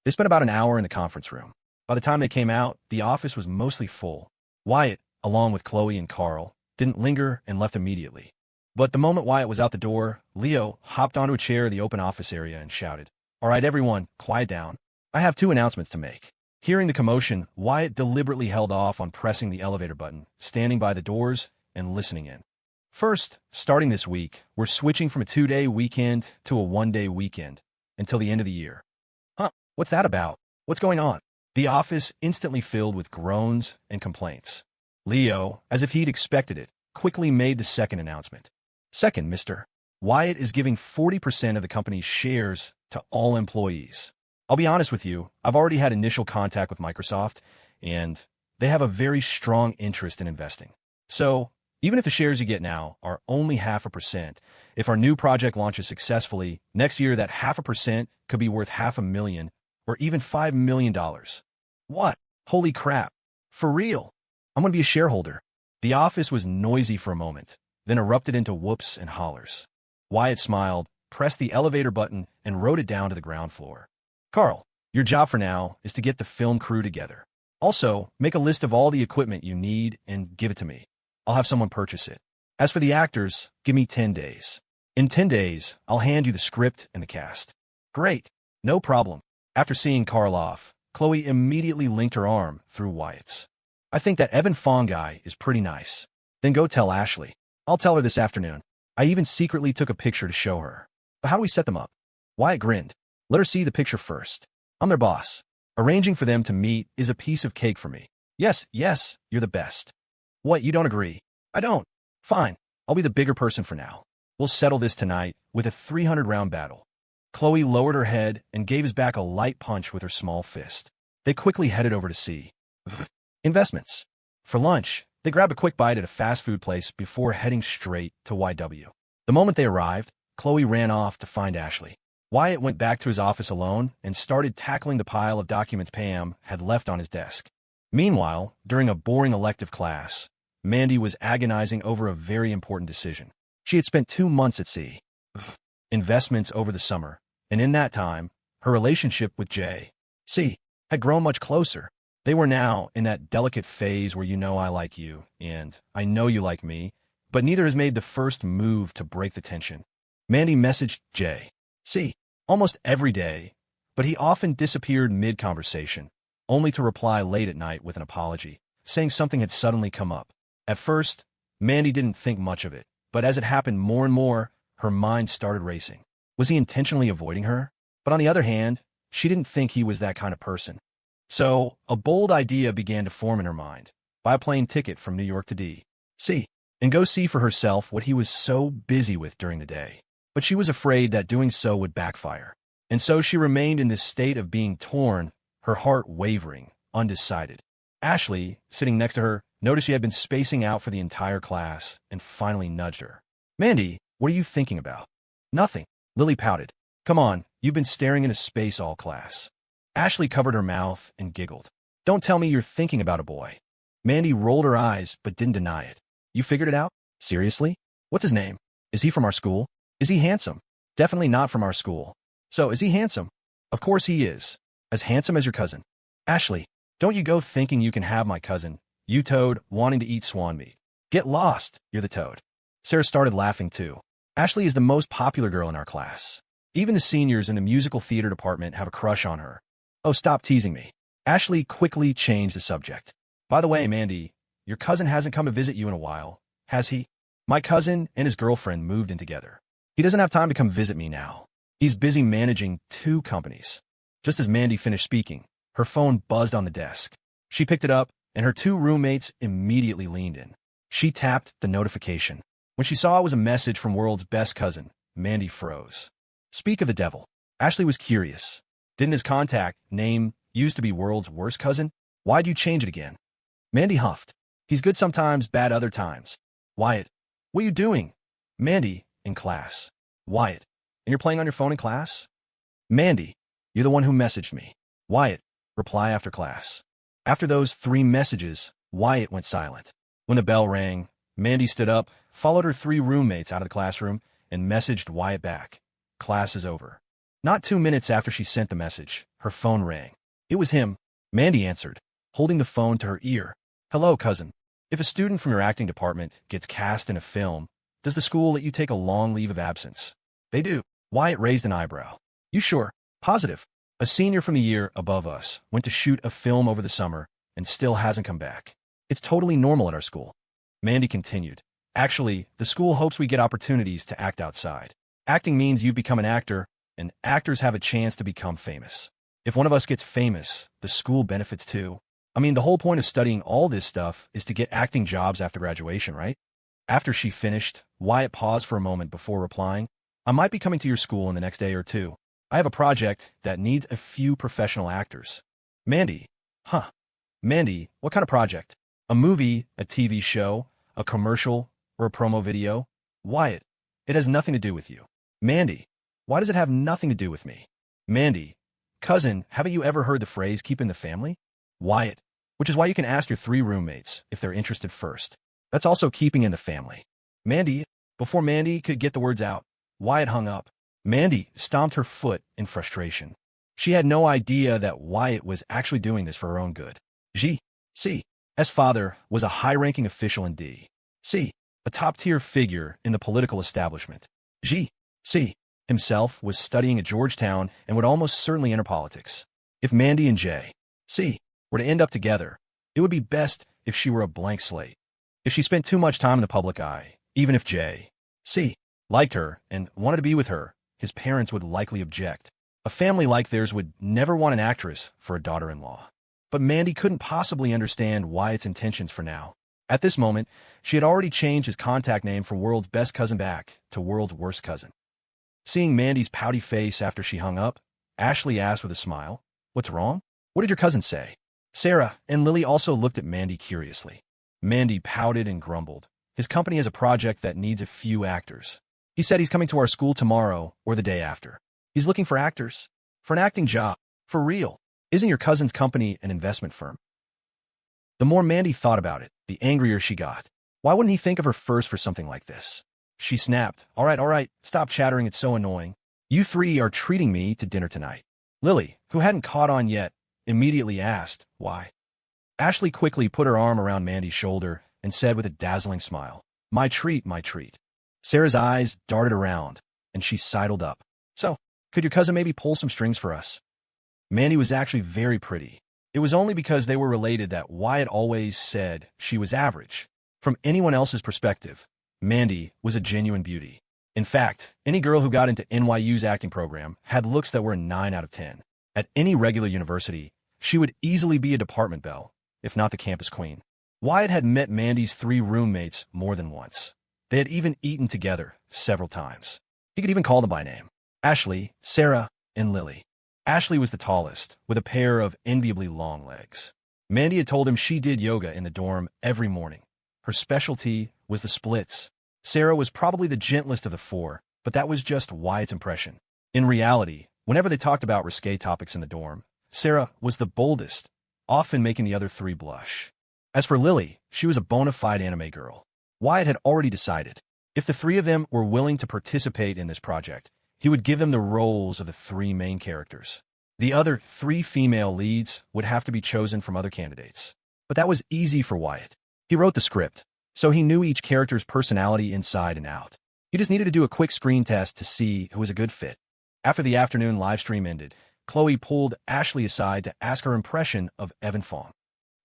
They spent about an hour in the conference room. By the time they came out, the office was mostly full. Wyatt, along with Chloe and Carl, didn't linger and left immediately. But the moment Wyatt was out the door, Leo hopped onto a chair in the open office area and shouted, "All right, everyone, quiet down. I have 2 announcements to make." Hearing the commotion, Wyatt deliberately held off on pressing the elevator button, standing by the doors and listening in. First, starting this week, we're switching from a 2-day weekend to a 1-day weekend until the end of the year. Huh, what's that about? What's going on? The office instantly filled with groans and complaints. Leo, as if he'd expected it, quickly made the second announcement. Second, Mr. Wyatt is giving 40% of the company's shares to all employees. I'll be honest with you, I've already had initial contact with Microsoft, and they have a very strong interest in investing. So, even if the shares you get now are only 0.5%, if our new project launches successfully, next year that 0.5% could be worth $500,000 or even $5 million. What? Holy crap. For real? I'm going to be a shareholder. The office was noisy for a moment, then erupted into whoops and hollers. Wyatt smiled, pressed the elevator button, and rode it down to the ground floor. Carl, your job for now is to get the film crew together. Also, make a list of all the equipment you need and give it to me. I'll have someone purchase it. As for the actors, give me 10 days. In 10 days, I'll hand you the script and the cast. Great. No problem. After seeing Carl off, Chloe immediately linked her arm through Wyatt's. I think that Evan Fong guy is pretty nice. Then go tell Ashley. I'll tell her this afternoon. I even secretly took a picture to show her. But how do we set them up? Wyatt grinned. Let her see the picture first. I'm their boss. Arranging for them to meet is a piece of cake for me. Yes, you're the best. What, you don't agree? I don't. Fine. I'll be the bigger person for now. We'll settle this tonight with a 300-round battle. Chloe lowered her head and gave his back a light punch with her small fist. They quickly headed over to see investments. For lunch, they grabbed a quick bite at a fast food place before heading straight to YW. The moment they arrived, Chloe ran off to find Ashley. Wyatt went back to his office alone and started tackling the pile of documents Pam had left on his desk. Meanwhile, during a boring elective class, Mandy was agonizing over a very important decision. She had spent 2 months at sea, investments over the summer, and in that time, her relationship with J.C. had grown much closer. They were now in that delicate phase where you know I like you, and I know you like me, but neither has made the first move to break the tension. Mandy messaged J.C. almost every day, but he often disappeared mid-conversation, only to reply late at night with an apology, saying something had suddenly come up. At first, Mandy didn't think much of it, but as it happened more and more, her mind started racing. Was he intentionally avoiding her? But on the other hand, she didn't think he was that kind of person. So, a bold idea began to form in her mind. Buy a plane ticket from New York to D.C. and go see for herself what he was so busy with during the day. But she was afraid that doing so would backfire. And so she remained in this state of being torn, her heart wavering, undecided. Ashley, sitting next to her, noticed she had been spacing out for the entire class and finally nudged her. Mandy, what are you thinking about? Nothing. Lily pouted. Come on, you've been staring into space all class. Ashley covered her mouth and giggled. Don't tell me you're thinking about a boy. Mandy rolled her eyes but didn't deny it. You figured it out? Seriously? What's his name? Is he from our school? Is he handsome? Definitely not from our school. So, is he handsome? Of course he is. As handsome as your cousin. Ashley, don't you go thinking you can have my cousin, you toad, wanting to eat swan meat. Get lost, you're the toad. Sarah started laughing too. Ashley is the most popular girl in our class. Even the seniors in the musical theater department have a crush on her. Oh, stop teasing me. Ashley quickly changed the subject. By the way, Mandy, your cousin hasn't come to visit you in a while, has he? My cousin and his girlfriend moved in together. He doesn't have time to come visit me now. He's busy managing 2 companies. Just as Mandy finished speaking, her phone buzzed on the desk. She picked it up, and her 2 roommates immediately leaned in. She tapped the notification. When she saw it was a message from World's Best Cousin, Mandy froze. Speak of the devil. Ashley was curious. Didn't his contact name used to be World's Worst Cousin? Why'd you change it again? Mandy huffed. He's good sometimes, bad other times. Wyatt, what are you doing? Mandy, in class. Wyatt, and you're playing on your phone in class? Mandy, you're the one who messaged me. Wyatt, reply after class. After those 3 messages, Wyatt went silent. When the bell rang, Mandy stood up, followed her 3 roommates out of the classroom, and messaged Wyatt back. Class is over. Not 2 minutes after she sent the message, her phone rang. It was him. Mandy answered, holding the phone to her ear. Hello, cousin. If a student from your acting department gets cast in a film, does the school let you take a long leave of absence? They do. Wyatt raised an eyebrow. You sure? Positive. A senior from the year above us went to shoot a film over the summer and still hasn't come back. It's totally normal at our school. Mandy continued. Actually, the school hopes we get opportunities to act outside. Acting means you've become an actor, and actors have a chance to become famous. If one of us gets famous, the school benefits too. I mean, the whole point of studying all this stuff is to get acting jobs after graduation, right? After she finished, Wyatt paused for a moment before replying. I might be coming to your school in the next day or 2. I have a project that needs a few professional actors. Mandy. Huh. Mandy, what kind of project? A movie, a TV show, a commercial, or a promo video? Wyatt, it has nothing to do with you. Mandy, why does it have nothing to do with me? Mandy, cousin, haven't you ever heard the phrase keep in the family? Wyatt, which is why you can ask your 3 roommates if they're interested first. That's also keeping in the family. Mandy, before Mandy could get the words out, Wyatt hung up. Mandy stomped her foot in frustration. She had no idea that Wyatt was actually doing this for her own good. G.C.'s father was a high-ranking official in D.C., a top-tier figure in the political establishment. G.C. himself was studying at Georgetown and would almost certainly enter politics. If Mandy and J.C. were to end up together, it would be best if she were a blank slate. If she spent too much time in the public eye, even if J.C. liked her and wanted to be with her, his parents would likely object. A family like theirs would never want an actress for a daughter-in-law. But Mandy couldn't possibly understand Wyatt's intentions for now. At this moment, she had already changed his contact name from World's Best Cousin back to World's Worst Cousin. Seeing Mandy's pouty face after she hung up, Ashley asked with a smile, What's wrong? What did your cousin say? Sarah and Lily also looked at Mandy curiously. Mandy pouted and grumbled. His company has a project that needs a few actors. He said he's coming to our school tomorrow or the day after. He's looking for actors. For an acting job. For real. Isn't your cousin's company an investment firm? The more Mandy thought about it, the angrier she got. Why wouldn't he think of her first for something like this? She snapped. All right, stop chattering, it's so annoying. You 3 are treating me to dinner tonight. Lily, who hadn't caught on yet, immediately asked, Why? Ashley quickly put her arm around Mandy's shoulder and said with a dazzling smile, My treat, my treat. Sarah's eyes darted around, and she sidled up. So, could your cousin maybe pull some strings for us? Mandy was actually very pretty. It was only because they were related that Wyatt always said she was average. From anyone else's perspective, Mandy was a genuine beauty. In fact, any girl who got into NYU's acting program had looks that were a 9 out of 10. At any regular university, she would easily be a department belle, if not the campus queen. Wyatt had met Mandy's 3 roommates more than once. They had even eaten together several times. He could even call them by name. Ashley, Sarah, and Lily. Ashley was the tallest, with a pair of enviably long legs. Mandy had told him she did yoga in the dorm every morning. Her specialty was the splits. Sarah was probably the gentlest of the 4, but that was just Wyatt's impression. In reality, whenever they talked about risque topics in the dorm, Sarah was the boldest, often making the other 3 blush. As for Lily, she was a bona fide anime girl. Wyatt had already decided. If the 3 of them were willing to participate in this project, he would give them the roles of the 3 main characters. The other 3 female leads would have to be chosen from other candidates. But that was easy for Wyatt. He wrote the script, so he knew each character's personality inside and out. He just needed to do a quick screen test to see who was a good fit. After the afternoon live stream ended, Chloe pulled Ashley aside to ask her impression of Evan Fong.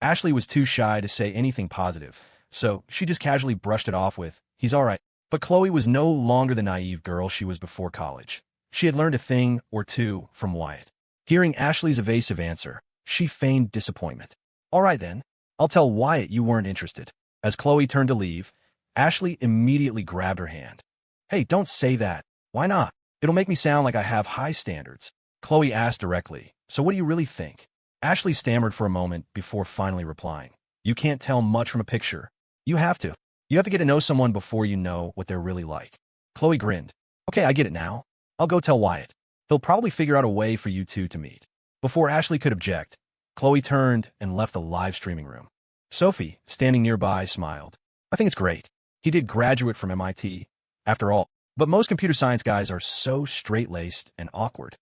Ashley was too shy to say anything positive, so she just casually brushed it off with, He's all right. But Chloe was no longer the naive girl she was before college. She had learned a thing or 2 from Wyatt. Hearing Ashley's evasive answer, she feigned disappointment. All right then, I'll tell Wyatt you weren't interested. As Chloe turned to leave, Ashley immediately grabbed her hand. Hey, don't say that. Why not? It'll make me sound like I have high standards. Chloe asked directly, So what do you really think? Ashley stammered for a moment before finally replying. You can't tell much from a picture. You have to. You have to get to know someone before you know what they're really like. Chloe grinned. Okay, I get it now. I'll go tell Wyatt. He'll probably figure out a way for you 2 to meet. Before Ashley could object, Chloe turned and left the live streaming room. Sophie, standing nearby, smiled. I think it's great. He did graduate from MIT, after all. But most computer science guys are so straight-laced and awkward.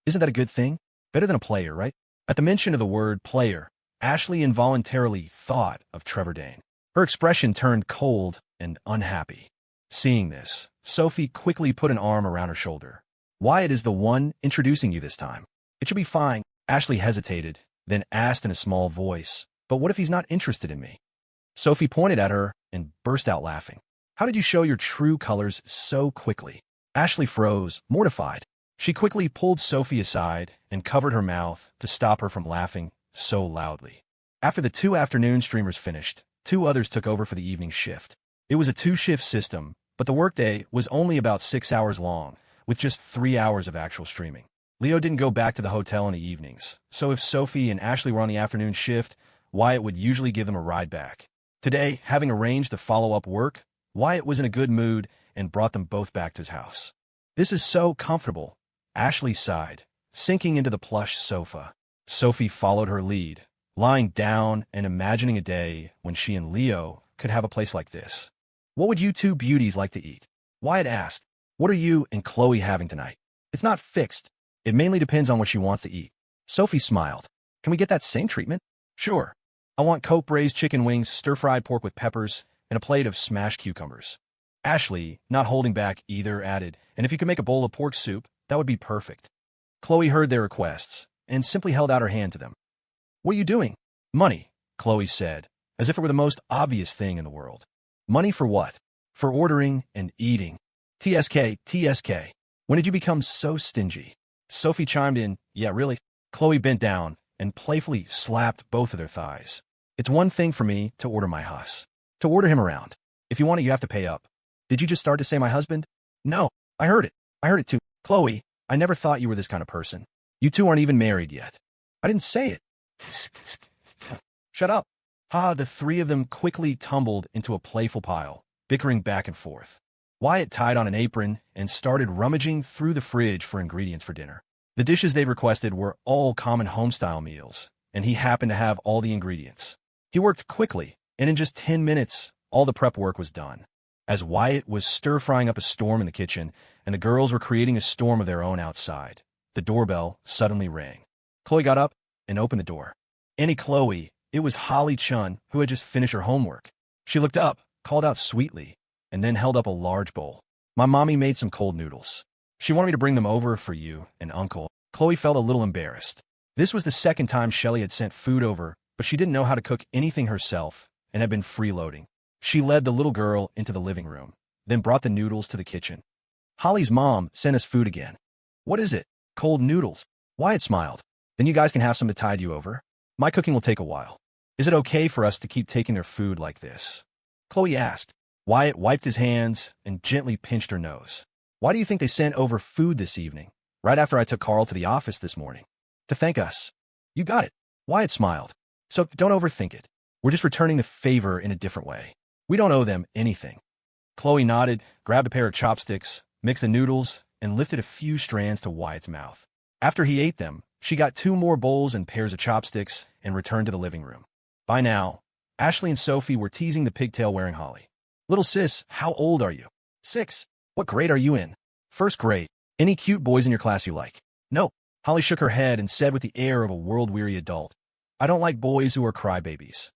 Isn't that a good thing? Better than a player, right? At the mention of the word player, Ashley involuntarily thought of Trevor Dane. Her expression turned cold and unhappy. Seeing this, Sophie quickly put an arm around her shoulder. Wyatt is the one introducing you this time. It should be fine. Ashley hesitated, then asked in a small voice, but what if he's not interested in me? Sophie pointed at her and burst out laughing. How did you show your true colors so quickly? Ashley froze, mortified. She quickly pulled Sophie aside and covered her mouth to stop her from laughing so loudly. After the 2 afternoon streamers finished, 2 others took over for the evening shift. It was a 2-shift system, but the workday was only about 6 hours long, with just 3 hours of actual streaming. Leo didn't go back to the hotel in the evenings, so if Sophie and Ashley were on the afternoon shift, Wyatt would usually give them a ride back. Today, having arranged the follow-up work, Wyatt was in a good mood and brought them both back to his house. This is so comfortable, Ashley sighed, sinking into the plush sofa. Sophie followed her lead, lying down and imagining a day when she and Leo could have a place like this. What would you 2 beauties like to eat? Wyatt asked. What are you and Chloe having tonight? It's not fixed. It mainly depends on what she wants to eat. Sophie smiled. Can we get that same treatment? Sure. I want Cope-braised chicken wings, stir-fried pork with peppers, and a plate of smashed cucumbers. Ashley, not holding back either, added, and if you could make a bowl of pork soup, that would be perfect. Chloe heard their requests and simply held out her hand to them. What are you doing? Money, Chloe said, as if it were the most obvious thing in the world. Money for what? For ordering and eating. TSK. When did you become so stingy? Sophie chimed in, yeah, really? Chloe bent down and playfully slapped both of their thighs. It's one thing for me to order my hus. To order him around. If you want it, you have to pay up. Did you just start to say my husband? No, I heard it. I heard it too. Chloe, I never thought you were this kind of person. You 2 aren't even married yet. I didn't say it. Shut up. The 3 of them quickly tumbled into a playful pile, bickering back and forth. Wyatt tied on an apron and started rummaging through the fridge for ingredients for dinner. The dishes they requested were all common home-style meals, and he happened to have all the ingredients. He worked quickly, and in just 10 minutes, all the prep work was done. As Wyatt was stir-frying up a storm in the kitchen, and the girls were creating a storm of their own outside, the doorbell suddenly rang. Chloe got up and opened the door. Annie Chloe, it was Holly Chun, who had just finished her homework. She looked up, called out sweetly, and then held up a large bowl. My mommy made some cold noodles. She wanted me to bring them over for you and Uncle. Chloe felt a little embarrassed. This was the second time Shelley had sent food over, but she didn't know how to cook anything herself and had been freeloading. She led the little girl into the living room, then brought the noodles to the kitchen. Holly's mom sent us food again. What is it? Cold noodles. Wyatt smiled. Then you guys can have some to tide you over. My cooking will take a while. Is it okay for us to keep taking their food like this? Chloe asked. Wyatt wiped his hands and gently pinched her nose. Why do you think they sent over food this evening, right after I took Carl to the office this morning? To thank us. You got it. Wyatt smiled. So don't overthink it. We're just returning the favor in a different way. We don't owe them anything. Chloe nodded, grabbed a pair of chopsticks, mixed the noodles, and lifted a few strands to Wyatt's mouth. After he ate them, she got 2 more bowls and pairs of chopsticks and returned to the living room. By now, Ashley and Sophie were teasing the pigtail-wearing Holly. Little sis, how old are you? 6. What grade are you in? 1st grade. Any cute boys in your class you like? No. Holly shook her head and said with the air of a world-weary adult, I don't like boys who are crybabies.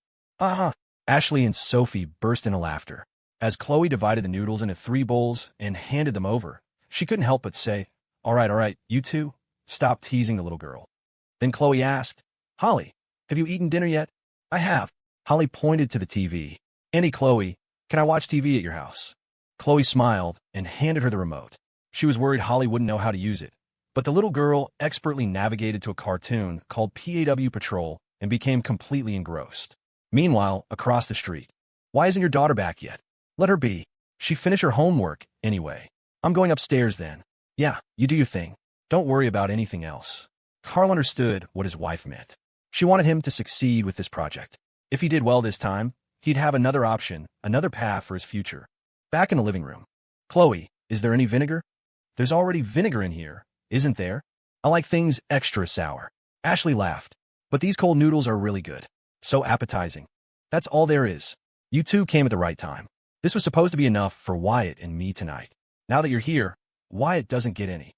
Ashley and Sophie burst into laughter. As Chloe divided the noodles into 3 bowls and handed them over, she couldn't help but say, all right, you 2, stop teasing the little girl. Then Chloe asked, Holly, have you eaten dinner yet? I have. Holly pointed to the TV. Annie Chloe, can I watch TV at your house? Chloe smiled and handed her the remote. She was worried Holly wouldn't know how to use it, but the little girl expertly navigated to a cartoon called PAW Patrol and became completely engrossed. Meanwhile, across the street, why isn't your daughter back yet? Let her be. She finished her homework, anyway. I'm going upstairs then. Yeah, you do your thing. Don't worry about anything else. Carl understood what his wife meant. She wanted him to succeed with this project. If he did well this time, he'd have another option, another path for his future. Back in the living room. Chloe, is there any vinegar? There's already vinegar in here, isn't there? I like things extra sour. Ashley laughed. But these cold noodles are really good. So appetizing. That's all there is. You two came at the right time. This was supposed to be enough for Wyatt and me tonight. Now that you're here, Wyatt doesn't get any.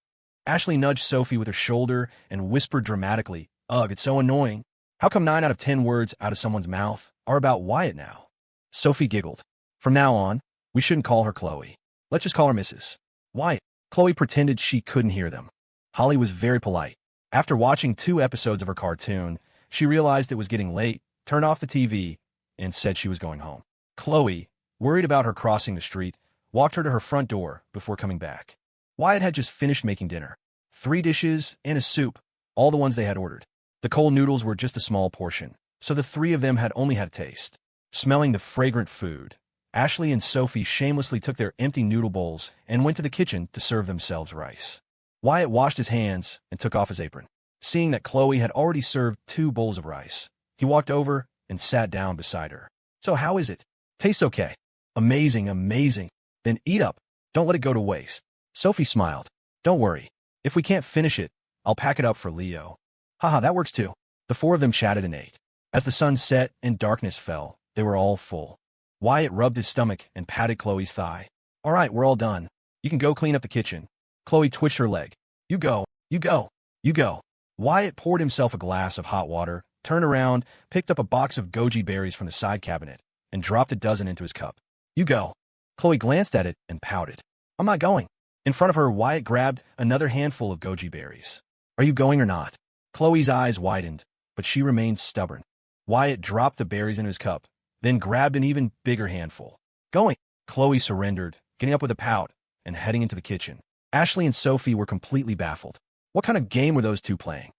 Ashley nudged Sophie with her shoulder and whispered dramatically, "Ugh, it's so annoying. How come 9 out of 10 words out of someone's mouth are about Wyatt now?" Sophie giggled. "From now on, we shouldn't call her Chloe. Let's just call her Mrs. Wyatt." Chloe pretended she couldn't hear them. Holly was very polite. After watching 2 episodes of her cartoon, she realized it was getting late, turned off the TV, and said she was going home. Chloe, worried about her crossing the street, walked her to her front door before coming back. Wyatt had just finished making dinner. 3 dishes and a soup, all the ones they had ordered. The cold noodles were just a small portion, so the 3 of them had only had a taste. Smelling the fragrant food, Ashley and Sophie shamelessly took their empty noodle bowls and went to the kitchen to serve themselves rice. Wyatt washed his hands and took off his apron. Seeing that Chloe had already served 2 bowls of rice, he walked over and sat down beside her. "So how is it? Tastes okay." "Amazing, amazing." "Then eat up. Don't let it go to waste." Sophie smiled. "Don't worry. If we can't finish it, I'll pack it up for Leo." "Haha, that works too." The 4 of them chatted and ate. As the sun set and darkness fell, they were all full. Wyatt rubbed his stomach and patted Chloe's thigh. "All right, we're all done. You can go clean up the kitchen." Chloe twitched her leg. "You go, you go, you go." Wyatt poured himself a glass of hot water, turned around, picked up a box of goji berries from the side cabinet, and dropped a dozen into his cup. "You go." Chloe glanced at it and pouted. "I'm not going." In front of her, Wyatt grabbed another handful of goji berries. "Are you going or not?" Chloe's eyes widened, but she remained stubborn. Wyatt dropped the berries into his cup, then grabbed an even bigger handful. "Going." Chloe surrendered, getting up with a pout and heading into the kitchen. Ashley and Sophie were completely baffled. What kind of game were those 2 playing?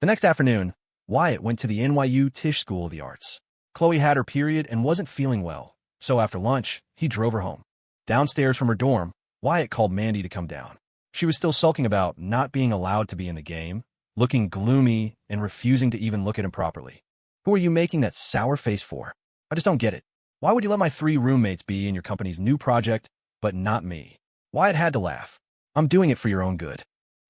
The next afternoon, Wyatt went to the NYU Tisch School of the Arts. Chloe had her period and wasn't feeling well, so after lunch, he drove her home. Downstairs from her dorm, Wyatt called Mandy to come down. She was still sulking about not being allowed to be in the game, looking gloomy and refusing to even look at him properly. "Who are you making that sour face for? I just don't get it. Why would you let my 3 roommates be in your company's new project, but not me?" Wyatt had to laugh. "I'm doing it for your own good."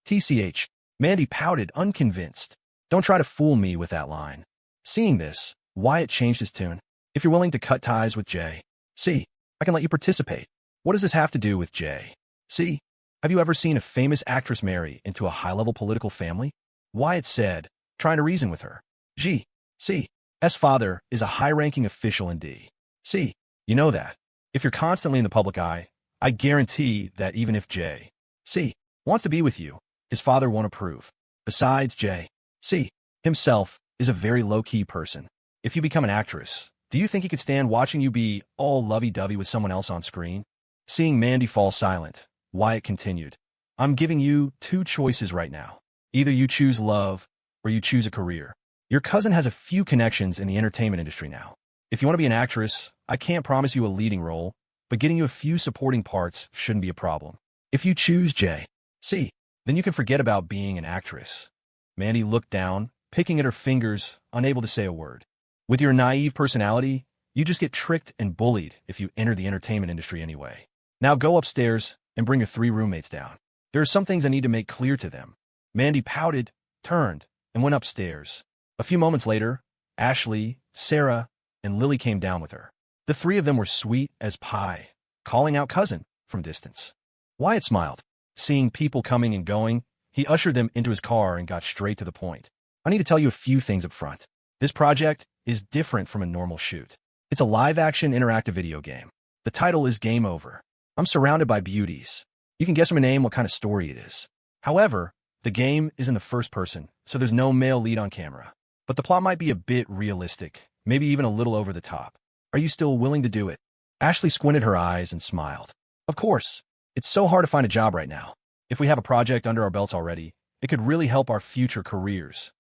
"TCH." Mandy pouted, unconvinced. "Don't try to fool me with that line." Seeing this, Wyatt changed his tune. "If you're willing to cut ties with J.C., I can let you participate." "What does this have to do with J.C.? Have you ever seen a famous actress marry into a high-level political family?" Wyatt said, trying to reason with her. G.C.'s father is a high-ranking official in D.C. You know that. If you're constantly in the public eye, I guarantee that even if J.C. wants to be with you, his father won't approve. Besides, J.C. himself is a very low-key person. If you become an actress, do you think he could stand watching you be all lovey-dovey with someone else on screen? Seeing Mandy fall silent, Wyatt continued, "I'm giving you 2 choices right now. Either you choose love, or you choose a career. Your cousin has a few connections in the entertainment industry now. If you want to be an actress, I can't promise you a leading role, but getting you a few supporting parts shouldn't be a problem. If you choose J.C., then you can forget about being an actress." Mandy looked down, picking at her fingers, unable to say a word. "With your naive personality, you just get tricked and bullied if you enter the entertainment industry anyway. Now go upstairs and bring your 3 roommates down. There are some things I need to make clear to them." Mandy pouted, turned, and went upstairs. A few moments later, Ashley, Sarah, and Lily came down with her. The 3 of them were sweet as pie, calling out cousin from distance. Wyatt smiled. Seeing people coming and going, he ushered them into his car and got straight to the point. "I need to tell you a few things up front. This project is different from a normal shoot. It's a live-action interactive video game. The title is Game Over. I'm surrounded by beauties. You can guess from a name what kind of story it is. However, the game is in the first person, so there's no male lead on camera. But the plot might be a bit realistic, maybe even a little over the top. Are you still willing to do it?" Ashley squinted her eyes and smiled. "Of course. It's so hard to find a job right now. If we have a project under our belts already, it could really help our future careers."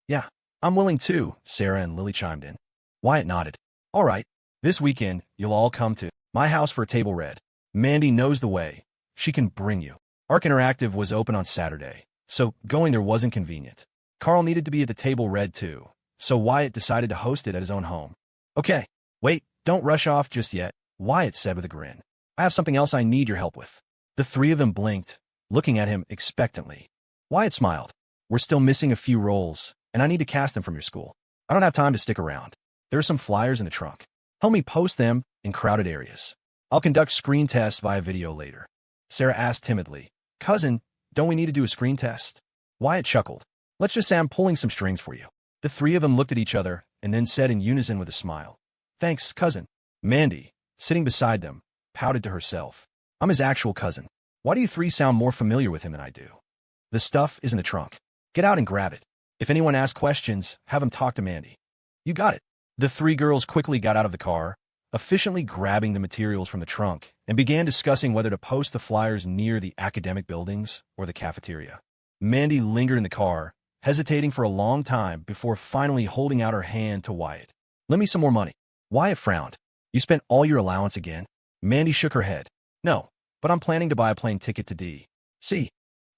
"Yeah, I'm willing too," Sarah and Lily chimed in. Wyatt nodded. "All right, this weekend, you'll all come to my house for a table read. Mandy knows the way. She can bring you." Arc Interactive was open on Saturday, so going there wasn't convenient. Carl needed to be at the table read too, so Wyatt decided to host it at his own home. "Okay, wait, don't rush off just yet," Wyatt said with a grin. "I have something else I need your help with." The 3 of them blinked, looking at him expectantly. Wyatt smiled. "We're still missing a few roles, and I need to cast them from your school. I don't have time to stick around. There are some flyers in the trunk. Help me post them in crowded areas. I'll conduct screen tests via video later. Sarah asked timidly, Cousin, don't we need to do a screen test? Wyatt chuckled. Let's just say I'm pulling some strings for you. The three of them looked at each other and then said in unison with a smile, Thanks, cousin. Mandy, sitting beside them, pouted to herself. I'm his actual cousin. Why do you three sound more familiar with him than I do? The stuff is in the trunk. Get out and grab it. If anyone asks questions, have them talk to Mandy. You got it. The three girls quickly got out of the car, efficiently grabbing the materials from the trunk, and began discussing whether to post the flyers near the academic buildings or the cafeteria. Mandy lingered in the car, hesitating for a long time before finally holding out her hand to Wyatt. Lend me some more money. Wyatt frowned. You spent all your allowance again? Mandy shook her head. No, but I'm planning to buy a plane ticket to D.C.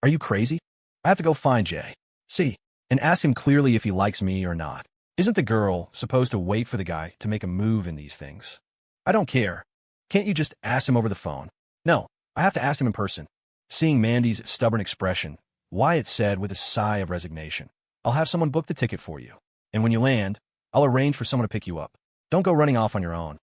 Are you crazy? I have to go find J.C. and ask him clearly if he likes me or not. Isn't the girl supposed to wait for the guy to make a move in these things? I don't care. Can't you just ask him over the phone? No, I have to ask him in person. Seeing Mandy's stubborn expression, Wyatt said with a sigh of resignation, I'll have someone book the ticket for you. And when you land, I'll arrange for someone to pick you up. Don't go running off on your own.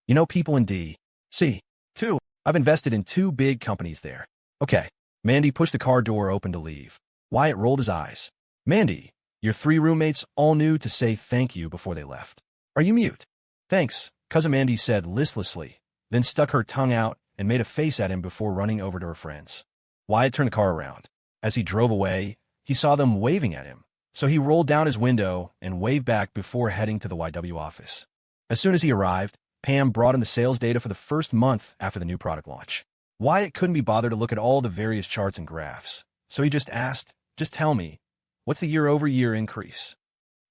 You know people in D.C. too. I've invested in 2 big companies there. Okay. Mandy pushed the car door open to leave. Wyatt rolled his eyes. Mandy, your 3 roommates all knew to say thank you before they left. Are you mute? Thanks, Cousin Mandy said listlessly, then stuck her tongue out and made a face at him before running over to her friends. Wyatt turned the car around. As he drove away, he saw them waving at him, so he rolled down his window and waved back before heading to the YW office. As soon as he arrived, Pam brought in the sales data for the first month after the new product launch. Wyatt couldn't be bothered to look at all the various charts and graphs, so he just asked, just tell me, what's the year-over-year increase?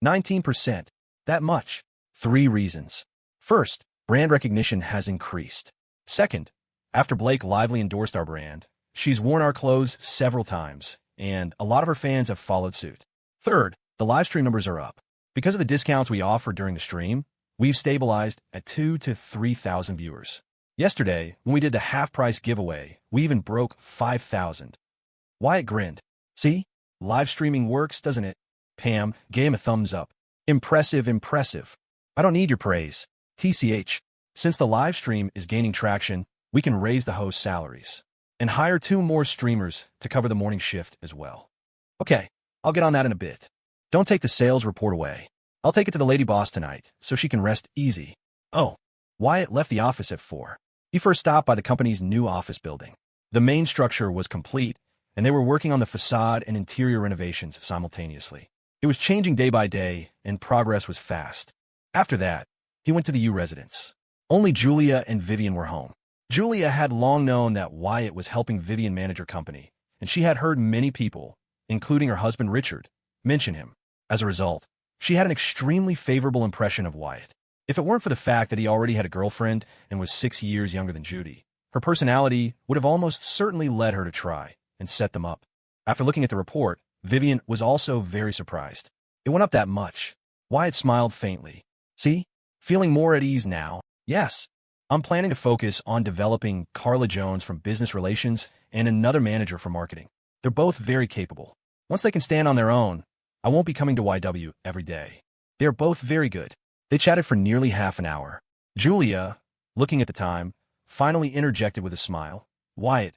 19%. That much. 3 reasons. First, brand recognition has increased. Second, after Blake Lively endorsed our brand, she's worn our clothes several times, and a lot of her fans have followed suit. Third, the live stream numbers are up. Because of the discounts we offer during the stream, we've stabilized at 2,000 to 3,000 viewers. Yesterday, when we did the half-price giveaway, we even broke 5,000. Wyatt grinned. See? Live streaming works, doesn't it? Pam gave him a thumbs up. Impressive, impressive. I don't need your praise. TCH. Since the live stream is gaining traction, we can raise the host salaries and hire 2 more streamers to cover the morning shift as well. Okay, I'll get on that in a bit. Don't take the sales report away. I'll take it to the lady boss tonight so she can rest easy. Oh, Wyatt left the office at 4. He first stopped by the company's new office building. The main structure was complete, and they were working on the facade and interior renovations simultaneously. It was changing day by day, and progress was fast. After that, he went to the U residence. Only Julia and Vivian were home. Julia had long known that Wyatt was helping Vivian manage her company, and she had heard many people, including her husband Richard, mention him. As a result, she had an extremely favorable impression of Wyatt. If it weren't for the fact that he already had a girlfriend and was 6 years younger than Judy, her personality would have almost certainly led her to try and set them up. After looking at the report, Vivian was also very surprised. It went up that much. Wyatt smiled faintly. See? Feeling more at ease now? Yes. I'm planning to focus on developing Carla Jones from business relations and another manager for marketing. They're both very capable. Once they can stand on their own, I won't be coming to YW every day. They are both very good. They chatted for nearly half an hour. Julia, looking at the time, finally interjected with a smile. Wyatt,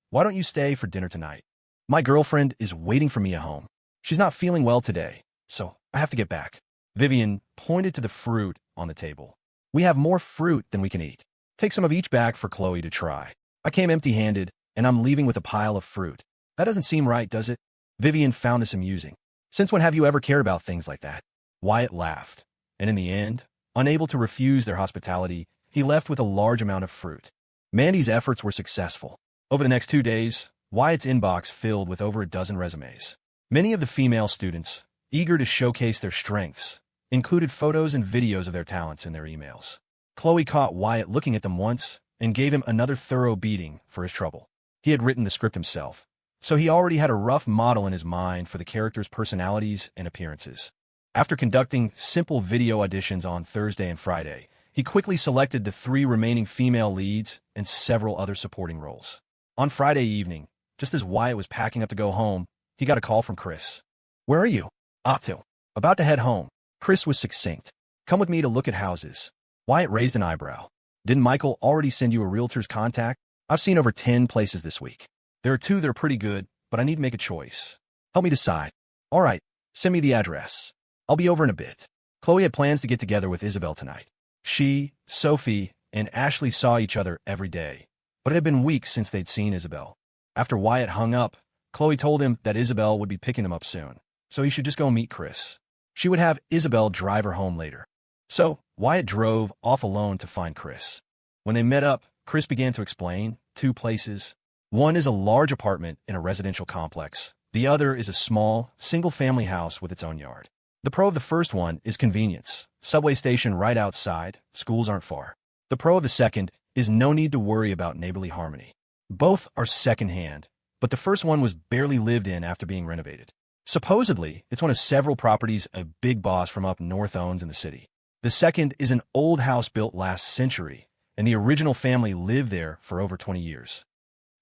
why don't you stay for dinner tonight? My girlfriend is waiting for me at home. She's not feeling well today, so I have to get back. Vivian pointed to the fruit on the table. We have more fruit than we can eat. Take some of each back for Chloe to try. I came empty-handed, and I'm leaving with a pile of fruit. That doesn't seem right, does it? Vivian found this amusing. Since when have you ever cared about things like that? Wyatt laughed, and in the end, unable to refuse their hospitality, he left with a large amount of fruit. Mandy's efforts were successful. Over the next 2 days, Wyatt's inbox filled with over a dozen resumes. Many of the female students, eager to showcase their strengths, included photos and videos of their talents in their emails. Chloe caught Wyatt looking at them once and gave him another thorough beating for his trouble. He had written the script himself, so he already had a rough model in his mind for the characters' personalities and appearances. After conducting simple video auditions on Thursday and Friday, he quickly selected the 3 remaining female leads and several other supporting roles. On Friday evening, just as Wyatt was packing up to go home, he got a call from Chris. Where are you? Otto. About to head home. Chris was succinct. Come with me to look at houses. Wyatt raised an eyebrow. Didn't Michael already send you a realtor's contact? I've seen over 10 places this week. There are 2 that are pretty good, but I need to make a choice. Help me decide. All right, send me the address. I'll be over in a bit. Chloe had plans to get together with Isabel tonight. She, Sophie, and Ashley saw each other every day, but it had been weeks since they'd seen Isabel. After Wyatt hung up, Chloe told him that Isabel would be picking them up soon, so he should just go meet Chris. She would have Isabel drive her home later. So, Wyatt drove off alone to find Chris. When they met up, Chris began to explain 2 places. One is a large apartment in a residential complex. The other is a small, single-family house with its own yard. The pro of the first one is convenience. Subway station right outside, schools aren't far. The pro of the second is no need to worry about neighborly harmony. Both are second-hand, but the first one was barely lived in after being renovated. Supposedly, it's one of several properties a big boss from up north owns in the city. The second is an old house built last century, and the original family lived there for over 20 years.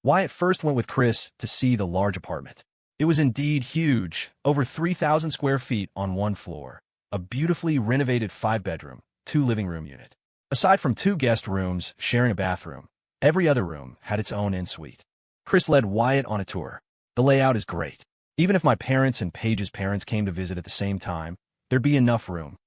Wyatt first went with Chris to see the large apartment. It was indeed huge, over 3,000 square feet on one floor, a beautifully renovated 5-bedroom, 2-living-room unit. Aside from 2 guest rooms sharing a bathroom, every other room had its own en-suite. Chris led Wyatt on a tour. The layout is great. Even if my parents and Paige's parents came to visit at the same time, there'd be enough room.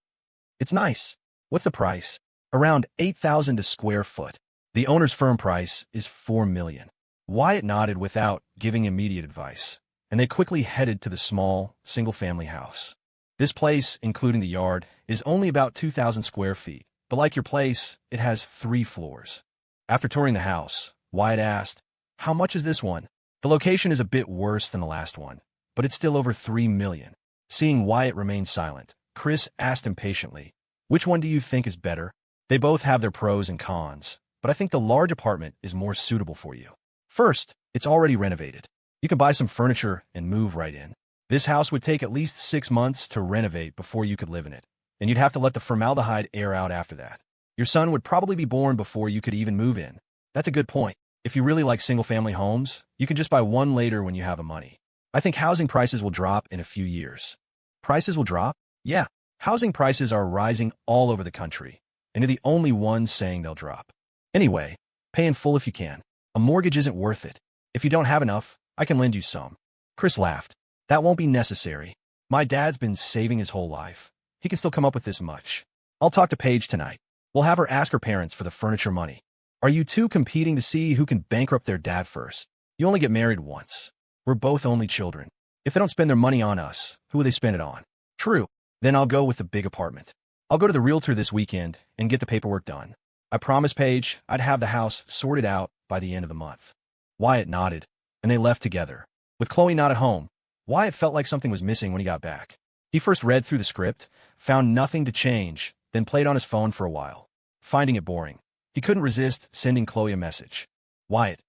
It's nice. What's the price? Around $8,000 a square foot. The owner's firm price is $4 million. Wyatt nodded without giving immediate advice, and they quickly headed to the small, single-family house. This place, including the yard, is only about 2,000 square feet, but like your place, it has 3 floors. After touring the house, Wyatt asked, "How much is this one?" The location is a bit worse than the last one, but it's still over $3 million. Seeing Wyatt remain silent, Chris asked impatiently, "Which one do you think is better?" They both have their pros and cons, but I think the large apartment is more suitable for you. First, it's already renovated. You can buy some furniture and move right in. This house would take at least 6 months to renovate before you could live in it, and you'd have to let the formaldehyde air out after that. Your son would probably be born before you could even move in. That's a good point. If you really like single-family homes, you can just buy one later when you have the money. I think housing prices will drop in a few years. Prices will drop? Yeah. Housing prices are rising all over the country, and you're the only ones saying they'll drop. Anyway, pay in full if you can. A mortgage isn't worth it. If you don't have enough, I can lend you some. Chris laughed. That won't be necessary. My dad's been saving his whole life. He can still come up with this much. I'll talk to Paige tonight. We'll have her ask her parents for the furniture money. Are you 2 competing to see who can bankrupt their dad first? You only get married once. We're both only children. If they don't spend their money on us, who will they spend it on? True. Then I'll go with the big apartment. I'll go to the realtor this weekend and get the paperwork done. I promised Paige I'd have the house sorted out by the end of the month. Wyatt nodded, and they left together. With Chloe not at home, Wyatt felt like something was missing when he got back. He first read through the script, found nothing to change, then played on his phone for a while. Finding it boring, he couldn't resist sending Chloe a message. "Wyatt,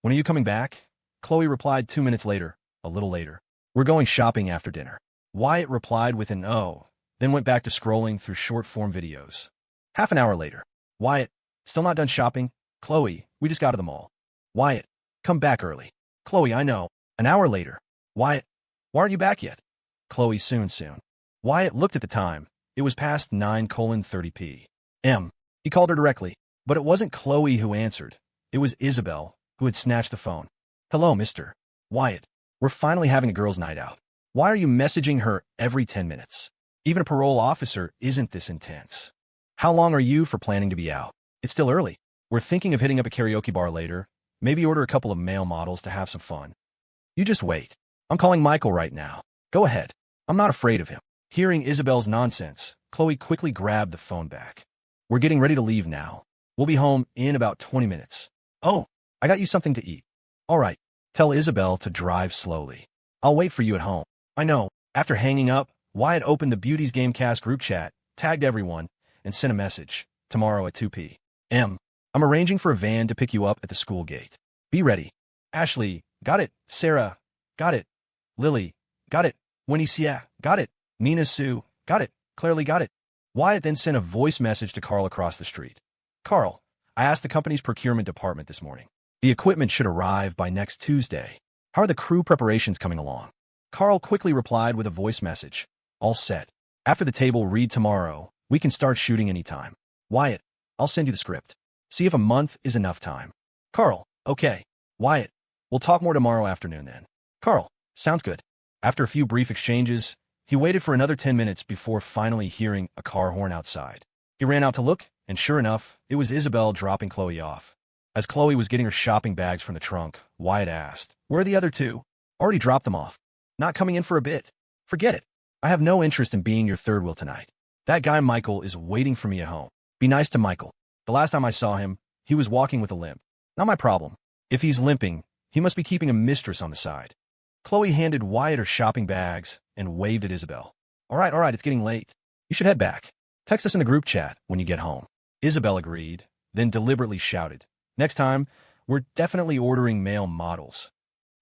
when are you coming back?" Chloe replied 2 minutes later, a little later. "We're going shopping after dinner." Wyatt replied with an "oh," then went back to scrolling through short-form videos. Half an hour later. "Wyatt, still not done shopping?" "Chloe, we just got to the mall." "Wyatt, come back early." "Chloe, I know." An hour later. "Wyatt, why aren't you back yet?" "Chloe, soon. Wyatt looked at the time. It was past 9:30 p.m. He called her directly, but it wasn't Chloe who answered. It was Isabel, who had snatched the phone. "Hello, Mr. Wyatt. We're finally having a girls' night out. Why are you messaging her every 10 minutes? Even a parole officer isn't this intense. How long are you for planning to be out? It's still early. We're thinking of hitting up a karaoke bar later, maybe order a couple of male models to have some fun. You just wait. I'm calling Michael right now. Go ahead. I'm not afraid of him." Hearing Isabel's nonsense, Chloe quickly grabbed the phone back. "We're getting ready to leave now. We'll be home in about 20 minutes. Oh, I got you something to eat. All right. Tell Isabel to drive slowly. I'll wait for you at home." "I know." After hanging up, Wyatt opened the Beauties Gamecast group chat, tagged everyone, and sent a message. "Tomorrow at 2 p.m. I'm arranging for a van to pick you up at the school gate. Be ready. Ashley, got it. Sarah, got it. Lily, got it. Winnie-Sia, got it. Nina Sue, got it. Clairely, got it." Wyatt then sent a voice message to Carl across the street. "Carl, I asked the company's procurement department this morning. The equipment should arrive by next Tuesday. How are the crew preparations coming along?" Carl quickly replied with a voice message. "All set. After the table read tomorrow, we can start shooting anytime. Wyatt, I'll send you the script. See if a month is enough time. Carl, okay. Wyatt, we'll talk more tomorrow afternoon then. Carl, sounds good. After a few brief exchanges, he waited for another 10 minutes before finally hearing a car horn outside. He ran out to look, and sure enough, it was Isabel dropping Chloe off. As Chloe was getting her shopping bags from the trunk, Wyatt asked, "Where are the other two?" "Already dropped them off. Not coming in for a bit." "Forget it. I have no interest in being your third wheel tonight. That guy Michael is waiting for me at home. Be nice to Michael. The last time I saw him, he was walking with a limp. Not my problem. If he's limping, he must be keeping a mistress on the side." Chloe handed Wyatt her shopping bags and waved at Isabel. All right, it's getting late. You should head back. Text us in the group chat when you get home." Isabel agreed, then deliberately shouted, "Next time, we're definitely ordering male models."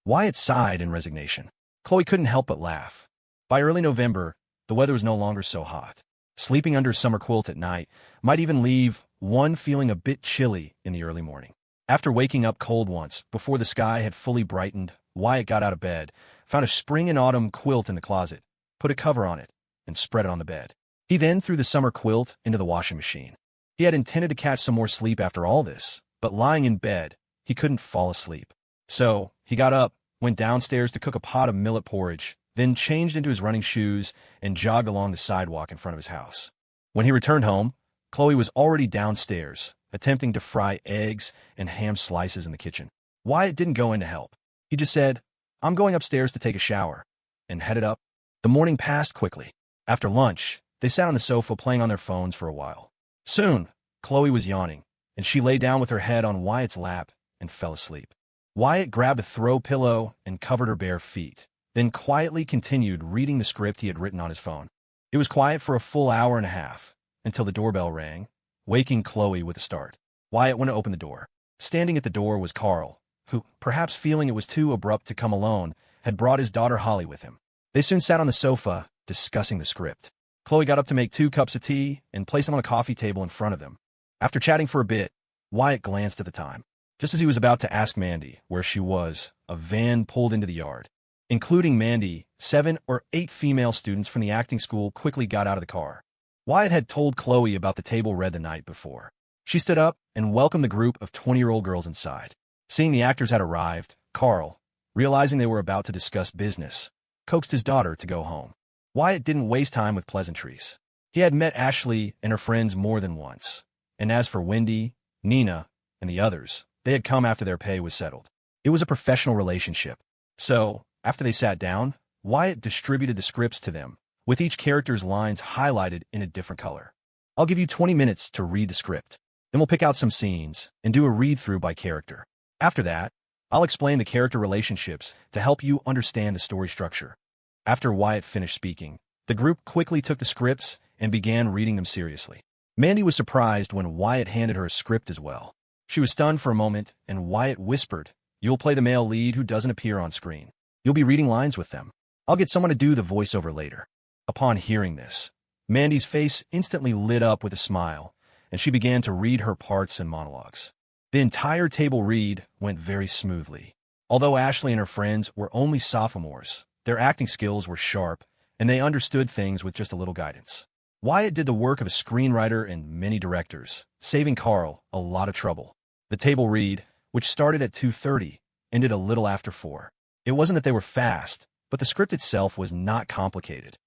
Wyatt sighed in resignation. Chloe couldn't help but laugh. By early November, the weather was no longer so hot. Sleeping under a summer quilt at night might even leave one feeling a bit chilly in the early morning. After waking up cold once, before the sky had fully brightened, Wyatt got out of bed, found a spring and autumn quilt in the closet, put a cover on it, and spread it on the bed. He then threw the summer quilt into the washing machine. He had intended to catch some more sleep after all this, but lying in bed, he couldn't fall asleep. So, he got up, went downstairs to cook a pot of millet porridge, then changed into his running shoes and jogged along the sidewalk in front of his house. When he returned home, Chloe was already downstairs, attempting to fry eggs and ham slices in the kitchen. Wyatt didn't go in to help. He just said, "I'm going upstairs to take a shower," and headed up. The morning passed quickly. After lunch, they sat on the sofa playing on their phones for a while. Soon, Chloe was yawning, and she lay down with her head on Wyatt's lap and fell asleep. Wyatt grabbed a throw pillow and covered her bare feet, then quietly continued reading the script he had written on his phone. It was quiet for a full hour and a half, until the doorbell rang, waking Chloe with a start. Wyatt went to open the door. Standing at the door was Carl, who, perhaps feeling it was too abrupt to come alone, had brought his daughter Holly with him. They soon sat on the sofa, discussing the script. Chloe got up to make 2 cups of tea and place them on a coffee table in front of them. After chatting for a bit, Wyatt glanced at the time. Just as he was about to ask Mandy where she was, a van pulled into the yard. Including Mandy, 7 or 8 female students from the acting school quickly got out of the car. Wyatt had told Chloe about the table read the night before. She stood up and welcomed the group of 20-year-old girls inside. Seeing the actors had arrived, Carl, realizing they were about to discuss business, coaxed his daughter to go home. Wyatt didn't waste time with pleasantries. He had met Ashley and her friends more than once, and as for Wendy, Nina, and the others, they had come after their pay was settled. It was a professional relationship. So, after they sat down, Wyatt distributed the scripts to them, with each character's lines highlighted in a different color. "I'll give you 20 minutes to read the script. Then we'll pick out some scenes and do a read-through by character. After that, I'll explain the character relationships to help you understand the story structure." After Wyatt finished speaking, the group quickly took the scripts and began reading them seriously. Mandy was surprised when Wyatt handed her a script as well. She was stunned for a moment, and Wyatt whispered, "You'll play the male lead who doesn't appear on screen. You'll be reading lines with them. I'll get someone to do the voiceover later." Upon hearing this, Mandy's face instantly lit up with a smile, and she began to read her parts and monologues. The entire table read went very smoothly. Although Ashley and her friends were only sophomores, their acting skills were sharp, and they understood things with just a little guidance. Wyatt did the work of a screenwriter and many directors, saving Carl a lot of trouble. The table read, which started at 2:30, ended a little after 4. It wasn't that they were fast, but the script itself was not complicated.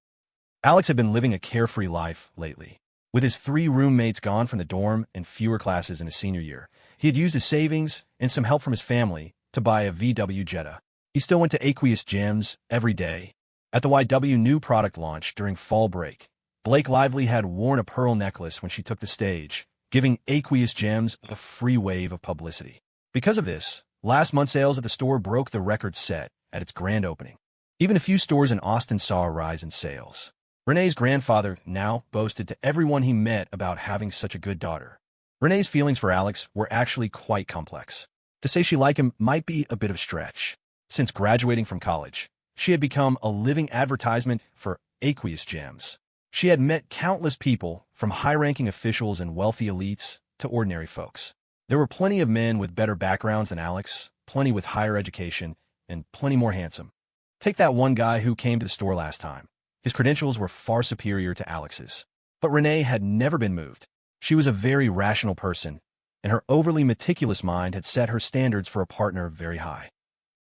Alex had been living a carefree life lately. With his 3 roommates gone from the dorm and fewer classes in his senior year, he had used his savings and some help from his family to buy a VW Jetta. He still went to Aqueous Gems every day. At the YW new product launch during fall break, Blake Lively had worn a pearl necklace when she took the stage, giving Aqueous Gems a free wave of publicity. Because of this, last month's sales at the store broke the record set at its grand opening. Even a few stores in Austin saw a rise in sales. Renee's grandfather now boasted to everyone he met about having such a good daughter. Renee's feelings for Alex were actually quite complex. To say she liked him might be a bit of a stretch. Since graduating from college, she had become a living advertisement for Aqueous Gems. She had met countless people, from high-ranking officials and wealthy elites to ordinary folks. There were plenty of men with better backgrounds than Alex, plenty with higher education, and plenty more handsome. Take that one guy who came to the store last time. His credentials were far superior to Alex's. But Renee had never been moved. She was a very rational person, and her overly meticulous mind had set her standards for a partner very high.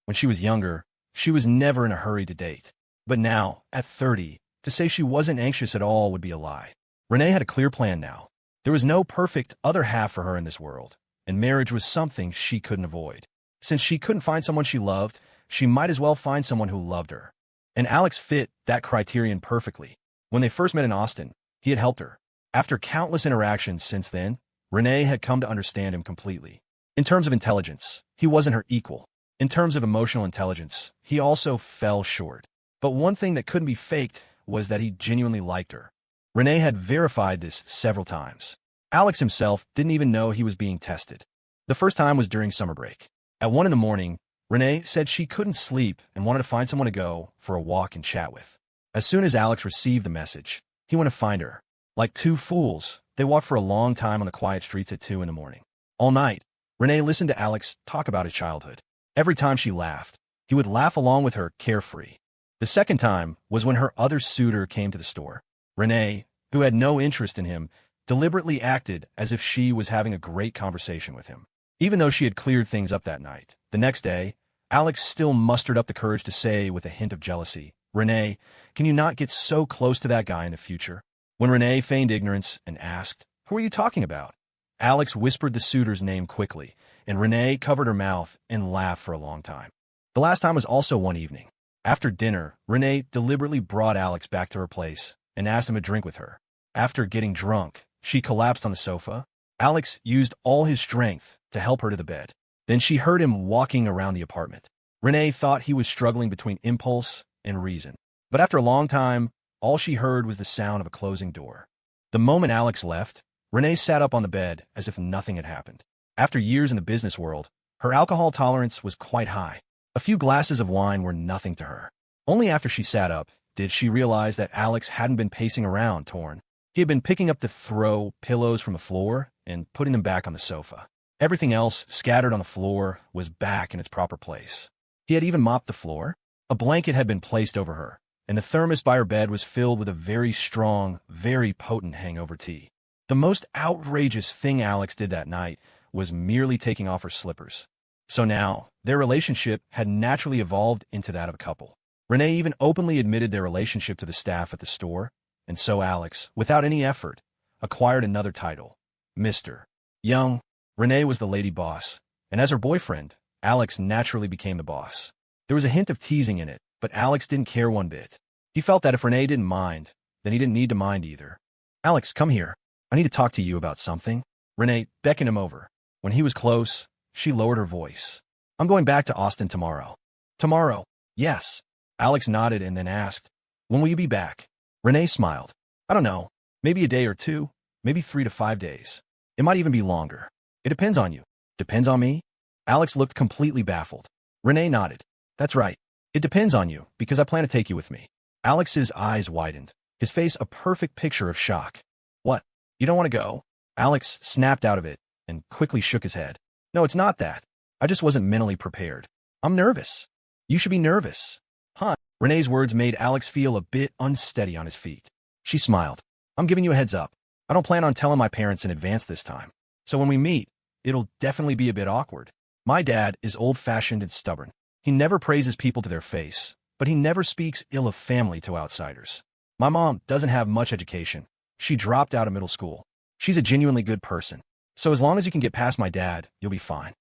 When she was younger, she was never in a hurry to date. But now, at 30, to say she wasn't anxious at all would be a lie. Renee had a clear plan now. There was no perfect other half for her in this world, and marriage was something she couldn't avoid. Since she couldn't find someone she loved, she might as well find someone who loved her. And Alex fit that criterion perfectly. When they first met in Austin, he had helped her. After countless interactions since then, Renee had come to understand him completely. In terms of intelligence, he wasn't her equal. In terms of emotional intelligence, he also fell short. But one thing that couldn't be faked was that he genuinely liked her. Renee had verified this several times. Alex himself didn't even know he was being tested. The first time was during summer break. At 1 in the morning, Renee said she couldn't sleep and wanted to find someone to go for a walk and chat with. As soon as Alex received the message, he went to find her. Like two fools, they walked for a long time on the quiet streets at 2 in the morning. All night, Renee listened to Alex talk about his childhood. Every time she laughed, he would laugh along with her, carefree. The second time was when her other suitor came to the store. Renee, who had no interest in him, deliberately acted as if she was having a great conversation with him. Even though she had cleared things up that night, the next day, Alex still mustered up the courage to say with a hint of jealousy, "Renee, can you not get so close to that guy in the future?" When Renee feigned ignorance and asked, "Who are you talking about?" Alex whispered the suitor's name quickly, and Renee covered her mouth and laughed for a long time. The last time was also one evening. After dinner, Renee deliberately brought Alex back to her place and asked him to drink with her. After getting drunk, she collapsed on the sofa. Alex used all his strength to help her to the bed. Then she heard him walking around the apartment. Renee thought he was struggling between impulse and reason. But after a long time, all she heard was the sound of a closing door. The moment Alex left, Renee sat up on the bed as if nothing had happened. After years in the business world, her alcohol tolerance was quite high. A few glasses of wine were nothing to her. Only after she sat up did she realize that Alex hadn't been pacing around torn. He had been picking up the throw pillows from the floor and putting them back on the sofa. Everything else scattered on the floor was back in its proper place. He had even mopped the floor. A blanket had been placed over her, and the thermos by her bed was filled with a very strong, very potent hangover tea. The most outrageous thing Alex did that night was merely taking off her slippers. So now, their relationship had naturally evolved into that of a couple. Renee even openly admitted their relationship to the staff at the store, and so Alex, without any effort, acquired another title, Mr. Young. Renee was the lady boss, and as her boyfriend, Alex naturally became the boss. There was a hint of teasing in it, but Alex didn't care one bit. He felt that if Renee didn't mind, then he didn't need to mind either. "Alex, come here. I need to talk to you about something." Renee beckoned him over. When he was close, she lowered her voice. "I'm going back to Austin tomorrow." "Tomorrow?" "Yes." Alex nodded and then asked, "When will you be back?" Renee smiled. "I don't know. Maybe a day or two. Maybe 3 to 5 days. It might even be longer. It depends on you." "Depends on me?" Alex looked completely baffled. Renee nodded. "That's right. It depends on you, because I plan to take you with me." Alex's eyes widened, his face a perfect picture of shock. "What? You don't want to go?" Alex snapped out of it and quickly shook his head. "No, it's not that. I just wasn't mentally prepared. I'm nervous." "You should be nervous." "Huh?" Renee's words made Alex feel a bit unsteady on his feet. She smiled. "I'm giving you a heads up. I don't plan on telling my parents in advance this time. So when we meet, it'll definitely be a bit awkward. My dad is old-fashioned and stubborn. He never praises people to their face, but he never speaks ill of family to outsiders. My mom doesn't have much education. She dropped out of middle school. She's a genuinely good person. So as long as you can get past my dad, you'll be fine.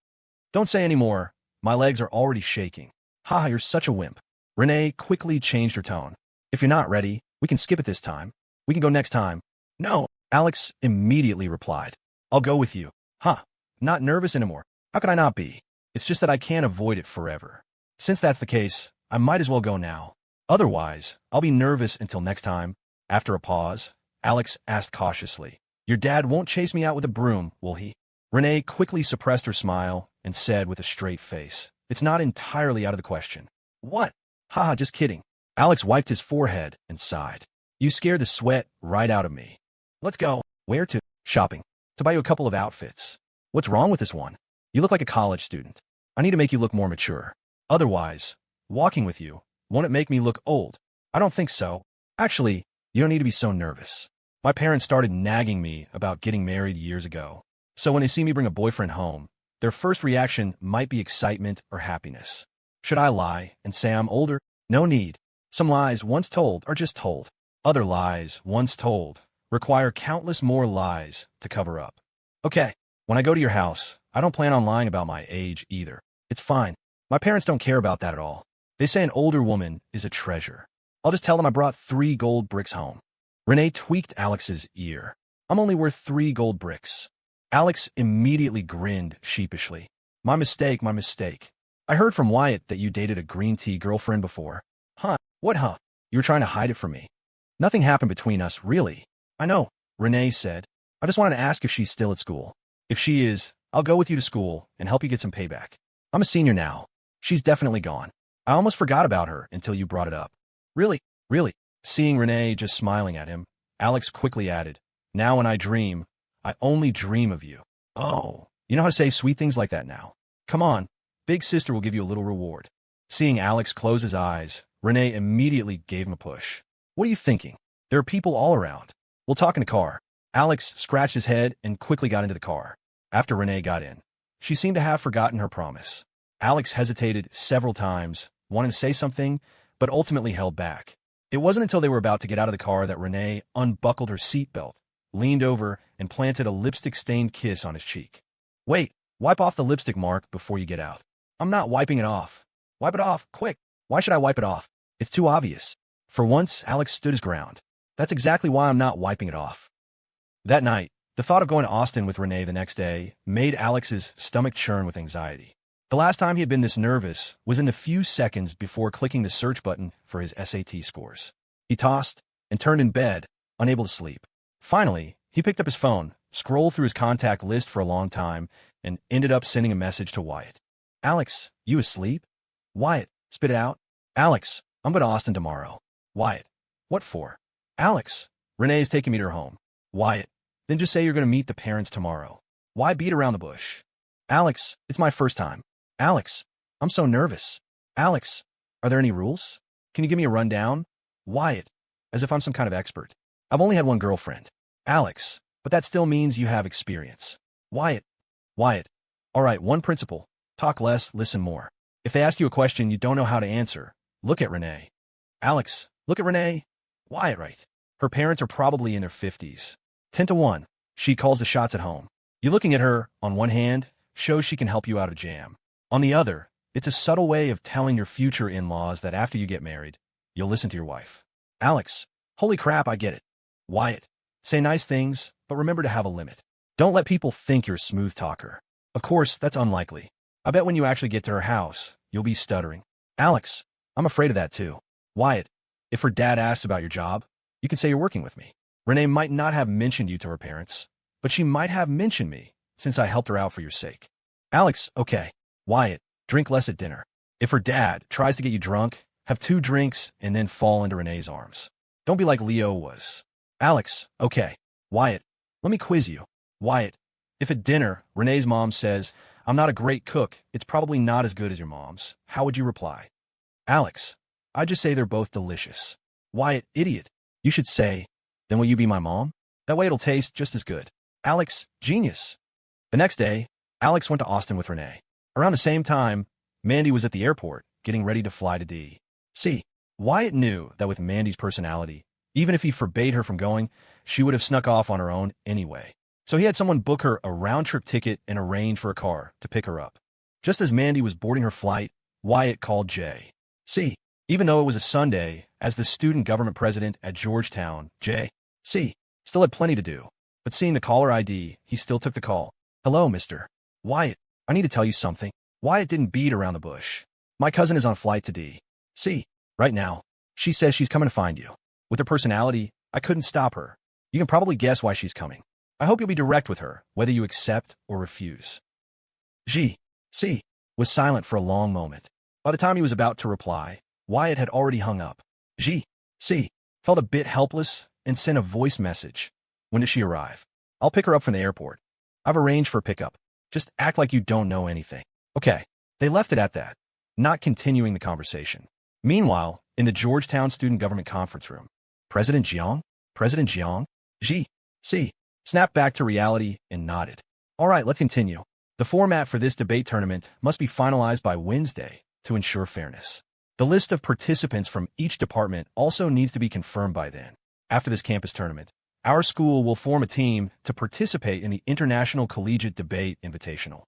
Don't say any more. My legs are already shaking." "Haha, you're such a wimp." Renee quickly changed her tone. "If you're not ready, we can skip it this time. We can go next time." "No," Alex immediately replied. "I'll go with you." "Huh, not nervous anymore." "How could I not be? It's just that I can't avoid it forever. Since that's the case, I might as well go now. Otherwise, I'll be nervous until next time." After a pause, Alex asked cautiously, "Your dad won't chase me out with a broom, will he?" Renee quickly suppressed her smile and said with a straight face, "It's not entirely out of the question." "What?" "Haha, just kidding." Alex wiped his forehead and sighed. "You scared the sweat right out of me." "Let's go." "Where to?" "Shopping. To buy you a couple of outfits." "What's wrong with this one? You look like a college student. I need to make you look more mature. Otherwise, walking with you, won't it make me look old?" "I don't think so." Actually, you don't need to be so nervous. My parents started nagging me about getting married years ago. So when they see me bring a boyfriend home, their first reaction might be excitement or happiness. Should I lie and say I'm older? No need. Some lies once told are just told. Other lies once told require countless more lies to cover up. Okay, when I go to your house, I don't plan on lying about my age either. It's fine. My parents don't care about that at all. They say an older woman is a treasure. I'll just tell them I brought 3 gold bricks home. Renee tweaked Alex's ear. I'm only worth 3 gold bricks. Alex immediately grinned sheepishly. My mistake, my mistake. I heard from Wyatt that you dated a green tea girlfriend before. Huh? What huh? You were trying to hide it from me. Nothing happened between us, really. I know, Renee said. I just wanted to ask if she's still at school. If she is, I'll go with you to school and help you get some payback. I'm a senior now. She's definitely gone. I almost forgot about her until you brought it up. Really? Really? Seeing Renee just smiling at him, Alex quickly added, now when I dream, I only dream of you. Oh, you know how to say sweet things like that now. Come on, big sister will give you a little reward. Seeing Alex close his eyes, Renee immediately gave him a push. What are you thinking? There are people all around. We'll talk in the car. Alex scratched his head and quickly got into the car. After Renee got in, she seemed to have forgotten her promise. Alex hesitated several times, wanted to say something, but ultimately held back. It wasn't until they were about to get out of the car that Renee unbuckled her seatbelt, leaned over, and planted a lipstick-stained kiss on his cheek. Wait, wipe off the lipstick mark before you get out. I'm not wiping it off. Wipe it off, quick. Why should I wipe it off? It's too obvious. For once, Alex stood his ground. That's exactly why I'm not wiping it off. That night, the thought of going to Austin with Renee the next day made Alex's stomach churn with anxiety. The last time he had been this nervous was in the few seconds before clicking the search button for his SAT scores. He tossed and turned in bed, unable to sleep. Finally, he picked up his phone, scrolled through his contact list for a long time, and ended up sending a message to Wyatt. Alex, you asleep? Wyatt, spit it out. Alex, I'm going to Austin tomorrow. Wyatt, what for? Alex, Renee is taking me to her home. Wyatt, then just say you're going to meet the parents tomorrow. Why beat around the bush? Alex, it's my first time. Alex, I'm so nervous. Alex, are there any rules? Can you give me a rundown? Wyatt, as if I'm some kind of expert. I've only had one girlfriend. Alex, but that still means you have experience. Wyatt, all right, one principle. Talk less, listen more. If they ask you a question you don't know how to answer, look at Renee. Alex, look at Renee. Wyatt, right. Her parents are probably in their 50s. 10 to 1. She calls the shots at home. You looking at her, on one hand, shows she can help you out of jam. On the other, it's a subtle way of telling your future in-laws that after you get married, you'll listen to your wife. Alex, holy crap, I get it. Wyatt, say nice things, but remember to have a limit. Don't let people think you're a smooth talker. Of course, that's unlikely. I bet when you actually get to her house, you'll be stuttering. Alex, I'm afraid of that too. Wyatt, if her dad asks about your job, you can say you're working with me. Renee might not have mentioned you to her parents, but she might have mentioned me, since I helped her out for your sake. Alex, okay. Wyatt, drink less at dinner. If her dad tries to get you drunk, have 2 drinks and then fall into Renee's arms. Don't be like Leo was. Alex, okay. Wyatt, let me quiz you. Wyatt, if at dinner, Renee's mom says, I'm not a great cook, it's probably not as good as your mom's, how would you reply? Alex, I'd just say they're both delicious. Wyatt, idiot. You should say, then will you be my mom? That way it'll taste just as good. Alex, genius. The next day, Alex went to Austin with Renee. Around the same time, Mandy was at the airport, getting ready to fly to D.C. Wyatt knew that with Mandy's personality, even if he forbade her from going, she would have snuck off on her own anyway. So he had someone book her a round-trip ticket and arrange for a car to pick her up. Just as Mandy was boarding her flight, Wyatt called J.C. Even though it was a Sunday, as the student government president at Georgetown, J.C. still had plenty to do. But seeing the caller ID, he still took the call. Hello, Mr. Wyatt. I need to tell you something. Wyatt didn't beat around the bush. My cousin is on a flight to D.C. right now. She says she's coming to find you. With her personality, I couldn't stop her. You can probably guess why she's coming. I hope you'll be direct with her, whether you accept or refuse. G.C. was silent for a long moment. By the time he was about to reply, Wyatt had already hung up. G.C. felt a bit helpless and sent a voice message. When does she arrive? I'll pick her up from the airport. I've arranged for a pickup. Just act like you don't know anything. Okay. They left it at that, not continuing the conversation. Meanwhile, in the Georgetown Student Government Conference Room, President Jiang? President Jiang? Ji. See. Snapped back to reality and nodded. All right, let's continue. The format for this debate tournament must be finalized by Wednesday to ensure fairness. The list of participants from each department also needs to be confirmed by then. After this campus tournament, our school will form a team to participate in the International Collegiate Debate Invitational.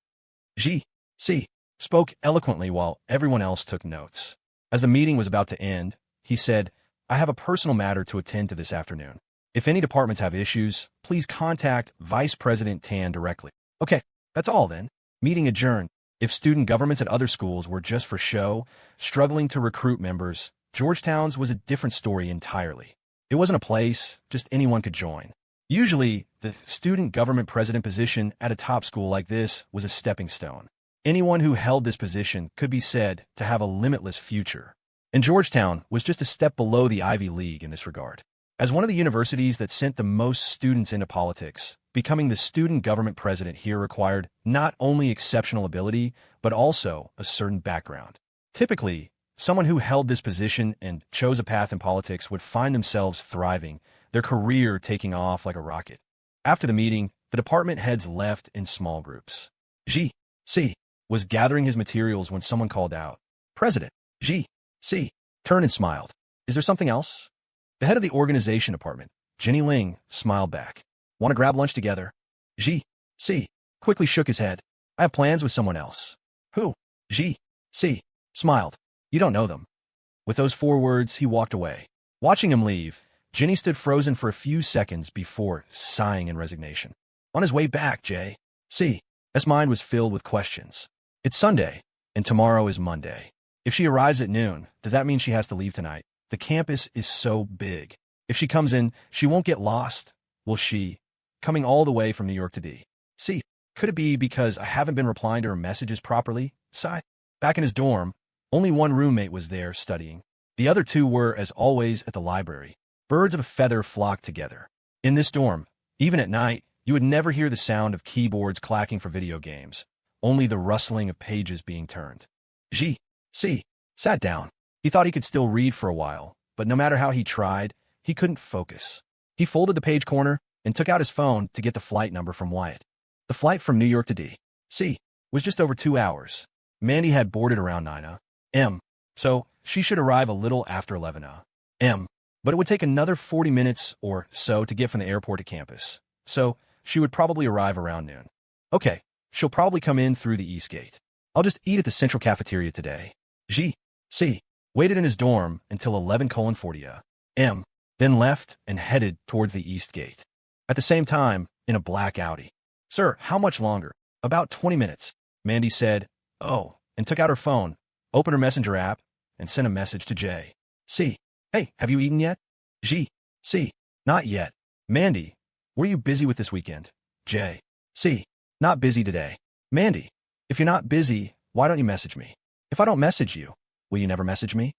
Ji. See. Spoke eloquently while everyone else took notes. As the meeting was about to end, he said, I have a personal matter to attend to this afternoon. If any departments have issues, please contact Vice President Tan directly. Okay, that's all then. Meeting adjourned. If student governments at other schools were just for show, struggling to recruit members, Georgetown's was a different story entirely. It wasn't a place just anyone could join. Usually, the student government president position at a top school like this was a stepping stone. Anyone who held this position could be said to have a limitless future. And Georgetown was just a step below the Ivy League in this regard. As one of the universities that sent the most students into politics, becoming the student government president here required not only exceptional ability, but also a certain background. Typically, someone who held this position and chose a path in politics would find themselves thriving, their career taking off like a rocket. After the meeting, the department heads left in small groups. Ji. See. Was gathering his materials when someone called out, President, Ji. See. Turned and smiled. Is there something else? The head of the organization department, Jenny Ling, smiled back. Want to grab lunch together? Ji. See. Quickly shook his head. I have plans with someone else. Who? Ji. See. Smiled. You don't know them. With those 4 words, he walked away. Watching him leave, Jenny stood frozen for a few seconds before sighing in resignation. On his way back, J. C. S. mind was filled with questions. It's Sunday, and tomorrow is Monday. If she arrives at noon, does that mean she has to leave tonight? The campus is so big. If she comes in, she won't get lost, will she? Coming all the way from New York to D.C. Could it be because I haven't been replying to her messages properly? Sigh. Back in his dorm, only one roommate was there studying. The other 2 were, as always, at the library. Birds of a feather flocked together. In this dorm, even at night, you would never hear the sound of keyboards clacking for video games, only the rustling of pages being turned. Ji. See. Sat down. He thought he could still read for a while, but no matter how he tried, he couldn't focus. He folded the page corner and took out his phone to get the flight number from Wyatt. The flight from New York to D.C. was just over 2 hours. Mandy had boarded around 9 a.m., so she should arrive a little after 11 a.m., but it would take another 40 minutes or so to get from the airport to campus, so she would probably arrive around noon. Okay, she'll probably come in through the East Gate. I'll just eat at the central cafeteria today. Ji. See. Waited in his dorm until 11:40 a.m., then left and headed towards the East Gate. At the same time, in a black Audi. Sir, how much longer? About 20 minutes, Mandy said. Oh, and took out her phone, opened her messenger app, and sent a message to J. C. Hey, have you eaten yet? G. C. Not yet. Mandy, were you busy with this weekend? J. C. Not busy today. Mandy, if you're not busy, why don't you message me? If I don't message you, will you never message me?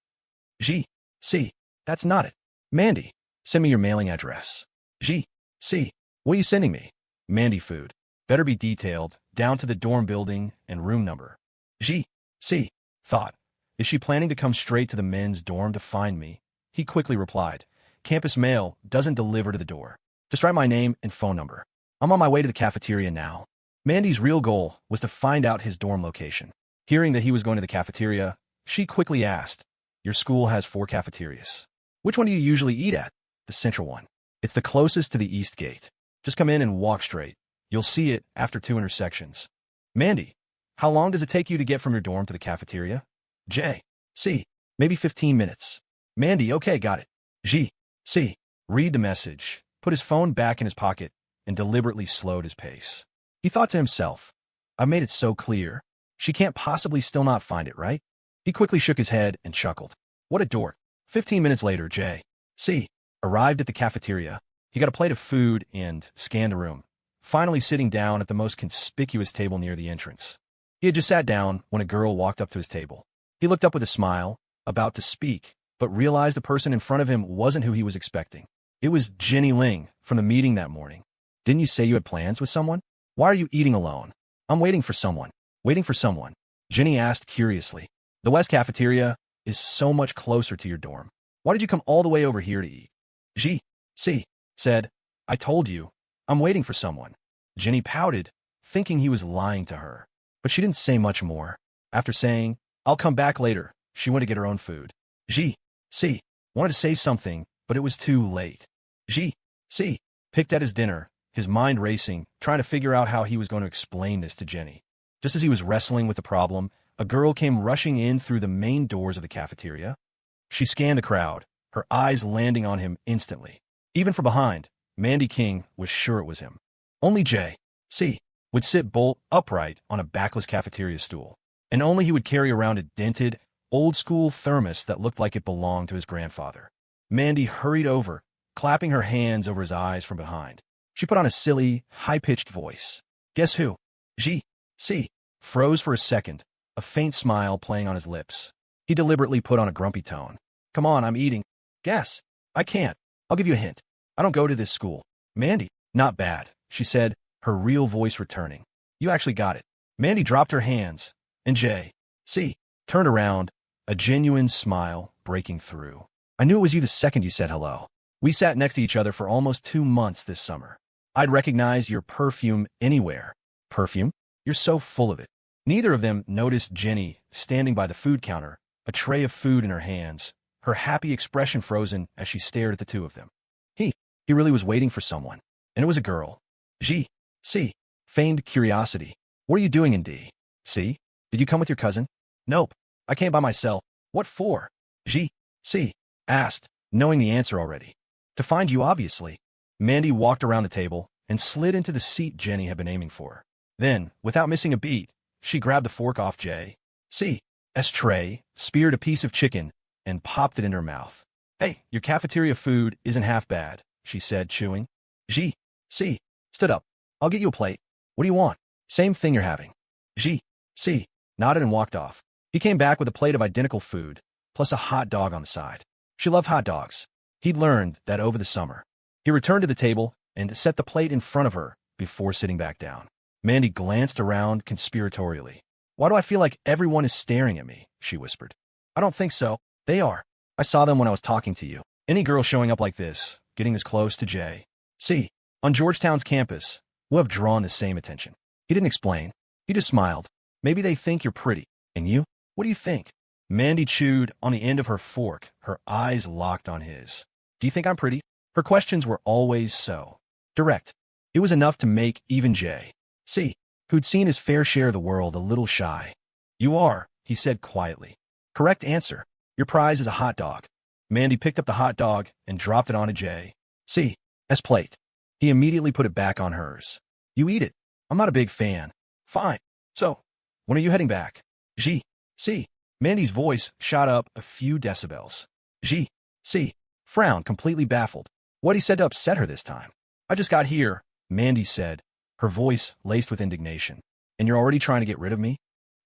G. C. That's not it. Mandy, send me your mailing address. G. C. What are you sending me? Mandy food. Better be detailed, down to the dorm building and room number. G. C. Thought. Is she planning to come straight to the men's dorm to find me? He quickly replied. Campus mail doesn't deliver to the door. Just write my name and phone number. I'm on my way to the cafeteria now. Mandy's real goal was to find out his dorm location. Hearing that he was going to the cafeteria, she quickly asked, Your school has 4 cafeterias. Which one do you usually eat at? The central one. It's the closest to the East Gate. Just come in and walk straight. You'll see it after 2 intersections. Mandy, how long does it take you to get from your dorm to the cafeteria? J. C. Maybe 15 minutes. Mandy, okay, got it. G. C. Read the message, put his phone back in his pocket, and deliberately slowed his pace. He thought to himself, I've made it so clear. She can't possibly still not find it, right? He quickly shook his head and chuckled. What a dork. 15 minutes later, J. C. arrived at the cafeteria. He got a plate of food and scanned the room, finally sitting down at the most conspicuous table near the entrance. He had just sat down when a girl walked up to his table. He looked up with a smile, about to speak, but realized the person in front of him wasn't who he was expecting. It was Jenny Ling from the meeting that morning. Didn't you say you had plans with someone? Why are you eating alone? I'm waiting for someone. Waiting for someone. Jenny asked curiously. The West Cafeteria is so much closer to your dorm. Why did you come all the way over here to eat? G.C. said, I told you. I'm waiting for someone. Jenny pouted, thinking he was lying to her. But she didn't say much more. After saying, I'll come back later, she went to get her own food. G.C. wanted to say something, but it was too late. G.C. picked at his dinner, his mind racing, trying to figure out how he was going to explain this to Jenny. Just as he was wrestling with the problem, a girl came rushing in through the main doors of the cafeteria. She scanned the crowd, her eyes landing on him instantly. Even from behind, Mandy King was sure it was him. Only J.C. would sit bolt upright on a backless cafeteria stool, and only he would carry around a dented, old-school thermos that looked like it belonged to his grandfather. Mandy hurried over, clapping her hands over his eyes from behind. She put on a silly, high-pitched voice. Guess who? G.C. froze for a second, a faint smile playing on his lips. He deliberately put on a grumpy tone. Come on, I'm eating. Guess. I can't. I'll give you a hint. I don't go to this school. Mandy. Not bad, she said, her real voice returning. You actually got it. Mandy dropped her hands, and J.C. turned around, a genuine smile breaking through. I knew it was you the second you said hello. We sat next to each other for almost 2 months this summer. I'd recognize your perfume anywhere. Perfume? You're so full of it. Neither of them noticed Jenny standing by the food counter, a tray of food in her hands, her happy expression frozen as she stared at the two of them. He really was waiting for someone, and it was a girl. G.C. feigned curiosity. What are you doing in D.C.? Did you come with your cousin? Nope. I came by myself. What for? G.C. asked, knowing the answer already. To find you, obviously. Mandy walked around the table and slid into the seat Jenny had been aiming for. Then, without missing a beat, she grabbed the fork off J.C.'s tray, speared a piece of chicken, and popped it in her mouth. Hey, your cafeteria food isn't half bad, she said, chewing. G.C. stood up. I'll get you a plate. What do you want? Same thing you're having. G.C. nodded and walked off. He came back with a plate of identical food, plus a hot dog on the side. She loved hot dogs. He'd learned that over the summer. He returned to the table and set the plate in front of her before sitting back down. Mandy glanced around conspiratorially. Why do I feel like everyone is staring at me? She whispered. I don't think so. They are. I saw them when I was talking to you. Any girl showing up like this, getting this close to J.C. on Georgetown's campus, will have drawn the same attention. He didn't explain. He just smiled. Maybe they think you're pretty. And you? What do you think? Mandy chewed on the end of her fork, her eyes locked on his. Do you think I'm pretty? Her questions were always so direct. It was enough to make even J.C., who'd seen his fair share of the world, a little shy. You are, he said quietly. Correct answer. Your prize is a hot dog. Mandy picked up the hot dog and dropped it onto J.C.'s plate. He immediately put it back on hers. You eat it. I'm not a big fan. Fine. So, when are you heading back? G.C. Mandy's voice shot up a few decibels. G.C. frowned, completely baffled. What he said to upset her this time? I just got here, Mandy said, her voice laced with indignation. And you're already trying to get rid of me?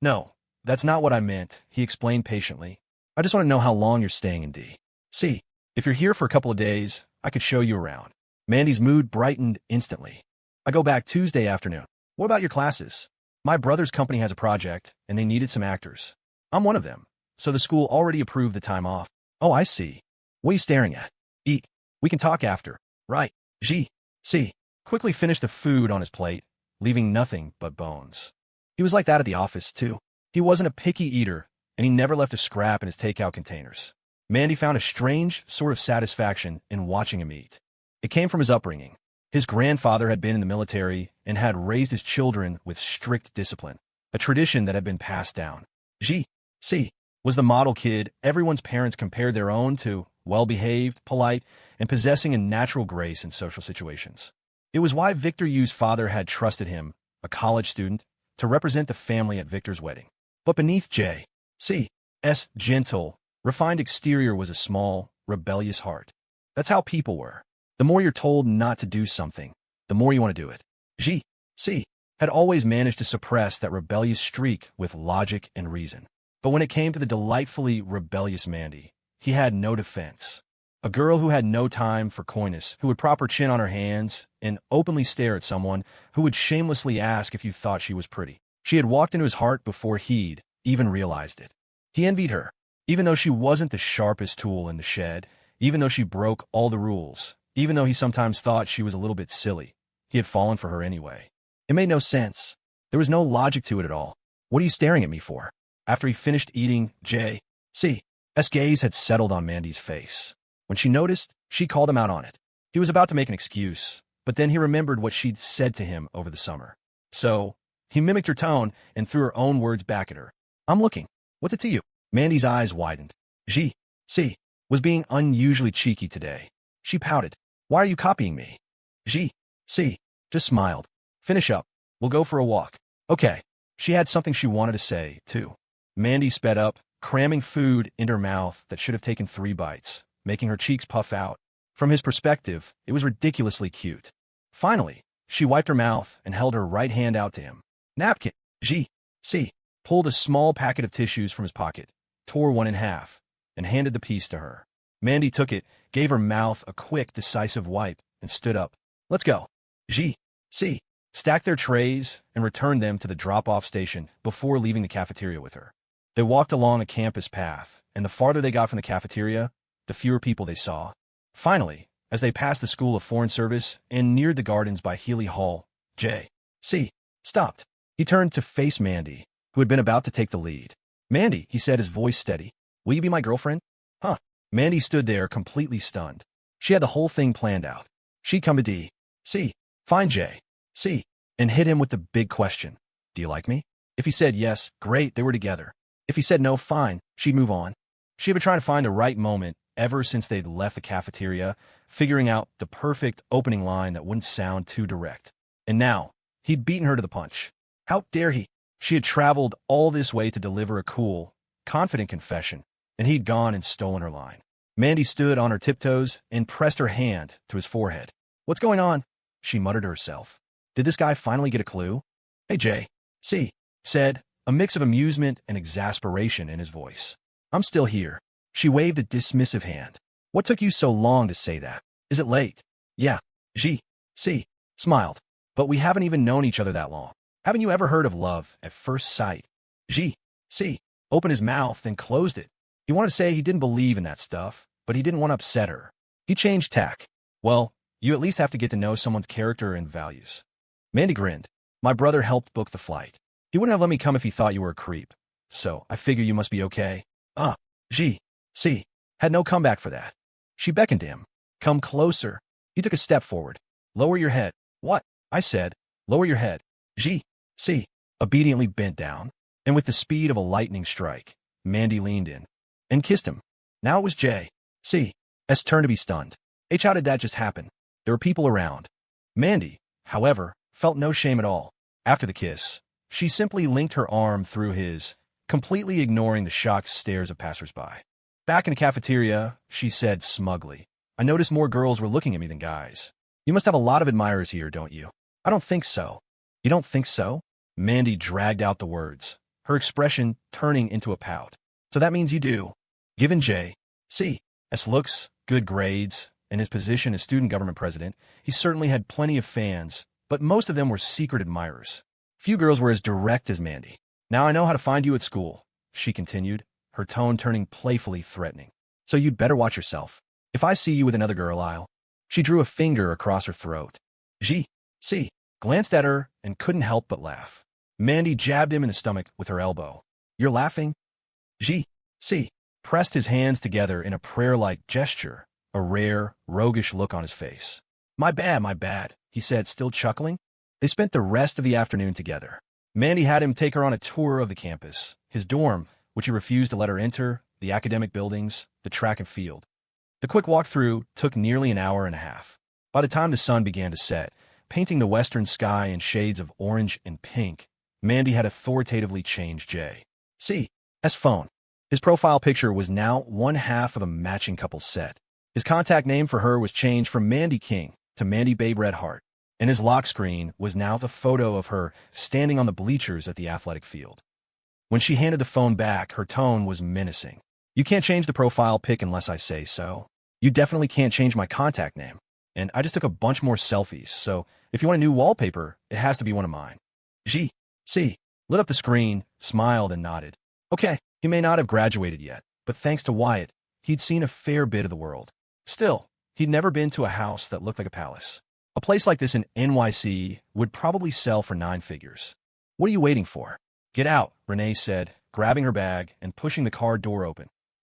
No, that's not what I meant, he explained patiently. I just want to know how long you're staying in D.C. If you're here for a couple of days, I could show you around. Mandy's mood brightened instantly. I go back Tuesday afternoon. What about your classes? My brother's company has a project, and they needed some actors. I'm one of them, so the school already approved the time off. Oh, I see. What are you staring at? Eat. We can talk after. Right. G.C. quickly finished the food on his plate, leaving nothing but bones. He was like that at the office, too. He wasn't a picky eater, and he never left a scrap in his takeout containers. Mandy found a strange sort of satisfaction in watching him eat. It came from his upbringing. His grandfather had been in the military and had raised his children with strict discipline, a tradition that had been passed down. G.C. was the model kid everyone's parents compared their own to, well-behaved, polite, and possessing a natural grace in social situations. It was why Victor Yu's father had trusted him, a college student, to represent the family at Victor's wedding. But beneath J.C.'s gentle, refined exterior was a small, rebellious heart. That's how people were. The more you're told not to do something, the more you want to do it. G.C. had always managed to suppress that rebellious streak with logic and reason. But when it came to the delightfully rebellious Mandy, he had no defense. A girl who had no time for coyness, who would prop her chin on her hands and openly stare at someone who would shamelessly ask if you thought she was pretty. She had walked into his heart before he'd even realized it. He envied her. Even though she wasn't the sharpest tool in the shed, Even though she broke all the rules, even though he sometimes thought she was a little bit silly, he had fallen for her anyway. It made no sense. There was no logic to it at all. What are you staring at me for? After he finished eating, J.C.'s gaze had settled on Mandy's face. When she noticed, she called him out on it. He was about to make an excuse, but then he remembered what she'd said to him over the summer. So, he mimicked her tone and threw her own words back at her. I'm looking. What's it to you? Mandy's eyes widened. G.C. was being unusually cheeky today. She pouted. Why are you copying me? G.C. just smiled. Finish up. We'll go for a walk. Okay. She had something she wanted to say, too. Mandy sped up, cramming food into her mouth that should have taken 3 bites, making her cheeks puff out. From his perspective, it was ridiculously cute. Finally, she wiped her mouth and held her right hand out to him. Napkin. G.C. pulled a small packet of tissues from his pocket, tore one in half, and handed the piece to her. Mandy took it, gave her mouth a quick, decisive wipe, and stood up. Let's go. G.C. stacked their trays and returned them to the drop-off station before leaving the cafeteria with her. They walked along a campus path, and the farther they got from the cafeteria, the fewer people they saw. Finally, as they passed the School of Foreign Service and neared the gardens by Healy Hall, J.C. stopped. He turned to face Mandy, who had been about to take the lead. Mandy, he said, his voice steady. Will you be my girlfriend? Huh. Mandy stood there completely stunned. She had the whole thing planned out. She'd come to D.C., find J.C., and hit him with the big question. Do you like me? If he said yes, great, they were together. If he said no, fine, she'd move on. She had been trying to find the right moment ever since they'd left the cafeteria, figuring out the perfect opening line that wouldn't sound too direct. And now, he'd beaten her to the punch. How dare he? She had traveled all this way to deliver a cool, confident confession, and he'd gone and stolen her line. Mandy stood on her tiptoes and pressed her hand to his forehead. What's going on? She muttered to herself. Did this guy finally get a clue? Hey, J.C. said, a mix of amusement and exasperation in his voice. I'm still here. She waved a dismissive hand. What took you so long to say that? Is it late? Yeah. G.C. smiled. But we haven't even known each other that long. Haven't you ever heard of love at first sight? G.C. opened his mouth and closed it. He wanted to say he didn't believe in that stuff, but he didn't want to upset her. He changed tack. Well, you at least have to get to know someone's character and values. Mandy grinned. My brother helped book the flight. He wouldn't have let me come if he thought you were a creep. So I figure you must be okay. G.C. had no comeback for that. She beckoned to him. Come closer. He took a step forward. Lower your head. What? I said. Lower your head. G.C. obediently bent down, and with the speed of a lightning strike, Mandy leaned in and kissed him. Now it was J.C.'s turn to be stunned. How did that just happen? There were people around. Mandy, however, felt no shame at all. After the kiss, she simply linked her arm through his, completely ignoring the shocked stares of passersby. Back in the cafeteria, she said smugly, I noticed more girls were looking at me than guys. You must have a lot of admirers here, don't you? I don't think so. You don't think so? Mandy dragged out the words, her expression turning into a pout. So that means you do. Given J.C.'s looks, good grades, and his position as student government president, he certainly had plenty of fans, but most of them were secret admirers. Few girls were as direct as Mandy. Now I know how to find you at school, she continued, her tone turning playfully threatening. So you'd better watch yourself. If I see you with another girl, I'll... She drew a finger across her throat. G.C. glanced at her and couldn't help but laugh. Mandy jabbed him in the stomach with her elbow. You're laughing? G.C. pressed his hands together in a prayer-like gesture, a rare, roguish look on his face. My bad, he said, still chuckling. They spent the rest of the afternoon together. Mandy had him take her on a tour of the campus, his dorm, which he refused to let her enter, the academic buildings, the track and field. The quick walk-through took nearly an hour and a half. By the time the sun began to set, painting the western sky in shades of orange and pink, Mandy had authoritatively changed J.C.'s phone. His profile picture was now one half of a matching couple set. His contact name for her was changed from Mandy King to Mandy Babe Redheart, and his lock screen was now the photo of her standing on the bleachers at the athletic field. When she handed the phone back, her tone was menacing. You can't change the profile pic unless I say so. You definitely can't change my contact name. And I just took a bunch more selfies, so if you want a new wallpaper, it has to be one of mine. G.C. lit up the screen, smiled, and nodded. Okay, he may not have graduated yet, but thanks to Wyatt, he'd seen a fair bit of the world. Still, he'd never been to a house that looked like a palace. A place like this in NYC would probably sell for 9 figures. What are you waiting for? Get out, Renee said, grabbing her bag and pushing the car door open.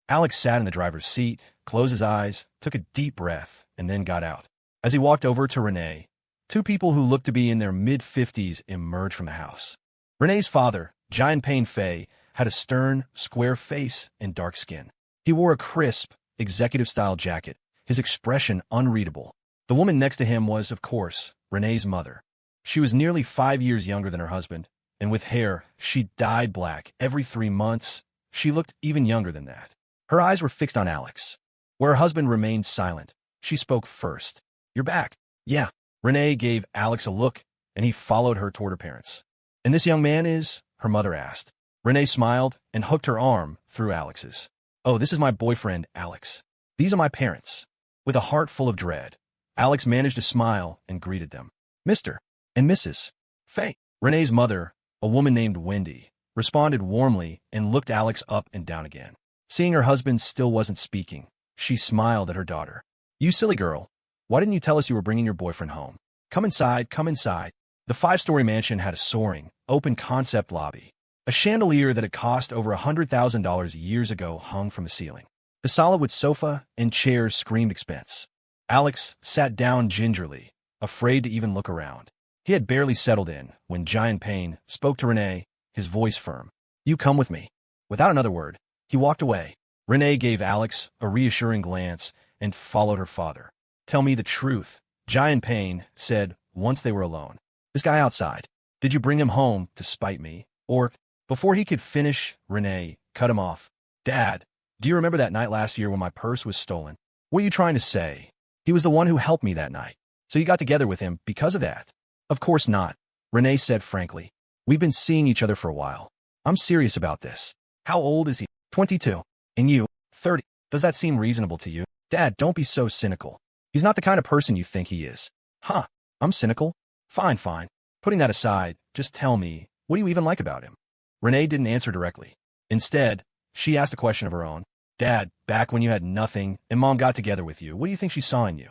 Alex sat in the driver's seat, closed his eyes, took a deep breath, and then got out. As he walked over to Renee, two people who looked to be in their mid-50s emerged from the house. Renee's father, Jian-Ping Fei, had a stern, square face and dark skin. He wore a crisp, executive-style jacket, his expression unreadable. The woman next to him was, of course, Renee's mother. She was nearly 5 years younger than her husband, and with hair she dyed black every 3 months. She looked even younger than that. Her eyes were fixed on Alex. Where her husband remained silent, she spoke first. "You're back." "Yeah." Renee gave Alex a look, and he followed her toward her parents. "And this young man is?" her mother asked. Renee smiled and hooked her arm through Alex's. "Oh, this is my boyfriend, Alex. These are my parents." With a heart full of dread, Alex managed to smile and greeted them. "Mr. and Mrs. Fei." Renee's mother, a woman named Wendy, responded warmly and looked Alex up and down again. Seeing her husband still wasn't speaking, she smiled at her daughter. "You silly girl. Why didn't you tell us you were bringing your boyfriend home? Come inside, come inside." The 5-story mansion had a soaring, open-concept lobby. A chandelier that had cost over $100,000 years ago hung from the ceiling. The solid wood sofa and chairs screamed expense. Alex sat down gingerly, afraid to even look around. He had barely settled in when Jian-Ping spoke to Renee, his voice firm. "You come with me." Without another word, he walked away. Renee gave Alex a reassuring glance and followed her father. "Tell me the truth," Jian-Ping said once they were alone. "This guy outside, did you bring him home to spite me? Or..." Before he could finish, Renee cut him off. "Dad, do you remember that night last year when my purse was stolen? What are you trying to say? He was the one who helped me that night. So you got together with him because of that?" "Of course not," Renee said frankly. "We've been seeing each other for a while. I'm serious about this." "How old is he?" 22. "And you?" 30. "Does that seem reasonable to you?" "Dad, don't be so cynical. He's not the kind of person you think he is." "Huh, I'm cynical? Fine, fine. Putting that aside, just tell me, what do you even like about him?" Renee didn't answer directly. Instead, she asked a question of her own. "Dad, back when you had nothing and Mom got together with you, what do you think she saw in you?"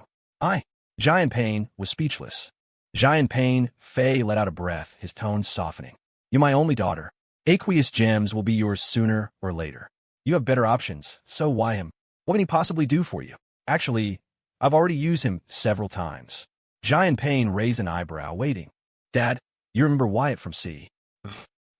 Jian-Ping was speechless. Jian-Ping Fei let out a breath, his tone softening. "You're my only daughter. Aqueous gems will be yours sooner or later. You have better options, so why him? What can he possibly do for you?" "Actually, I've already used him several times." Jian-Ping raised an eyebrow, waiting. "Dad, you remember Wyatt from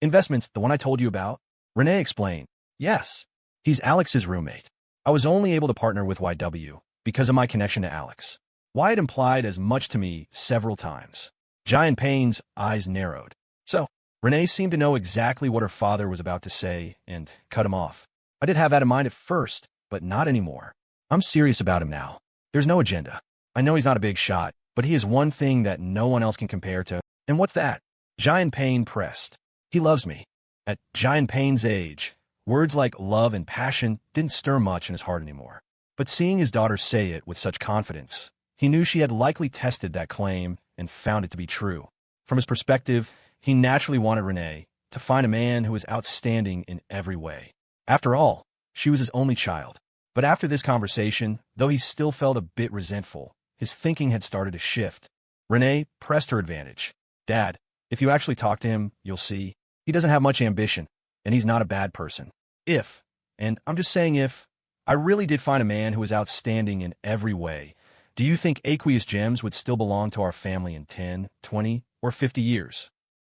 Investments, the one I told you about?" Renee explained. "Yes. He's Alex's roommate. I was only able to partner with YW because of my connection to Alex. Wyatt implied as much to me several times." Jian-Ping's eyes narrowed. "So," Renee seemed to know exactly what her father was about to say and cut him off. "I did have that in mind at first, but not anymore. I'm serious about him now. There's no agenda. I know he's not a big shot, but he is one thing that no one else can compare to." "And what's that?" Jian-Ping pressed. "He loves me." At Jian-Ping's age, words like love and passion didn't stir much in his heart anymore. But seeing his daughter say it with such confidence, he knew she had likely tested that claim and found it to be true. From his perspective, he naturally wanted Renee to find a man who was outstanding in every way. After all, she was his only child. But after this conversation, though he still felt a bit resentful, his thinking had started to shift. Renee pressed her advantage. "Dad, if you actually talk to him, you'll see. He doesn't have much ambition, and he's not a bad person. If, and I'm just saying if, I really did find a man who was outstanding in every way, do you think aqueous gems would still belong to our family in 10, 20, or 50 years?"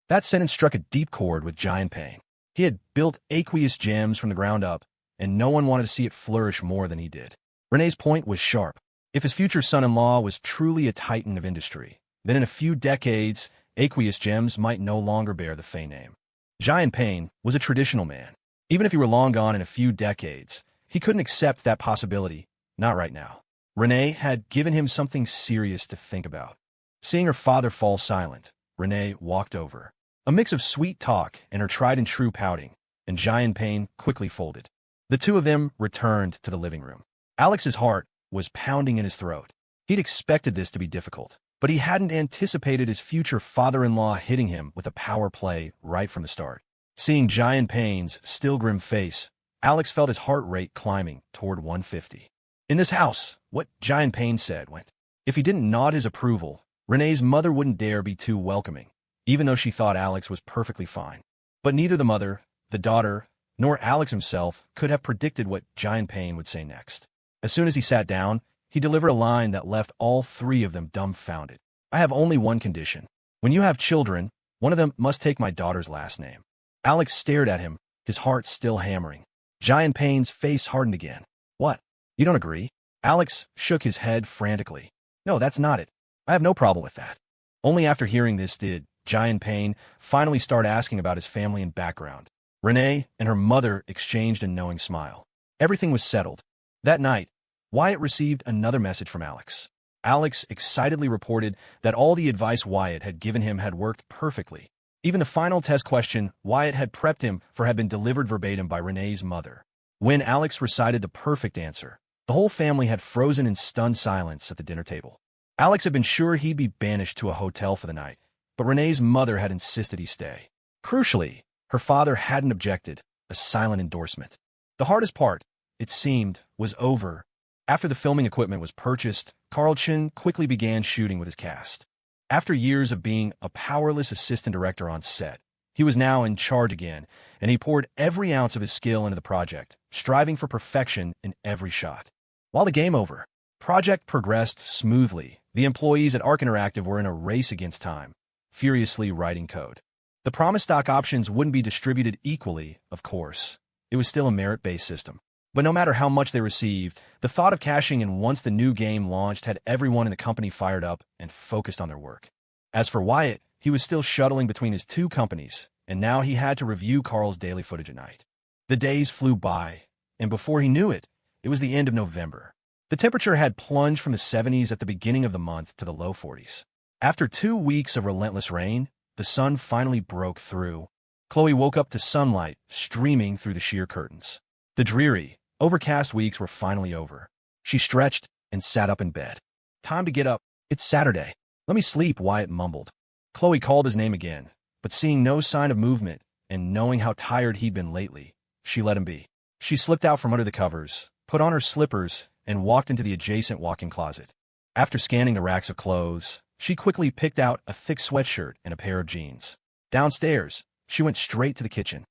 That sentence struck a deep chord with Jian-Ping. He had built aqueous gems from the ground up, and no one wanted to see it flourish more than he did. Renee's point was sharp. If his future son-in-law was truly a titan of industry, then in a few decades, aqueous gems might no longer bear the Fei name. Jian-Ping was a traditional man. Even if he were long gone in a few decades, he couldn't accept that possibility, not right now. Renee had given him something serious to think about. Seeing her father fall silent, Renee walked over. A mix of sweet talk and her tried-and-true pouting, and Jian-Ping quickly folded. The two of them returned to the living room. Alex's heart was pounding in his throat. He'd expected this to be difficult, but he hadn't anticipated his future father-in-law hitting him with a power play right from the start. Seeing Jian-Ping's still grim face, Alex felt his heart rate climbing toward 150. In this house, what Giant Payne said went. If he didn't nod his approval, Renee's mother wouldn't dare be too welcoming, even though she thought Alex was perfectly fine. But neither the mother, the daughter, nor Alex himself could have predicted what Giant Payne would say next. As soon as he sat down, he delivered a line that left all three of them dumbfounded. I have only one condition. When you have children, one of them must take my daughter's last name. Alex stared at him, his heart still hammering. Giant Payne's face hardened again. What? You don't agree? Alex shook his head frantically. No, that's not it. I have no problem with that. Only after hearing this did Giant Payne finally start asking about his family and background. Renee and her mother exchanged a knowing smile. Everything was settled. That night, Wyatt received another message from Alex. Alex excitedly reported that all the advice Wyatt had given him had worked perfectly. Even the final test question Wyatt had prepped him for had been delivered verbatim by Renee's mother. When Alex recited the perfect answer, the whole family had frozen in stunned silence at the dinner table. Alex had been sure he'd be banished to a hotel for the night, but Renee's mother had insisted he stay. Crucially, her father hadn't objected, a silent endorsement. The hardest part, it seemed, was over. After the filming equipment was purchased, Carl Chin quickly began shooting with his cast. After years of being a powerless assistant director on set, he was now in charge again, and he poured every ounce of his skill into the project, striving for perfection in every shot. While the game over, project progressed smoothly. The employees at Arc Interactive were in a race against time, furiously writing code. The promised stock options wouldn't be distributed equally, of course. It was still a merit-based system. But no matter how much they received, the thought of cashing in once the new game launched had everyone in the company fired up and focused on their work. As for Wyatt, he was still shuttling between his two companies, and now he had to review Carl's daily footage at night. The days flew by, and before he knew it, it was the end of November. The temperature had plunged from the 70s at the beginning of the month to the low 40s. After 2 weeks of relentless rain, the sun finally broke through. Chloe woke up to sunlight streaming through the sheer curtains. The dreary, overcast weeks were finally over. She stretched and sat up in bed. Time to get up. It's Saturday. Let me sleep, Wyatt mumbled. Chloe called his name again, but seeing no sign of movement and knowing how tired he'd been lately, she let him be. She slipped out from under the covers, put on her slippers, and walked into the adjacent walk-in closet. After scanning the racks of clothes, she quickly picked out a thick sweatshirt and a pair of jeans. Downstairs, she went straight to the kitchen.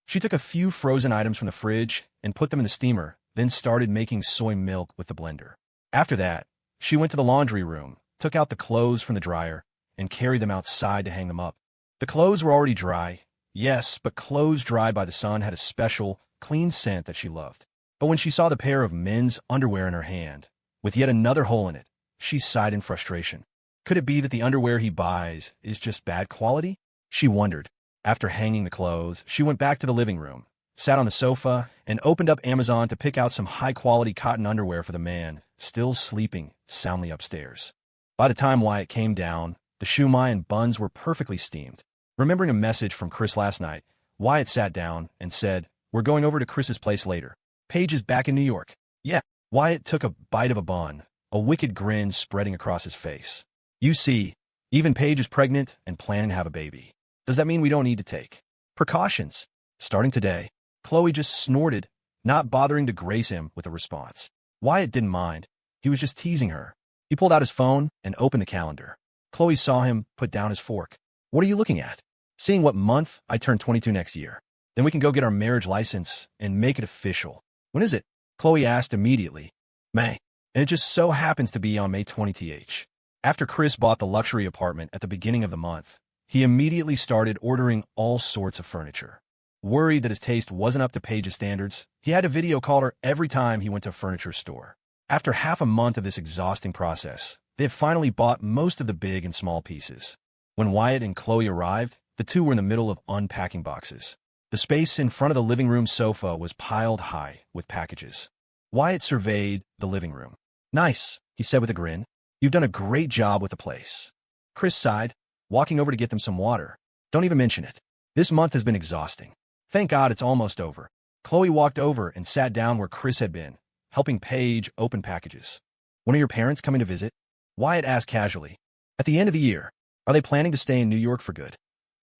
She took a few frozen items from the fridge and put them in the steamer, then started making soy milk with the blender. After that, she went to the laundry room, took out the clothes from the dryer, and carried them outside to hang them up. The clothes were already dry. Yes, but clothes dried by the sun had a special, clean scent that she loved. But when she saw the pair of men's underwear in her hand, with yet another hole in it, she sighed in frustration. Could it be that the underwear he buys is just bad quality? She wondered. After hanging the clothes, she went back to the living room, sat on the sofa, and opened up Amazon to pick out some high-quality cotton underwear for the man, still sleeping soundly upstairs. By the time Wyatt came down, the shumai and buns were perfectly steamed. Remembering a message from Chris last night, Wyatt sat down and said, "We're going over to Chris's place later. Paige is back in New York." "Yeah." Wyatt took a bite of a bun, a wicked grin spreading across his face. "You see, even Paige is pregnant and planning to have a baby. Does that mean we don't need to take precautions? Starting today?" Chloe just snorted, not bothering to grace him with a response. Wyatt didn't mind. He was just teasing her. He pulled out his phone and opened the calendar. Chloe saw him put down his fork. "What are you looking at?" "Seeing what month I turn 22 next year. Then we can go get our marriage license and make it official." "When is it?" Chloe asked immediately. "May. And it just so happens to be on May 20th. After Chris bought the luxury apartment at the beginning of the month, he immediately started ordering all sorts of furniture. Worried that his taste wasn't up to Paige's standards, he had to video call her every time he went to a furniture store. After half a month of this exhausting process, they had finally bought most of the big and small pieces. When Wyatt and Chloe arrived, the two were in the middle of unpacking boxes. The space in front of the living room sofa was piled high with packages. Wyatt surveyed the living room. "Nice," he said with a grin. "You've done a great job with the place." Chris sighed, walking over to get them some water. "Don't even mention it. This month has been exhausting. Thank God it's almost over." Chloe walked over and sat down where Chris had been, helping Paige open packages. "When are your parents coming to visit?" Wyatt asked casually. "At the end of the year. Are they planning to stay in New York for good?"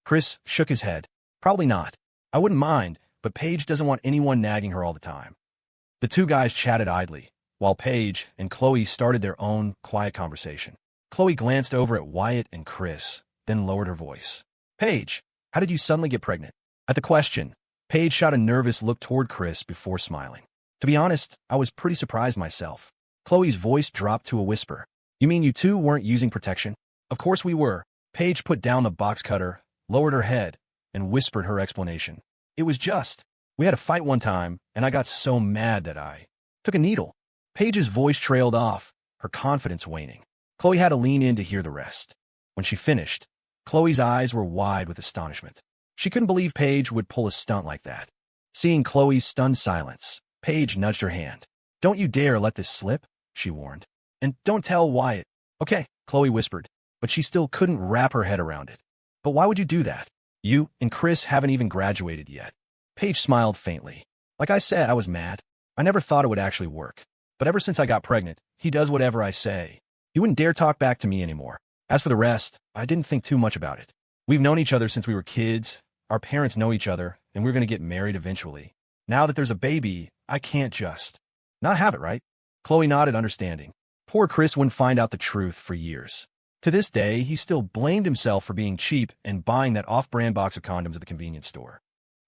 Chris shook his head. "Probably not. I wouldn't mind, but Paige doesn't want anyone nagging her all the time." The two guys chatted idly, while Paige and Chloe started their own quiet conversation. Chloe glanced over at Wyatt and Chris, then lowered her voice. Paige, how did you suddenly get pregnant? At the question, Paige shot a nervous look toward Chris before smiling. To be honest, I was pretty surprised myself. Chloe's voice dropped to a whisper. You mean you two weren't using protection? Of course we were. Paige put down the box cutter, lowered her head, and whispered her explanation. It was just, we had a fight one time, and I got so mad that I took a needle. Paige's voice trailed off, her confidence waning. Chloe had to lean in to hear the rest. When she finished, Chloe's eyes were wide with astonishment. She couldn't believe Paige would pull a stunt like that. Seeing Chloe's stunned silence, Paige nudged her hand. Don't you dare let this slip, she warned. And don't tell Wyatt. Okay, Chloe whispered, but she still couldn't wrap her head around it. But why would you do that? You and Chris haven't even graduated yet. Paige smiled faintly. Like I said, I was mad. I never thought it would actually work. But ever since I got pregnant, he does whatever I say. He wouldn't dare talk back to me anymore. As for the rest, I didn't think too much about it. We've known each other since we were kids. Our parents know each other, and we're going to get married eventually. Now that there's a baby, I can't just not have it, right? Chloe nodded, understanding. Poor Chris wouldn't find out the truth for years. To this day, he still blamed himself for being cheap and buying that off-brand box of condoms at the convenience store.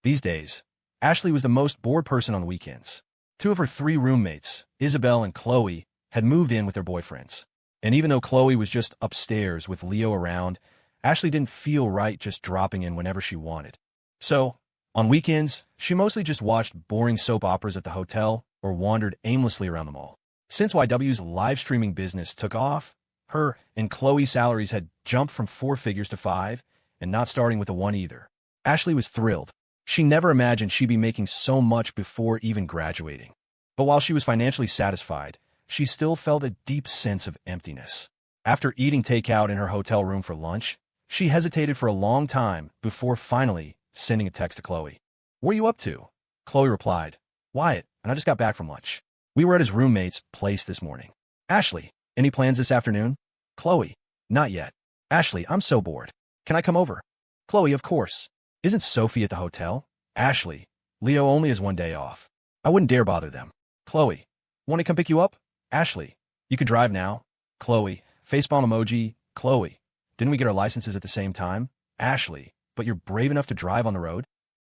These days, Ashley was the most bored person on the weekends. Two of her 3 roommates, Isabel and Chloe, had moved in with their boyfriends. And even though Chloe was just upstairs with Leo around, Ashley didn't feel right just dropping in whenever she wanted. So, on weekends, she mostly just watched boring soap operas at the hotel or wandered aimlessly around the mall. Since YW's live streaming business took off, her and Chloe's salaries had jumped from 4 figures to 5, and not starting with a 1 either. Ashley was thrilled. She never imagined she'd be making so much before even graduating. But while she was financially satisfied, she still felt a deep sense of emptiness. After eating takeout in her hotel room for lunch, she hesitated for a long time before finally sending a text to Chloe. What are you up to? Chloe replied, Wyatt, and I just got back from lunch. We were at his roommate's place this morning. Ashley, any plans this afternoon? Chloe, not yet. Ashley, I'm so bored. Can I come over? Chloe, of course. Isn't Sophie at the hotel? Ashley, Leo only has 1 day off. I wouldn't dare bother them. Chloe, want to come pick you up? Ashley, you could drive now. Chloe, facepalm emoji. Chloe, didn't we get our licenses at the same time? Ashley, but you're brave enough to drive on the road?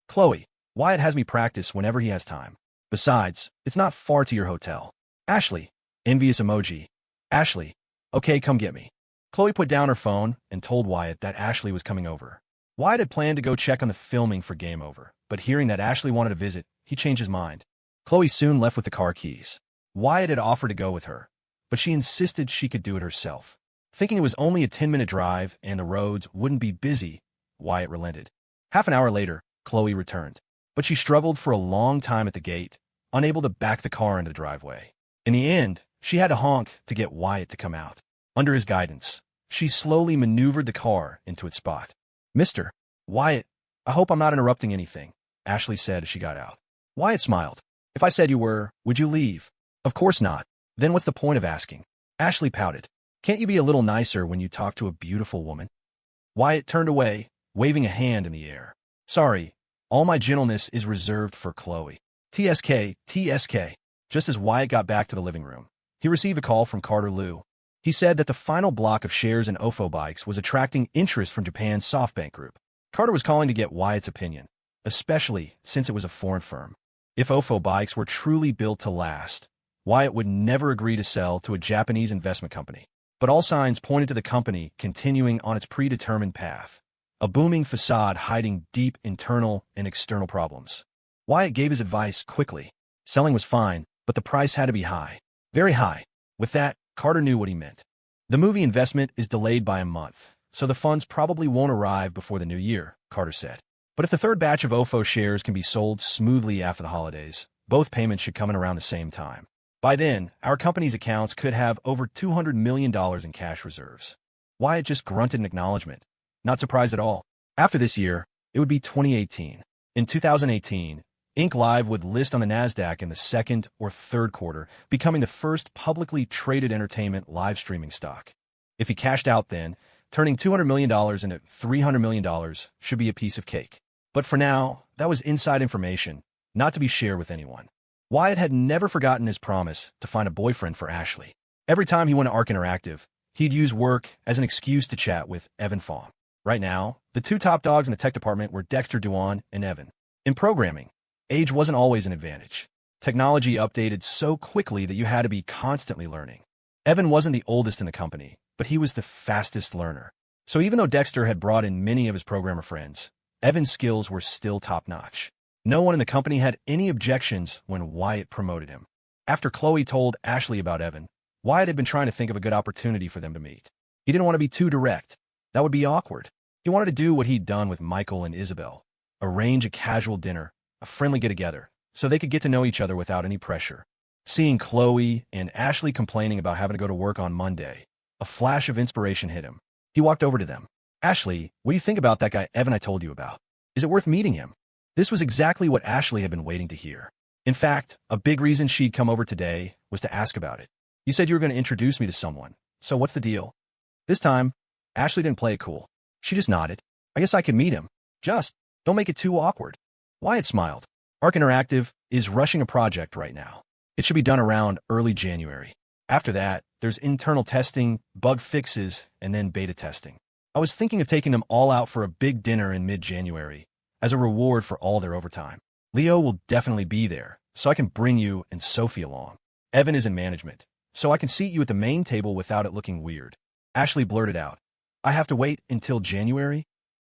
Chloe, Wyatt has me practice whenever he has time. Besides, it's not far to your hotel. Ashley, envious emoji. Ashley, okay, come get me. Chloe put down her phone and told Wyatt that Ashley was coming over. Wyatt had planned to go check on the filming for Game Over, but hearing that Ashley wanted to visit, he changed his mind. Chloe soon left with the car keys. Wyatt had offered to go with her, but she insisted she could do it herself. Thinking it was only a 10-minute drive and the roads wouldn't be busy, Wyatt relented. Half an hour later, Chloe returned, but she struggled for a long time at the gate, unable to back the car into the driveway. In the end, she had to honk to get Wyatt to come out. Under his guidance, she slowly maneuvered the car into its spot. Mr. Wyatt, I hope I'm not interrupting anything, Ashley said as she got out. Wyatt smiled. If I said you were, would you leave? Of course not. Then what's the point of asking? Ashley pouted. Can't you be a little nicer when you talk to a beautiful woman? Wyatt turned away, waving a hand in the air. Sorry, all my gentleness is reserved for Chloe. TSK, TSK. Just as Wyatt got back to the living room, he received a call from Carter Liu. He said that the final block of shares in OFO Bikes was attracting interest from Japan's SoftBank Group. Carter was calling to get Wyatt's opinion, especially since it was a foreign firm. If OFO Bikes were truly built to last, Wyatt would never agree to sell to a Japanese investment company. But all signs pointed to the company continuing on its predetermined path, a booming facade hiding deep internal and external problems. Wyatt gave his advice quickly. Selling was fine, but the price had to be high. Very high. With that, Carter knew what he meant. The movie investment is delayed by a month, so the funds probably won't arrive before the new year, Carter said. But if the third batch of OFO shares can be sold smoothly after the holidays, both payments should come in around the same time. By then, our company's accounts could have over $200 million in cash reserves. Wyatt just grunted in acknowledgement. Not surprised at all. After this year, it would be 2018. In 2018, Inc. Live would list on the NASDAQ in the second or third quarter, becoming the first publicly traded entertainment live streaming stock. If he cashed out then, turning $200 million into $300 million should be a piece of cake. But for now, that was inside information, not to be shared with anyone. Wyatt had never forgotten his promise to find a boyfriend for Ashley. Every time he went to Arc Interactive, he'd use work as an excuse to chat with Evan Fong. Right now, the two top dogs in the tech department were Dexter Duan and Evan. In programming, age wasn't always an advantage. Technology updated so quickly that you had to be constantly learning. Evan wasn't the oldest in the company, but he was the fastest learner. So even though Dexter had brought in many of his programmer friends, Evan's skills were still top-notch. No one in the company had any objections when Wyatt promoted him. After Chloe told Ashley about Evan, Wyatt had been trying to think of a good opportunity for them to meet. He didn't want to be too direct. That would be awkward. He wanted to do what he'd done with Michael and Isabel. Arrange a casual dinner, a friendly get-together, so they could get to know each other without any pressure. Seeing Chloe and Ashley complaining about having to go to work on Monday, a flash of inspiration hit him. He walked over to them. Ashley, what do you think about that guy Evan I told you about? Is it worth meeting him? This was exactly what Ashley had been waiting to hear. In fact, a big reason she'd come over today was to ask about it. You said you were going to introduce me to someone, so what's the deal? This time, Ashley didn't play it cool. She just nodded. I guess I could meet him. Just don't make it too awkward. Wyatt smiled. Arc Interactive is rushing a project right now. It should be done around early January. After that, there's internal testing, bug fixes, and then beta testing. I was thinking of taking them all out for a big dinner in mid-January as a reward for all their overtime. Leo will definitely be there, so I can bring you and Sophie along. Evan is in management, so I can seat you at the main table without it looking weird. Ashley blurted out, I have to wait until January?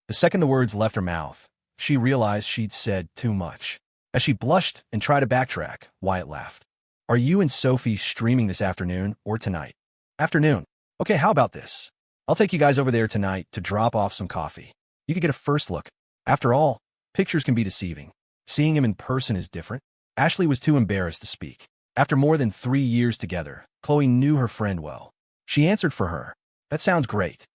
The second the words left her mouth, she realized she'd said too much. As she blushed and tried to backtrack, Wyatt laughed. Are you and Sophie streaming this afternoon or tonight? Afternoon. Okay, how about this? I'll take you guys over there tonight to drop off some coffee. You could get a first look. After all, pictures can be deceiving. Seeing him in person is different. Ashley was too embarrassed to speak. After more than 3 years together, Chloe knew her friend well. She answered for her. That sounds great.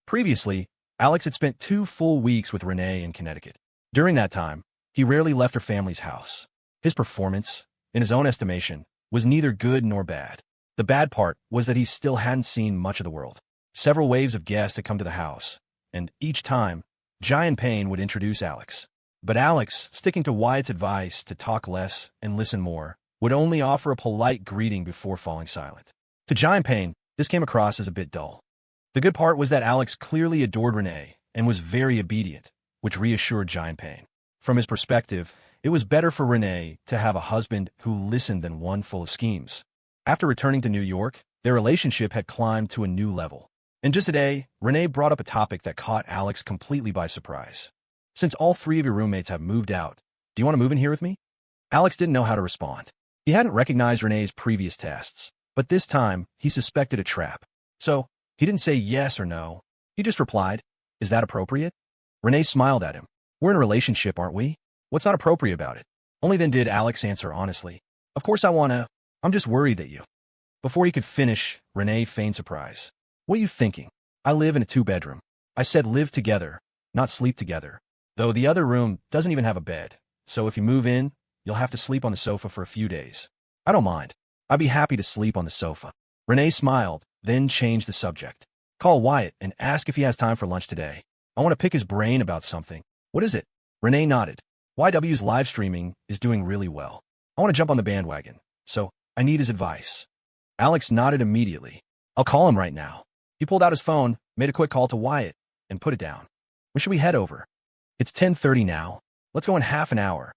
Previously, Alex had spent 2 full weeks with Renee in Connecticut. During that time, he rarely left her family's house. His performance, in his own estimation, was neither good nor bad. The bad part was that he still hadn't seen much of the world. Several waves of guests had come to the house, and each time, Giant Payne would introduce Alex. But Alex, sticking to Wyatt's advice to talk less and listen more, would only offer a polite greeting before falling silent. To Giant Payne, this came across as a bit dull. The good part was that Alex clearly adored Renee and was very obedient, which reassured Giant Payne. From his perspective, it was better for Renee to have a husband who listened than one full of schemes. After returning to New York, their relationship had climbed to a new level. And just today, Renee brought up a topic that caught Alex completely by surprise. Since all 3 of your roommates have moved out, do you want to move in here with me? Alex didn't know how to respond. He hadn't recognized Renee's previous tests, but this time he suspected a trap. So, he didn't say yes or no. He just replied, Is that appropriate? Renee smiled at him. We're in a relationship, aren't we? What's not appropriate about it? Only then did Alex answer honestly. Of course I'm just worried that you. Before he could finish, Renee feigned surprise. What are you thinking? I live in a 2-bedroom. I said live together, not sleep together. Though the other room doesn't even have a bed, so if you move in, you'll have to sleep on the sofa for a few days. I don't mind. I'd be happy to sleep on the sofa. Renee smiled, then changed the subject. Call Wyatt and ask if he has time for lunch today. I want to pick his brain about something. What is it? Renee nodded. YW's live streaming is doing really well. I want to jump on the bandwagon, so I need his advice. Alex nodded immediately. I'll call him right now. He pulled out his phone, made a quick call to Wyatt, and put it down. When should we head over? It's 10:30 now. Let's go in half an hour.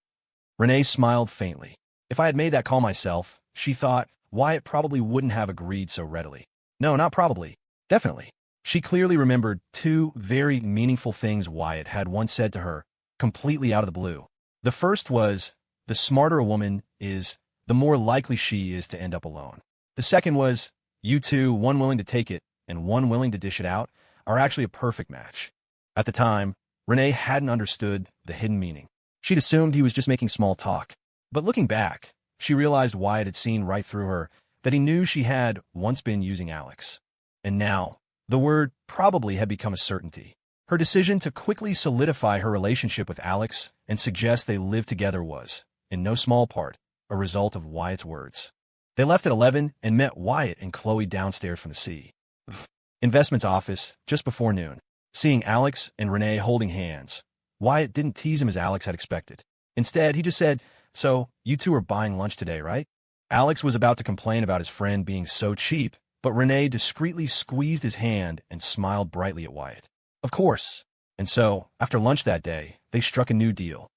Renee smiled faintly. If I had made that call myself, she thought, Wyatt probably wouldn't have agreed so readily. No, not probably. Definitely. She clearly remembered 2 very meaningful things Wyatt had once said to her, completely out of the blue. The first was, the smarter a woman is, the more likely she is to end up alone. The second was, you two, one willing to take it and one willing to dish it out, are actually a perfect match. At the time, Renee hadn't understood the hidden meaning. She'd assumed he was just making small talk. But looking back, she realized Wyatt had seen right through her, that he knew she had once been using Alex. And now, the word probably had become a certainty. Her decision to quickly solidify her relationship with Alex and suggest they live together was, in no small part, a result of Wyatt's words. They left at 11 and met Wyatt and Chloe downstairs from the investments office just before noon. Seeing Alex and Renee holding hands, Wyatt didn't tease him as Alex had expected. Instead, he just said, So, you two are buying lunch today, right? Alex was about to complain about his friend being so cheap, but Renee discreetly squeezed his hand and smiled brightly at Wyatt. Of course. And so, after lunch that day, they struck a new deal.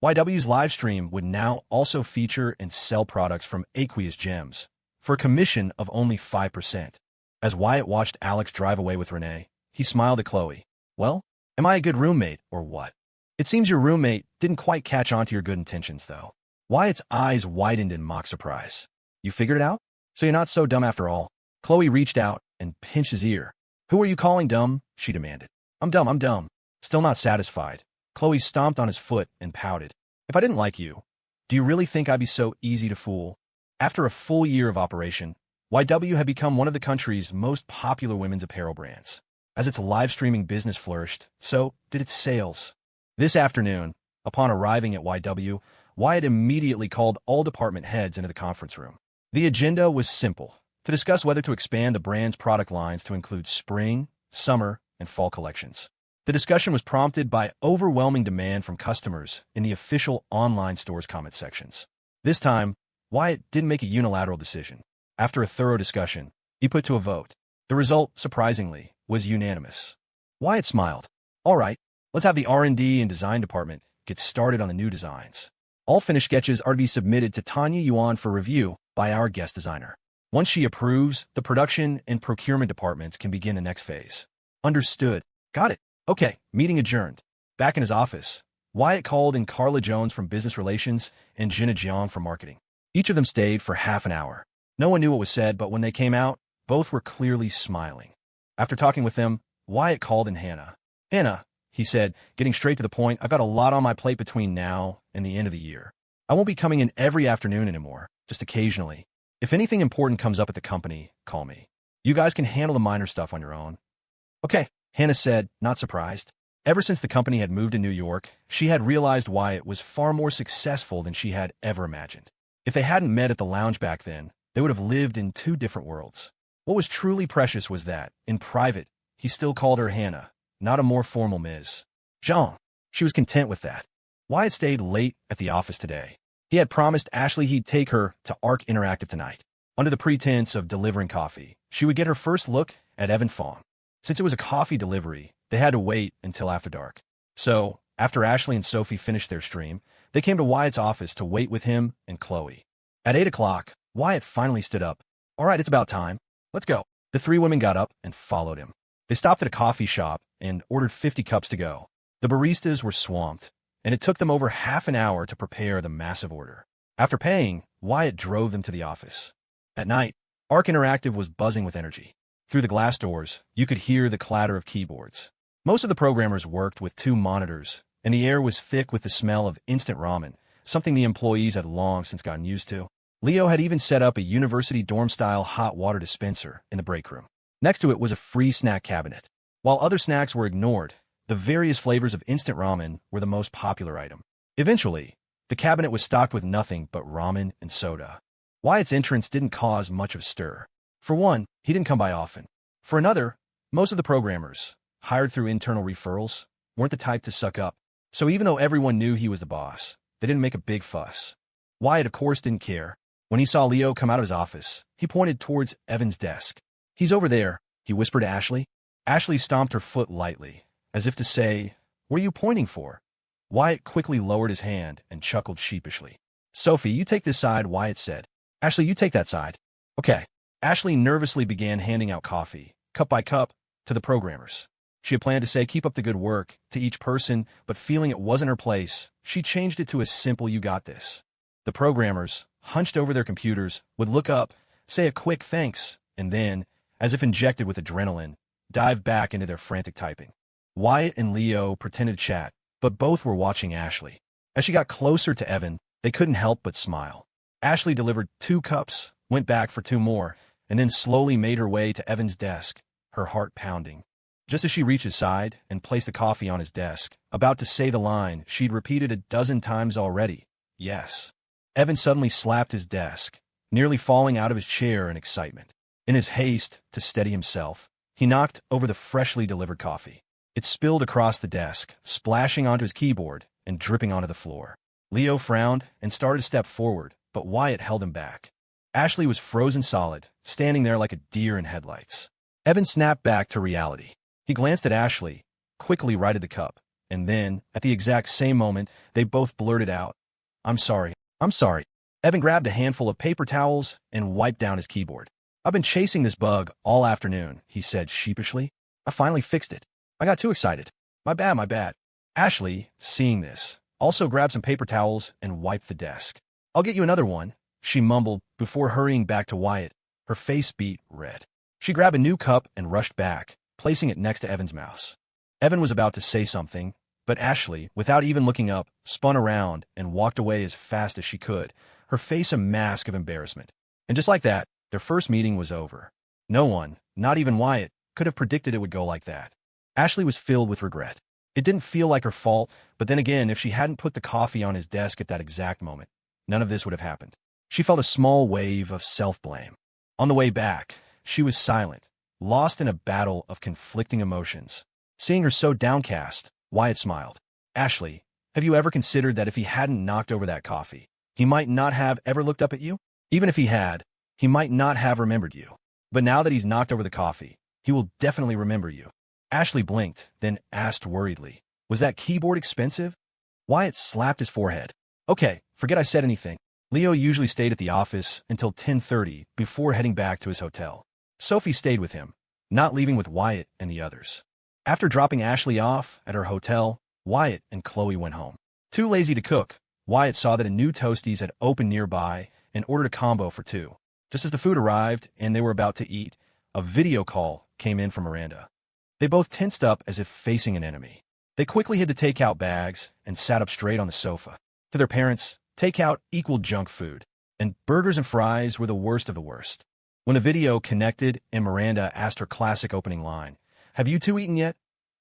YW's live stream would now also feature and sell products from aqueous gems for a commission of only 5%. As Wyatt watched Alex drive away with Renee, he smiled at Chloe. Well, am I a good roommate, or what? It seems your roommate didn't quite catch on to your good intentions, though. Wyatt's eyes widened in mock surprise. You figured it out? So you're not so dumb after all. Chloe reached out and pinched his ear. Who are you calling dumb? She demanded. I'm dumb. Still not satisfied, Chloe stomped on his foot and pouted. If I didn't like you, do you really think I'd be so easy to fool? After a full year of operation, YW had become one of the country's most popular women's apparel brands. As its live streaming business flourished, so did its sales. This afternoon, upon arriving at YW, Wyatt immediately called all department heads into the conference room. The agenda was simple: to discuss whether to expand the brand's product lines to include spring, summer, and fall collections. The discussion was prompted by overwhelming demand from customers in the official online store's comment sections. This time, Wyatt didn't make a unilateral decision. After a thorough discussion, he put to a vote. The result, surprisingly, was unanimous. Wyatt smiled. All right, let's have the R&D and design department get started on the new designs. All finished sketches are to be submitted to Tanya Yuan for review by our guest designer. Once she approves, the production and procurement departments can begin the next phase. Understood. Got it. Okay, meeting adjourned. Back in his office, Wyatt called in Carla Jones from Business Relations and Jenna Jiang from Marketing. Each of them stayed for half an hour. No one knew what was said, but when they came out, both were clearly smiling. After talking with them, Wyatt called in Hannah. Hannah, he said, getting straight to the point, I've got a lot on my plate between now and the end of the year. I won't be coming in every afternoon anymore, just occasionally. If anything important comes up at the company, call me. You guys can handle the minor stuff on your own. Okay, Hannah said, not surprised. Ever since the company had moved to New York, she had realized Wyatt was far more successful than she had ever imagined. If they hadn't met at the lounge back then, they would have lived in two different worlds. What was truly precious was that, in private, he still called her Hannah, not a more formal Ms. Jean. She was content with that. Wyatt stayed late at the office today. He had promised Ashley he'd take her to Arc Interactive tonight. Under the pretense of delivering coffee, she would get her first look at Evan Fong. Since it was a coffee delivery, they had to wait until after dark. So, after Ashley and Sophie finished their stream, they came to Wyatt's office to wait with him and Chloe. At 8 o'clock, Wyatt finally stood up. All right, it's about time. Let's go. The three women got up and followed him. They stopped at a coffee shop and ordered 50 cups to go. The baristas were swamped, and it took them over half an hour to prepare the massive order. After paying, Wyatt drove them to the office. At night, Arc Interactive was buzzing with energy. Through the glass doors, you could hear the clatter of keyboards. Most of the programmers worked with 2 monitors, and the air was thick with the smell of instant ramen, something the employees had long since gotten used to. Leo had even set up a university dorm-style hot water dispenser in the break room. Next to it was a free snack cabinet. While other snacks were ignored, the various flavors of instant ramen were the most popular item. Eventually, the cabinet was stocked with nothing but ramen and soda. Wyatt's entrance didn't cause much of a stir. For one, he didn't come by often. For another, most of the programmers, hired through internal referrals, weren't the type to suck up. So even though everyone knew he was the boss, they didn't make a big fuss. Wyatt, of course, didn't care. When he saw Leo come out of his office, he pointed towards Evan's desk. He's over there, he whispered to Ashley. Ashley stomped her foot lightly, as if to say, what are you pointing for? Wyatt quickly lowered his hand and chuckled sheepishly. Sophie, you take this side, Wyatt said. Ashley, you take that side. Okay. Ashley nervously began handing out coffee, cup by cup, to the programmers. She had planned to say keep up the good work to each person, but feeling it wasn't her place, she changed it to a simple you got this. The programmers, hunched over their computers, would look up, say a quick thanks, and then, as if injected with adrenaline, dive back into their frantic typing. Wyatt and Leo pretended to chat, but both were watching Ashley. As she got closer to Evan, they couldn't help but smile. Ashley delivered 2 cups, went back for 2 more, and then slowly made her way to Evan's desk, her heart pounding. Just as she reached his side and placed the coffee on his desk, about to say the line she'd repeated a dozen times already, yes. Evan suddenly slapped his desk, nearly falling out of his chair in excitement. In his haste to steady himself, he knocked over the freshly delivered coffee. It spilled across the desk, splashing onto his keyboard and dripping onto the floor. Leo frowned and started to step forward, but Wyatt held him back. Ashley was frozen solid, standing there like a deer in headlights. Evan snapped back to reality. He glanced at Ashley, quickly righted the cup, and then, at the exact same moment, they both blurted out, "I'm sorry. I'm sorry." Evan grabbed a handful of paper towels and wiped down his keyboard. "I've been chasing this bug all afternoon," he said sheepishly. "I finally fixed it. I got too excited. My bad, my bad." Ashley, seeing this, also grabbed some paper towels and wiped the desk. "I'll get you another one," she mumbled before hurrying back to Wyatt, her face beet red. She grabbed a new cup and rushed back, placing it next to Evan's mouse. Evan was about to say something, but Ashley, without even looking up, spun around and walked away as fast as she could, her face a mask of embarrassment. And just like that, their first meeting was over. No one, not even Wyatt, could have predicted it would go like that. Ashley was filled with regret. It didn't feel like her fault, but then again, if she hadn't put the coffee on his desk at that exact moment, none of this would have happened. She felt a small wave of self-blame. On the way back, she was silent, lost in a battle of conflicting emotions. Seeing her so downcast, Wyatt smiled. "Ashley, have you ever considered that if he hadn't knocked over that coffee, he might not have ever looked up at you? Even if he had, he might not have remembered you. But now that he's knocked over the coffee, he will definitely remember you." Ashley blinked, then asked worriedly, "Was that keyboard expensive?" Wyatt slapped his forehead. "Okay, forget I said anything." Leo usually stayed at the office until 10:30 before heading back to his hotel. Sophie stayed with him, not leaving with Wyatt and the others. After dropping Ashley off at her hotel, Wyatt and Chloe went home. Too lazy to cook, Wyatt saw that a new Toasties had opened nearby and ordered a combo for two. Just as the food arrived and they were about to eat, a video call came in from Miranda. They both tensed up as if facing an enemy. They quickly hid the takeout bags and sat up straight on the sofa. To their parents, takeout equaled junk food, and burgers and fries were the worst of the worst. When the video connected and Miranda asked her classic opening line, "Have you two eaten yet?"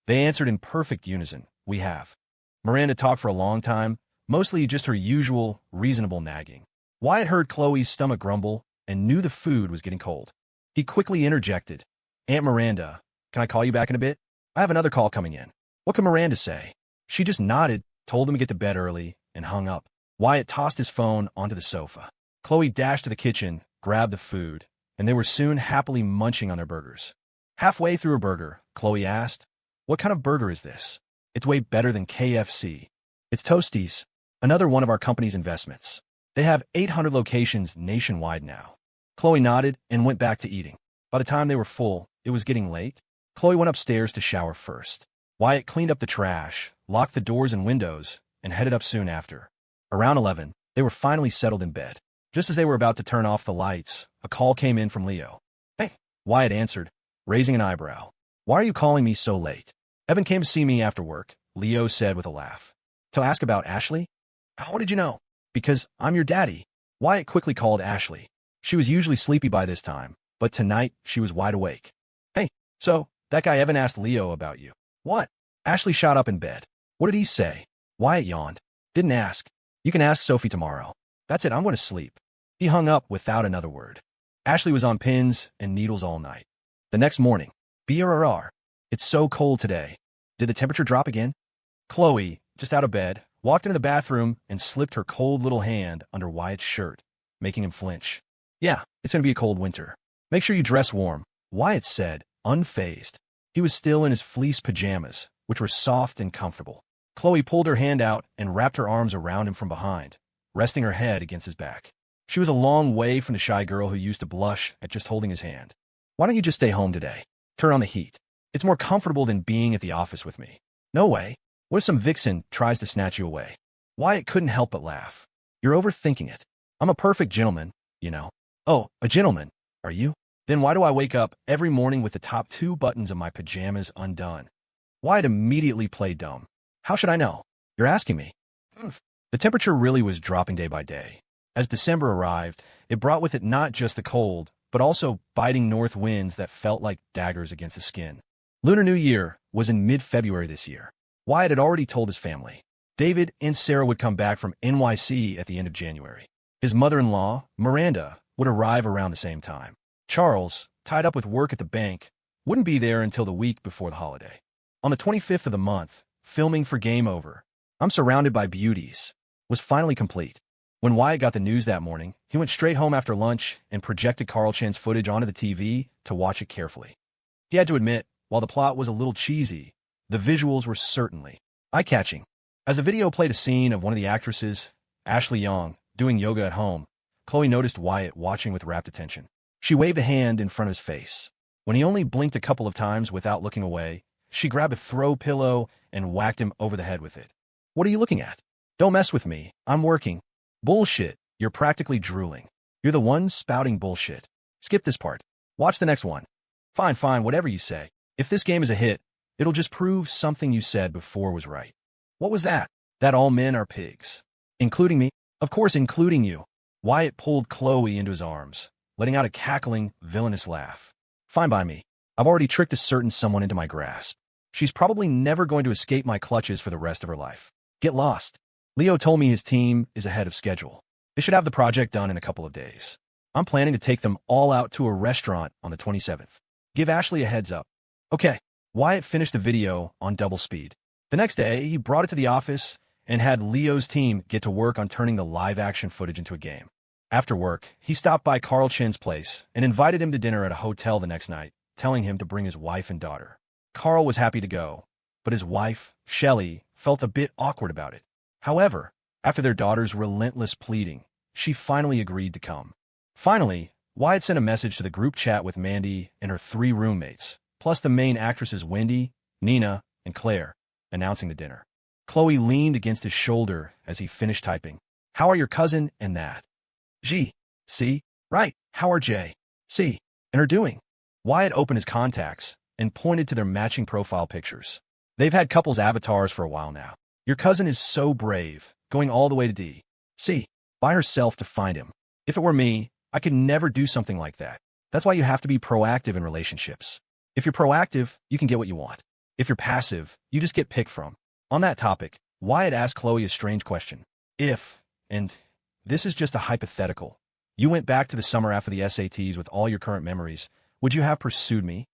they answered in perfect unison, "We have." Miranda talked for a long time, mostly just her usual, reasonable nagging. Wyatt heard Chloe's stomach grumble and knew the food was getting cold. He quickly interjected, "Aunt Miranda, can I call you back in a bit? I have another call coming in." What can Miranda say? She just nodded, told him to get to bed early, and hung up. Wyatt tossed his phone onto the sofa. Chloe dashed to the kitchen, grabbed the food, and they were soon happily munching on their burgers. Halfway through a burger, Chloe asked, "What kind of burger is this?" "It's way better than KFC. It's Toasties, another one of our company's investments. They have 800 locations nationwide now." Chloe nodded and went back to eating. By the time they were full, it was getting late. Chloe went upstairs to shower first. Wyatt cleaned up the trash, locked the doors and windows, and headed up soon after. Around 11, they were finally settled in bed. Just as they were about to turn off the lights, a call came in from Leo. "Hey," Wyatt answered, raising an eyebrow. "Why are you calling me so late?" "Evan came to see me after work," Leo said with a laugh. "To ask about Ashley?" "How did you know?" "Because I'm your daddy." Wyatt quickly called Ashley. She was usually sleepy by this time, but tonight she was wide awake. "Hey, so, that guy Evan asked Leo about you." "What?" Ashley shot up in bed. "What did he say?" Wyatt yawned. "Didn't ask. You can ask Sophie tomorrow." "That's it, I'm going to sleep." He hung up without another word. Ashley was on pins and needles all night. The next morning, BRR. "It's so cold today. Did the temperature drop again?" Chloe, just out of bed, walked into the bathroom and slipped her cold little hand under Wyatt's shirt, making him flinch. "Yeah, it's going to be a cold winter. Make sure you dress warm," Wyatt said, unfazed. He was still in his fleece pajamas, which were soft and comfortable. Chloe pulled her hand out and wrapped her arms around him from behind, resting her head against his back. She was a long way from the shy girl who used to blush at just holding his hand. "Why don't you just stay home today? Turn on the heat. It's more comfortable than being at the office with me." "No way. What if some vixen tries to snatch you away?" Wyatt couldn't help but laugh. "You're overthinking it. I'm a perfect gentleman, you know." "Oh, a gentleman, are you? Then why do I wake up every morning with the top 2 buttons of my pajamas undone?" Wyatt immediately played dumb. "How should I know? You're asking me." The temperature really was dropping day by day. As December arrived, it brought with it not just the cold, but also biting north winds that felt like daggers against the skin. Lunar New Year was in mid-February this year. Wyatt had already told his family. David and Sarah would come back from NYC at the end of January. His mother-in-law, Miranda, would arrive around the same time. Charles, tied up with work at the bank, wouldn't be there until the week before the holiday. On the 25th of the month, filming for Game Over, I'm surrounded by beauties. was finally complete. When Wyatt got the news that morning, he went straight home after lunch and projected Carl Chan's footage onto the TV to watch it carefully. He had to admit, while the plot was a little cheesy, the visuals were certainly eye-catching. As the video played a scene of one of the actresses, Ashley Young, doing yoga at home, Chloe noticed Wyatt watching with rapt attention. She waved a hand in front of his face. When he only blinked a couple of times without looking away, she grabbed a throw pillow and whacked him over the head with it. "What are you looking at? Don't mess with me. I'm working." "Bullshit. You're practically drooling. You're the one spouting bullshit. Skip this part. Watch the next one." Fine, whatever you say. If this game is a hit, it'll just prove something you said before was right." "What was that?" "That all men are pigs. Including me?" "Of course, including you." Wyatt pulled Chloe into his arms, letting out a cackling, villainous laugh. "Fine by me. I've already tricked a certain someone into my grasp. She's probably never going to escape my clutches for the rest of her life. Get lost. Leo told me his team is ahead of schedule. They should have the project done in a couple of days. I'm planning to take them all out to a restaurant on the 27th. Give Ashley a heads up." "Okay." Wyatt finished the video on double speed. The next day, he brought it to the office and had Leo's team get to work on turning the live-action footage into a game. After work, he stopped by Carl Chin's place and invited him to dinner at a hotel the next night, telling him to bring his wife and daughter. Carl was happy to go, but his wife, Shelley, felt a bit awkward about it. However, after their daughter's relentless pleading, she finally agreed to come. Finally, Wyatt sent a message to the group chat with Mandy and her 3 roommates, plus the main actresses Wendy, Nina, and Claire, announcing the dinner. Chloe leaned against his shoulder as he finished typing. "How are your cousin and that?" "G. C. Right. How are J. C. and her doing?" Wyatt opened his contacts and pointed to their matching profile pictures. "They've had couples avatars for a while now. Your cousin is so brave, going all the way to D. C. by herself to find him. If it were me, I could never do something like that. That's why you have to be proactive in relationships. If you're proactive, you can get what you want. If you're passive, you just get picked from." On that topic, Wyatt asked Chloe a strange question. "If, and this is just a hypothetical, you went back to the summer after the SATs with all your current memories, would you have pursued me?"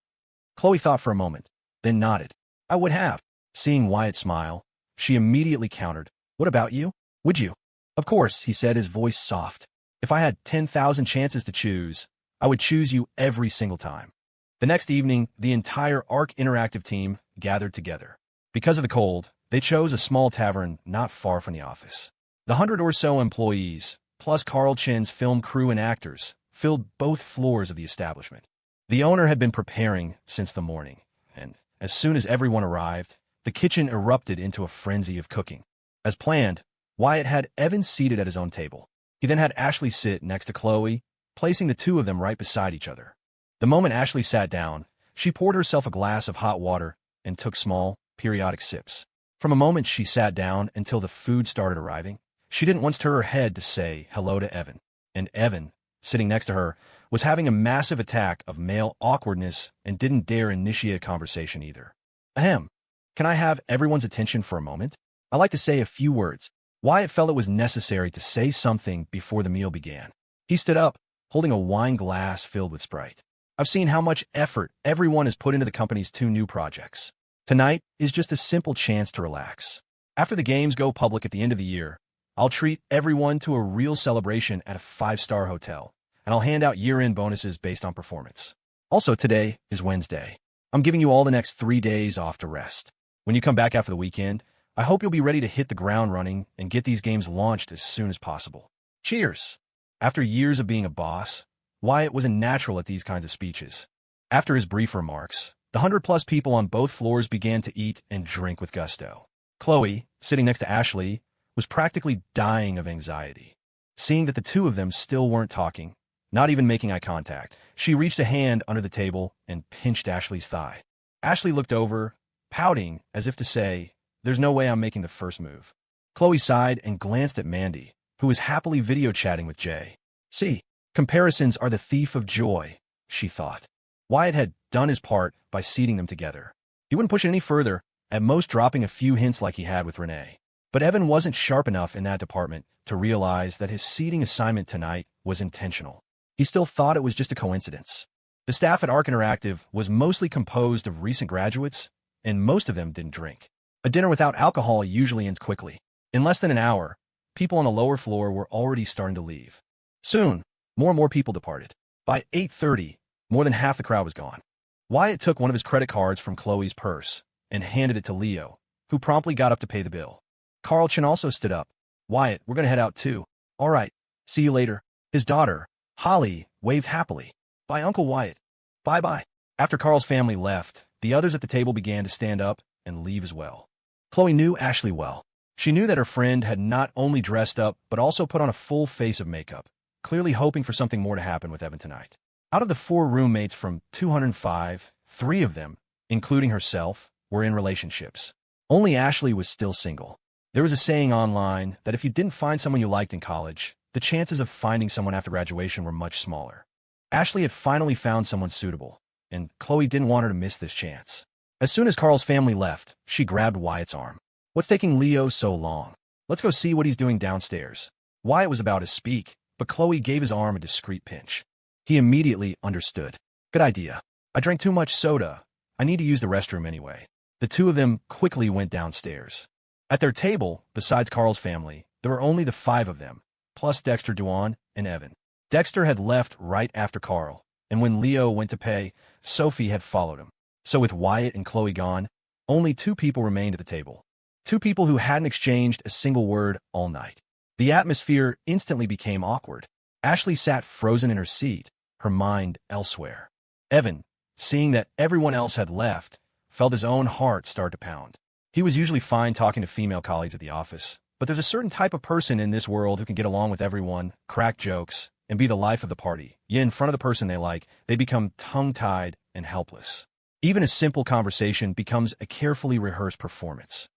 Chloe thought for a moment, then nodded. "I would have." Seeing Wyatt smile, she immediately countered, "What about you? Would you?" "Of course," he said, his voice soft. "If I had 10,000 chances to choose, I would choose you every single time." The next evening, the entire ARC Interactive team gathered together. Because of the cold, they chose a small tavern not far from the office. The 100 or so employees, plus Carl Chin's film crew and actors, filled both floors of the establishment. The owner had been preparing since the morning, and as soon as everyone arrived, the kitchen erupted into a frenzy of cooking. As planned, Wyatt had Evan seated at his own table. He then had Ashley sit next to Chloe, placing the two of them right beside each other. The moment Ashley sat down, she poured herself a glass of hot water and took small, periodic sips. From the moment she sat down until the food started arriving, she didn't once turn her head to say hello to Evan. And Evan, sitting next to her, was having a massive attack of male awkwardness and didn't dare initiate a conversation either. "Ahem. Can I have everyone's attention for a moment? I'd like to say a few words." Wyatt felt it was necessary to say something before the meal began. He stood up, holding a wine glass filled with Sprite. "I've seen how much effort everyone has put into the company's 2 new projects. Tonight is just a simple chance to relax. After the games go public at the end of the year, I'll treat everyone to a real celebration at a 5-star hotel, and I'll hand out year-end bonuses based on performance. Also, today is Wednesday. I'm giving you all the next 3 days off to rest. When you come back after the weekend, I hope you'll be ready to hit the ground running and get these games launched as soon as possible. Cheers." After years of being a boss, Wyatt was a natural at these kinds of speeches. After his brief remarks, the 100-plus people on both floors began to eat and drink with gusto. Chloe, sitting next to Ashley, was practically dying of anxiety. Seeing that the two of them still weren't talking, not even making eye contact, she reached a hand under the table and pinched Ashley's thigh. Ashley looked over, pouting as if to say, "There's no way I'm making the first move." Chloe sighed and glanced at Mandy, who was happily video chatting with Jay. "See, comparisons are the thief of joy," she thought. Wyatt had done his part by seating them together. He wouldn't push it any further, at most dropping a few hints like he had with Renee. But Evan wasn't sharp enough in that department to realize that his seating assignment tonight was intentional. He still thought it was just a coincidence. The staff at ARC Interactive was mostly composed of recent graduates, and most of them didn't drink. A dinner without alcohol usually ends quickly. In less than an hour, People on the lower floor were already starting to leave. Soon, more and more people departed. By 8:30, more than half the crowd was gone. Wyatt took one of his credit cards from Chloe's purse and handed it to Leo, who promptly got up to pay the bill. Carlton also stood up. Wyatt, we're going to head out too. All right. See you later. His daughter, Holly, waved happily. Bye, Uncle Wyatt. Bye-bye. After Carl's family left, the others at the table began to stand up and leave as well. Chloe knew Ashley well. She knew that her friend had not only dressed up, but also put on a full face of makeup, clearly hoping for something more to happen with Evan tonight. Out of the 4 roommates from 205, 3 of them, including herself, were in relationships. Only Ashley was still single. There was a saying online that if you didn't find someone you liked in college, the chances of finding someone after graduation were much smaller. Ashley had finally found someone suitable, and Chloe didn't want her to miss this chance. As soon as Carl's family left, she grabbed Wyatt's arm. What's taking Leo so long? Let's go see what he's doing downstairs. Wyatt was about to speak, but Chloe gave his arm a discreet pinch. He immediately understood. Good idea. I drank too much soda. I need to use the restroom anyway. The two of them quickly went downstairs. At their table, besides Carl's family, there were only the 5 of them, plus Dexter Duan and Evan. Dexter had left right after Carl, and when Leo went to pay, Sophie had followed him. So with Wyatt and Chloe gone, only 2 people remained at the table. 2 people who hadn't exchanged a single word all night. The atmosphere instantly became awkward. Ashley sat frozen in her seat, her mind elsewhere. Evan, seeing that everyone else had left, felt his own heart start to pound. He was usually fine talking to female colleagues at the office, but there's a certain type of person in this world who can get along with everyone, crack jokes, and be the life of the party. Yet in front of the person they like, they become tongue-tied and helpless. Even a simple conversation becomes a carefully rehearsed performance.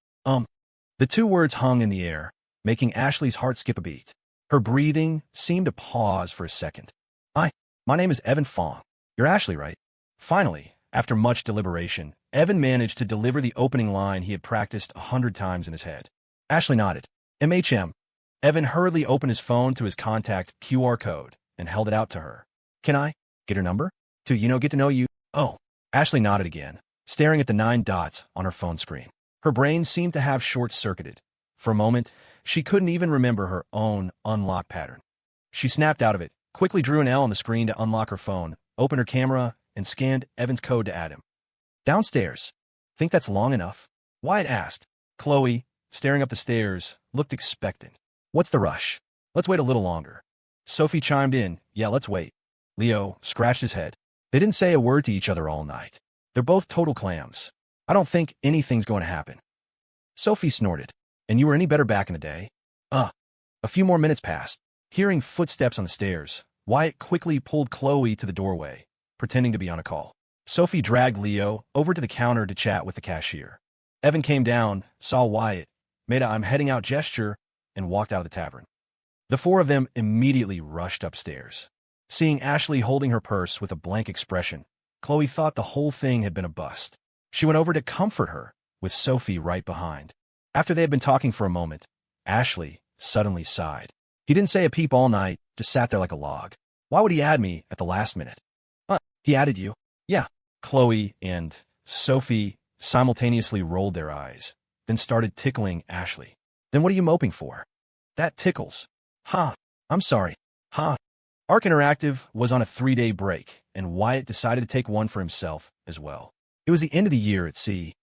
The 2 words hung in the air, making Ashley's heart skip a beat. Her breathing seemed to pause for a second. Hi, my name is Evan Fong. You're Ashley, right? Finally, after much deliberation, Evan managed to deliver the opening line he had practiced 100 times in his head. Ashley nodded. MHM. Evan hurriedly opened his phone to his contact QR code and held it out to her. Can I get her number? To, get to know you? Oh. Ashley nodded again, staring at the 9 dots on her phone screen. Her brain seemed to have short-circuited. For a moment, she couldn't even remember her own unlock pattern. She snapped out of it, quickly drew an L on the screen to unlock her phone, opened her camera, and scanned Evan's code to add him. Downstairs. Think that's long enough? Wyatt asked. Chloe, staring up the stairs, looked expectant. What's the rush? Let's wait a little longer. Sophie chimed in. Yeah, let's wait. Leo scratched his head. They didn't say a word to each other all night. They're both total clams. I don't think anything's going to happen. Sophie snorted. And you were any better back in the day? A few more minutes passed. Hearing footsteps on the stairs, Wyatt quickly pulled Chloe to the doorway, pretending to be on a call. Sophie dragged Leo over to the counter to chat with the cashier. Evan came down, saw Wyatt, made a "I'm heading out" gesture, and walked out of the tavern. The 4 of them immediately rushed upstairs. Seeing Ashley holding her purse with a blank expression, Chloe thought the whole thing had been a bust. She went over to comfort her, with Sophie right behind. After they had been talking for a moment, Ashley suddenly sighed. He didn't say a peep all night, just sat there like a log. Why would he add me at the last minute? He added you? Yeah. Chloe and Sophie simultaneously rolled their eyes, then started tickling Ashley. Then what are you moping for? That tickles. I'm sorry. Arc Interactive was on a 3-day break, and Wyatt decided to take one for himself as well. It was the end of the year at sea.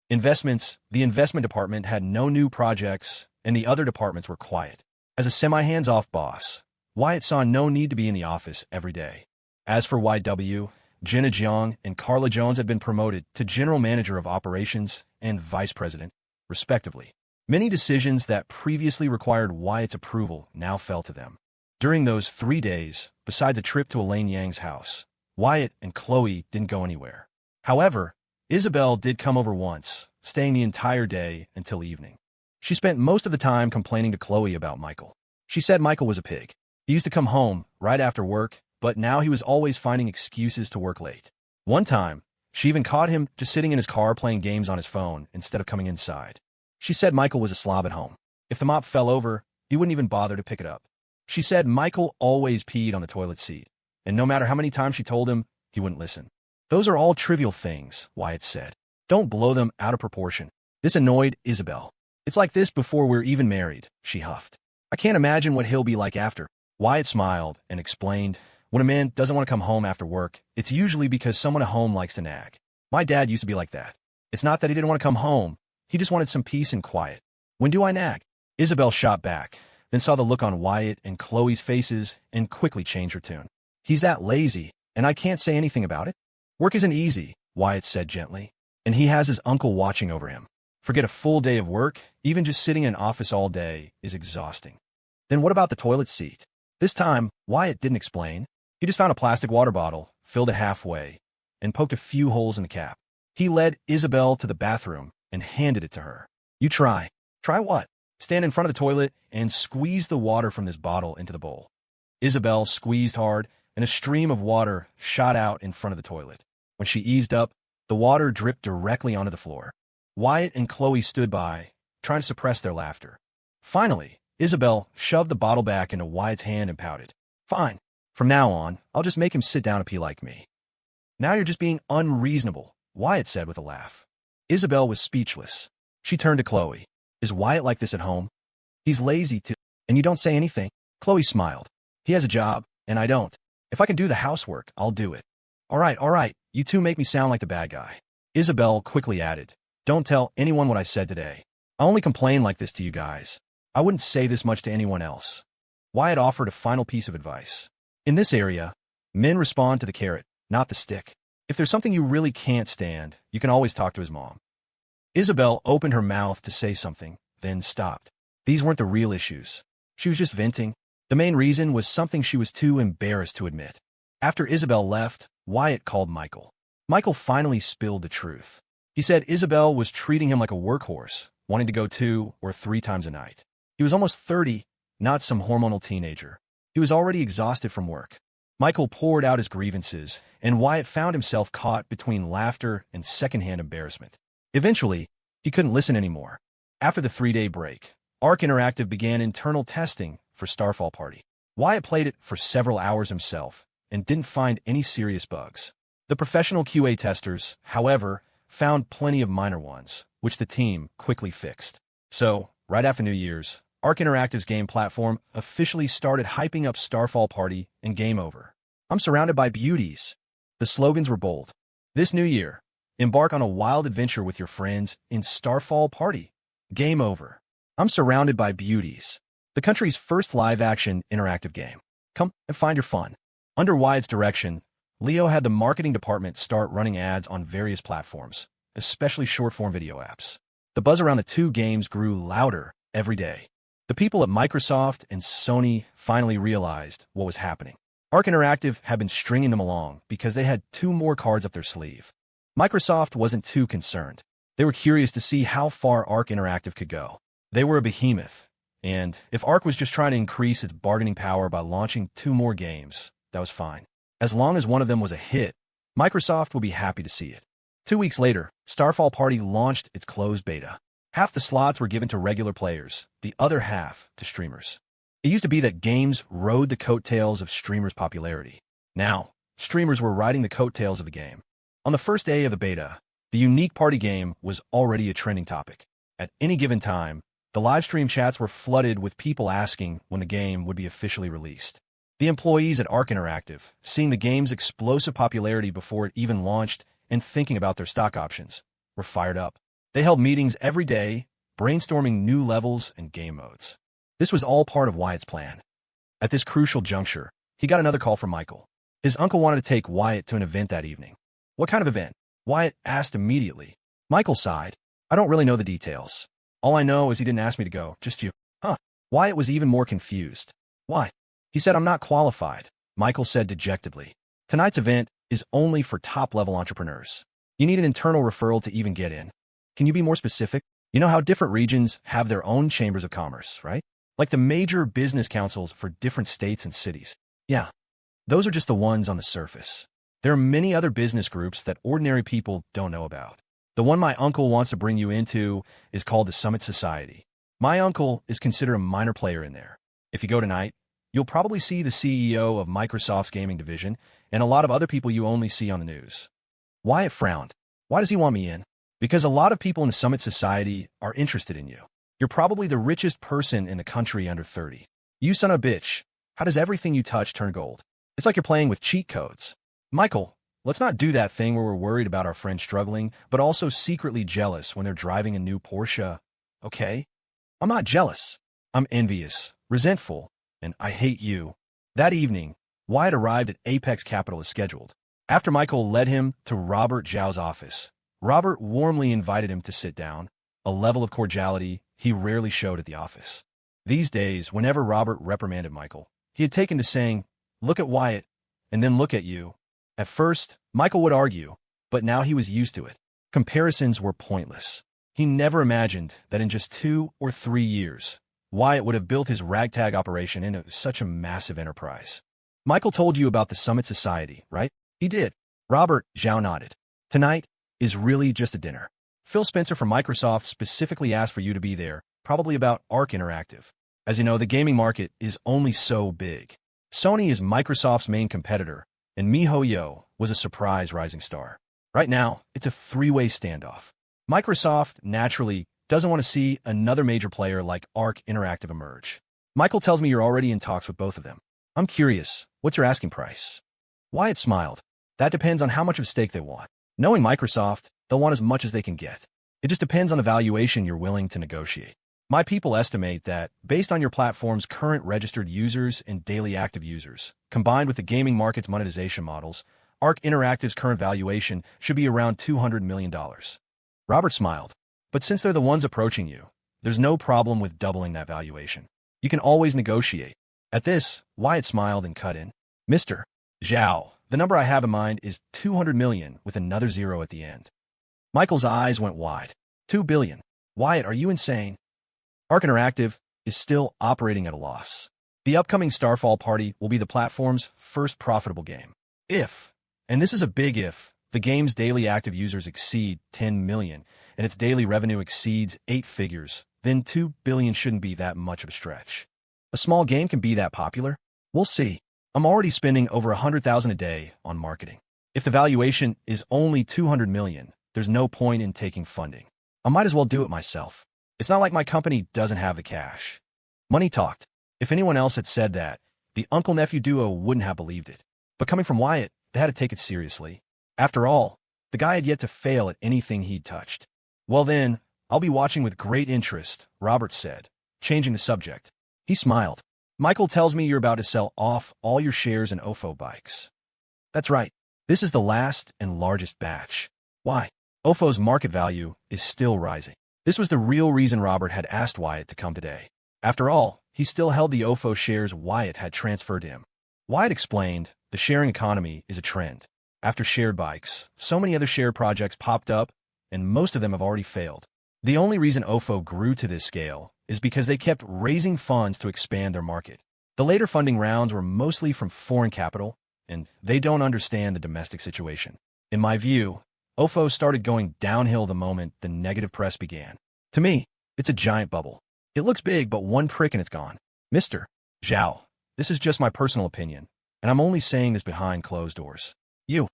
Investments, the investment department had no new projects, and the other departments were quiet. As a semi-hands-off boss, Wyatt saw no need to be in the office every day. As for YW, Jenna Jiang and Carla Jones had been promoted to General Manager of Operations and Vice President, respectively. Many decisions that previously required Wyatt's approval now fell to them. During those 3 days, besides a trip to Elaine Yang's house, Wyatt and Chloe didn't go anywhere. However, Isabel did come over once, staying the entire day until evening. She spent most of the time complaining to Chloe about Michael. She said Michael was a pig. He used to come home right after work, but now he was always finding excuses to work late. One time, she even caught him just sitting in his car playing games on his phone instead of coming inside. She said Michael was a slob at home. If the mop fell over, he wouldn't even bother to pick it up. She said Michael always peed on the toilet seat, and no matter how many times she told him, he wouldn't listen. Those are all trivial things, Wyatt said. Don't blow them out of proportion. This annoyed Isabel. It's like this before we're even married, she huffed. I can't imagine what he'll be like after. Wyatt smiled and explained, when a man doesn't want to come home after work, it's usually because someone at home likes to nag. My dad used to be like that. It's not that he didn't want to come home, he just wanted some peace and quiet. When do I nag? Isabel shot back, then saw the look on Wyatt and Chloe's faces and quickly changed her tune. He's that lazy, and I can't say anything about it? Work isn't easy, Wyatt said gently, and he has his uncle watching over him. Forget a full day of work, even just sitting in an office all day is exhausting. Then what about the toilet seat? This time, Wyatt didn't explain. He just found a plastic water bottle, filled it halfway, and poked a few holes in the cap. He led Isabel to the bathroom and handed it to her. You try. Try what? Stand in front of the toilet and squeeze the water from this bottle into the bowl. Isabel squeezed hard, and a stream of water shot out in front of the toilet. When she eased up, the water dripped directly onto the floor. Wyatt and Chloe stood by, trying to suppress their laughter. Finally, Isabel shoved the bottle back into Wyatt's hand and pouted. Fine. From now on, I'll just make him sit down and pee like me. Now you're just being unreasonable, Wyatt said with a laugh. Isabel was speechless. She turned to Chloe. Is Wyatt like this at home? He's lazy too, and you don't say anything? Chloe smiled. He has a job, and I don't. If I can do the housework, I'll do it. All right, you two make me sound like the bad guy. Isabel quickly added, don't tell anyone what I said today. I only complain like this to you guys. I wouldn't say this much to anyone else. Wyatt offered a final piece of advice. In this area, men respond to the carrot, not the stick. If there's something you really can't stand, you can always talk to his mom. Isabel opened her mouth to say something, then stopped. These weren't the real issues. She was just venting. The main reason was something she was too embarrassed to admit. After Isabel left, Wyatt called Michael. Michael finally spilled the truth. He said Isabel was treating him like a workhorse, wanting to go 2 or 3 times a night. He was almost 30, not some hormonal teenager. He was already exhausted from work. Michael poured out his grievances, and Wyatt found himself caught between laughter and secondhand embarrassment. Eventually, he couldn't listen anymore. After the 3-day break, Arc Interactive began internal testing for Starfall Party. Wyatt played it for several hours himself and didn't find any serious bugs. The professional QA testers, however, found plenty of minor ones, which the team quickly fixed. So, right after New Year's, Arc Interactive's game platform officially started hyping up Starfall Party and Game Over. I'm surrounded by beauties. The slogans were bold. This new year, embark on a wild adventure with your friends in Starfall Party. Game Over. I'm surrounded by beauties. The country's first live-action interactive game. Come and find your fun. Under Wyatt's direction, Leo had the marketing department start running ads on various platforms, especially short-form video apps. The buzz around the 2 games grew louder every day. The people at Microsoft and Sony finally realized what was happening. Arc Interactive had been stringing them along because they had 2 more cards up their sleeve. Microsoft wasn't too concerned. They were curious to see how far Arc Interactive could go. They were a behemoth, and if Arc was just trying to increase its bargaining power by launching 2 more games, that was fine. As long as one of them was a hit, Microsoft would be happy to see it. 2 weeks later, Starfall Party launched its closed beta. Half the slots were given to regular players, the other half to streamers. It used to be that games rode the coattails of streamers' popularity. Now, streamers were riding the coattails of the game. On the first day of the beta, the unique party game was already a trending topic. At any given time, the live stream chats were flooded with people asking when the game would be officially released. The employees at Arc Interactive, seeing the game's explosive popularity before it even launched and thinking about their stock options, were fired up. They held meetings every day, brainstorming new levels and game modes. This was all part of Wyatt's plan. At this crucial juncture, he got another call from Michael. His uncle wanted to take Wyatt to an event that evening. What kind of event? Wyatt asked immediately. Michael sighed. I don't really know the details. All I know is he didn't ask me to go, just you. Huh. Wyatt was even more confused. Why? He said, I'm not qualified. Michael said dejectedly. Tonight's event is only for top-level entrepreneurs. You need an internal referral to even get in. Can you be more specific? You know how different regions have their own chambers of commerce, right? Like the major business councils for different states and cities. Yeah, those are just the ones on the surface. There are many other business groups that ordinary people don't know about. The one my uncle wants to bring you into is called the Summit Society. My uncle is considered a minor player in there. If you go tonight, you'll probably see the CEO of Microsoft's gaming division and a lot of other people you only see on the news. Wyatt frowned. Why does he want me in? Because a lot of people in the Summit Society are interested in you. You're probably the richest person in the country under 30. You son of a bitch. How does everything you touch turn gold? It's like you're playing with cheat codes. Michael, let's not do that thing where we're worried about our friend struggling, but also secretly jealous when they're driving a new Porsche. Okay? I'm not jealous. I'm envious, resentful, and I hate you. That evening, Wyatt arrived at Apex Capital as scheduled. After Michael led him to Robert Zhao's office, Robert warmly invited him to sit down, a level of cordiality he rarely showed at the office. These days, whenever Robert reprimanded Michael, he had taken to saying, "Look at Wyatt, and then look at you." At first, Michael would argue, but now he was used to it. Comparisons were pointless. He never imagined that in just 2 or 3 years, Wyatt would have built his ragtag operation into such a massive enterprise. Michael told you about the Summit Society, right? He did. Robert Zhao nodded. Tonight is really just a dinner. Phil Spencer from Microsoft specifically asked for you to be there, probably about Arc Interactive. As you know, the gaming market is only so big. Sony is Microsoft's main competitor, and MiHoYo was a surprise rising star. Right now, it's a three-way standoff. Microsoft, naturally, doesn't want to see another major player like Arc Interactive emerge. Michael tells me you're already in talks with both of them. I'm curious, what's your asking price? Wyatt smiled. That depends on how much of a stake they want. Knowing Microsoft, they'll want as much as they can get. It just depends on the valuation you're willing to negotiate. My people estimate that, based on your platform's current registered users and daily active users, combined with the gaming market's monetization models, Arc Interactive's current valuation should be around $200 million. Robert smiled. But since they're the ones approaching you, there's no problem with doubling that valuation. You can always negotiate. At this, Wyatt smiled and cut in. Mr. Zhao, the number I have in mind is 200 million with another zero at the end. Michael's eyes went wide. 2 billion. Wyatt, are you insane? Arc Interactive is still operating at a loss. The upcoming Starfall Party will be the platform's first profitable game. If, and this is a big if, the game's daily active users exceed 10 million and its daily revenue exceeds 8 figures, then 2 billion shouldn't be that much of a stretch. A small game can be that popular? We'll see. I'm already spending over 100,000 a day on marketing. If the valuation is only 200 million, there's no point in taking funding. I might as well do it myself. It's not like my company doesn't have the cash. Money talked. If anyone else had said that, the uncle-nephew duo wouldn't have believed it. But coming from Wyatt, they had to take it seriously. After all, the guy had yet to fail at anything he'd touched. Well then, I'll be watching with great interest, Robert said, changing the subject. He smiled. Michael tells me you're about to sell off all your shares in OFO bikes. That's right. This is the last and largest batch. Why? OFO's market value is still rising. This was the real reason Robert had asked Wyatt to come today. After all, he still held the OFO shares Wyatt had transferred to him. Wyatt explained, the sharing economy is a trend. After shared bikes, so many other shared projects popped up, and most of them have already failed. The only reason OFO grew to this scale is because they kept raising funds to expand their market. The later funding rounds were mostly from foreign capital, and they don't understand the domestic situation. In my view, OFO started going downhill the moment the negative press began. To me, it's a giant bubble. It looks big, but one prick and it's gone. Mr. Zhao, this is just my personal opinion, and I'm only saying this behind closed doors. You.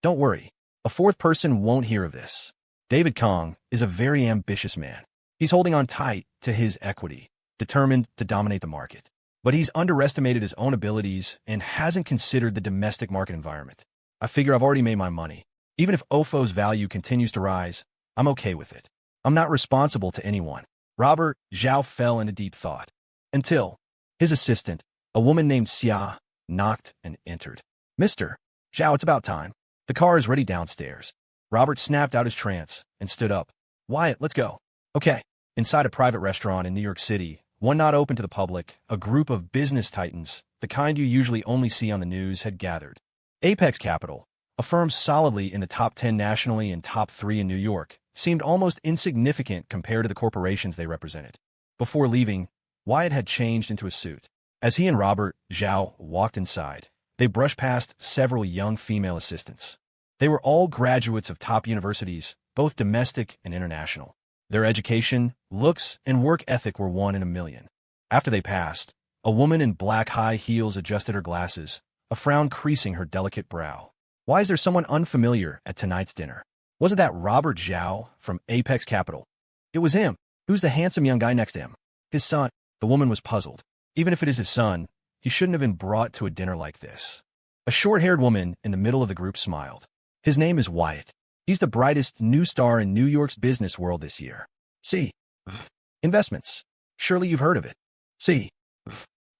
Don't worry. A fourth person won't hear of this. David Kong is a very ambitious man. He's holding on tight to his equity, determined to dominate the market. But he's underestimated his own abilities and hasn't considered the domestic market environment. I figure I've already made my money. Even if OFO's value continues to rise, I'm okay with it. I'm not responsible to anyone. Robert Zhao fell into deep thought. Until his assistant, a woman named Xia, knocked and entered. Mr. Zhao, it's about time. The car is ready downstairs. Robert snapped out his trance and stood up. Wyatt, let's go. Okay. Inside a private restaurant in New York City, one not open to the public, a group of business titans, the kind you usually only see on the news, had gathered. Apex Capital, a firm solidly in the top 10 nationally and top 3 in New York, seemed almost insignificant compared to the corporations they represented. Before leaving, Wyatt had changed into a suit. As he and Robert Zhao walked inside, they brushed past several young female assistants. They were all graduates of top universities, both domestic and international. Their education, looks, and work ethic were 1 in a million. After they passed, a woman in black high heels adjusted her glasses, a frown creasing her delicate brow. Why is there someone unfamiliar at tonight's dinner? Wasn't that Robert Zhao from Apex Capital? It was him. Who's the handsome young guy next to him? His son. The woman was puzzled. Even if it is his son, he shouldn't have been brought to a dinner like this. A short-haired woman in the middle of the group smiled. His name is Wyatt. He's the brightest new star in New York's business world this year. C. Investments. Surely you've heard of it. C.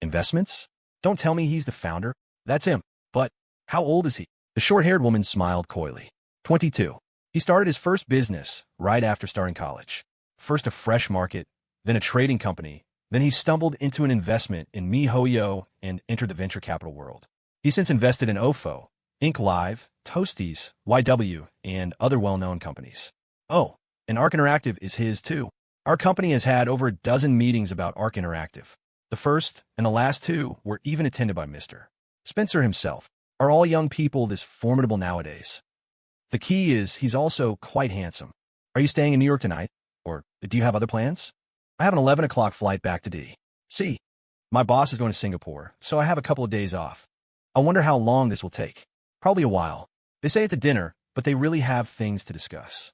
Investments? Don't tell me he's the founder. That's him. But how old is he? The short-haired woman smiled coyly. 22. He started his first business right after starting college. First a fresh market, then a trading company. Then he stumbled into an investment in MiHoYo and entered the venture capital world. He's since invested in OFO, Inc. Live, Toasties, YW, and other well-known companies. Oh, and Arc Interactive is his too. Our company has had over a dozen meetings about Arc Interactive. The first and the last two were even attended by Mr. Spencer himself. Are all young people this formidable nowadays? The key is he's also quite handsome. Are you staying in New York tonight? Or do you have other plans? I have an 11 o'clock flight back to D.C. My boss is going to Singapore, so I have a couple of days off. I wonder how long this will take. Probably a while. They say it's a dinner, but they really have things to discuss.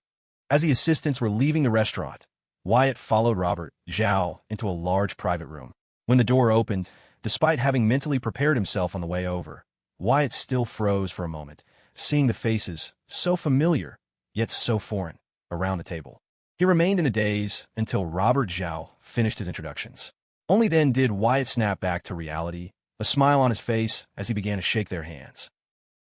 As the assistants were leaving the restaurant, Wyatt followed Robert Zhao into a large private room. When the door opened, despite having mentally prepared himself on the way over, Wyatt still froze for a moment, seeing the faces, so familiar, yet so foreign, around the table. He remained in a daze until Robert Zhao finished his introductions. Only then did Wyatt snap back to reality, a smile on his face as he began to shake their hands.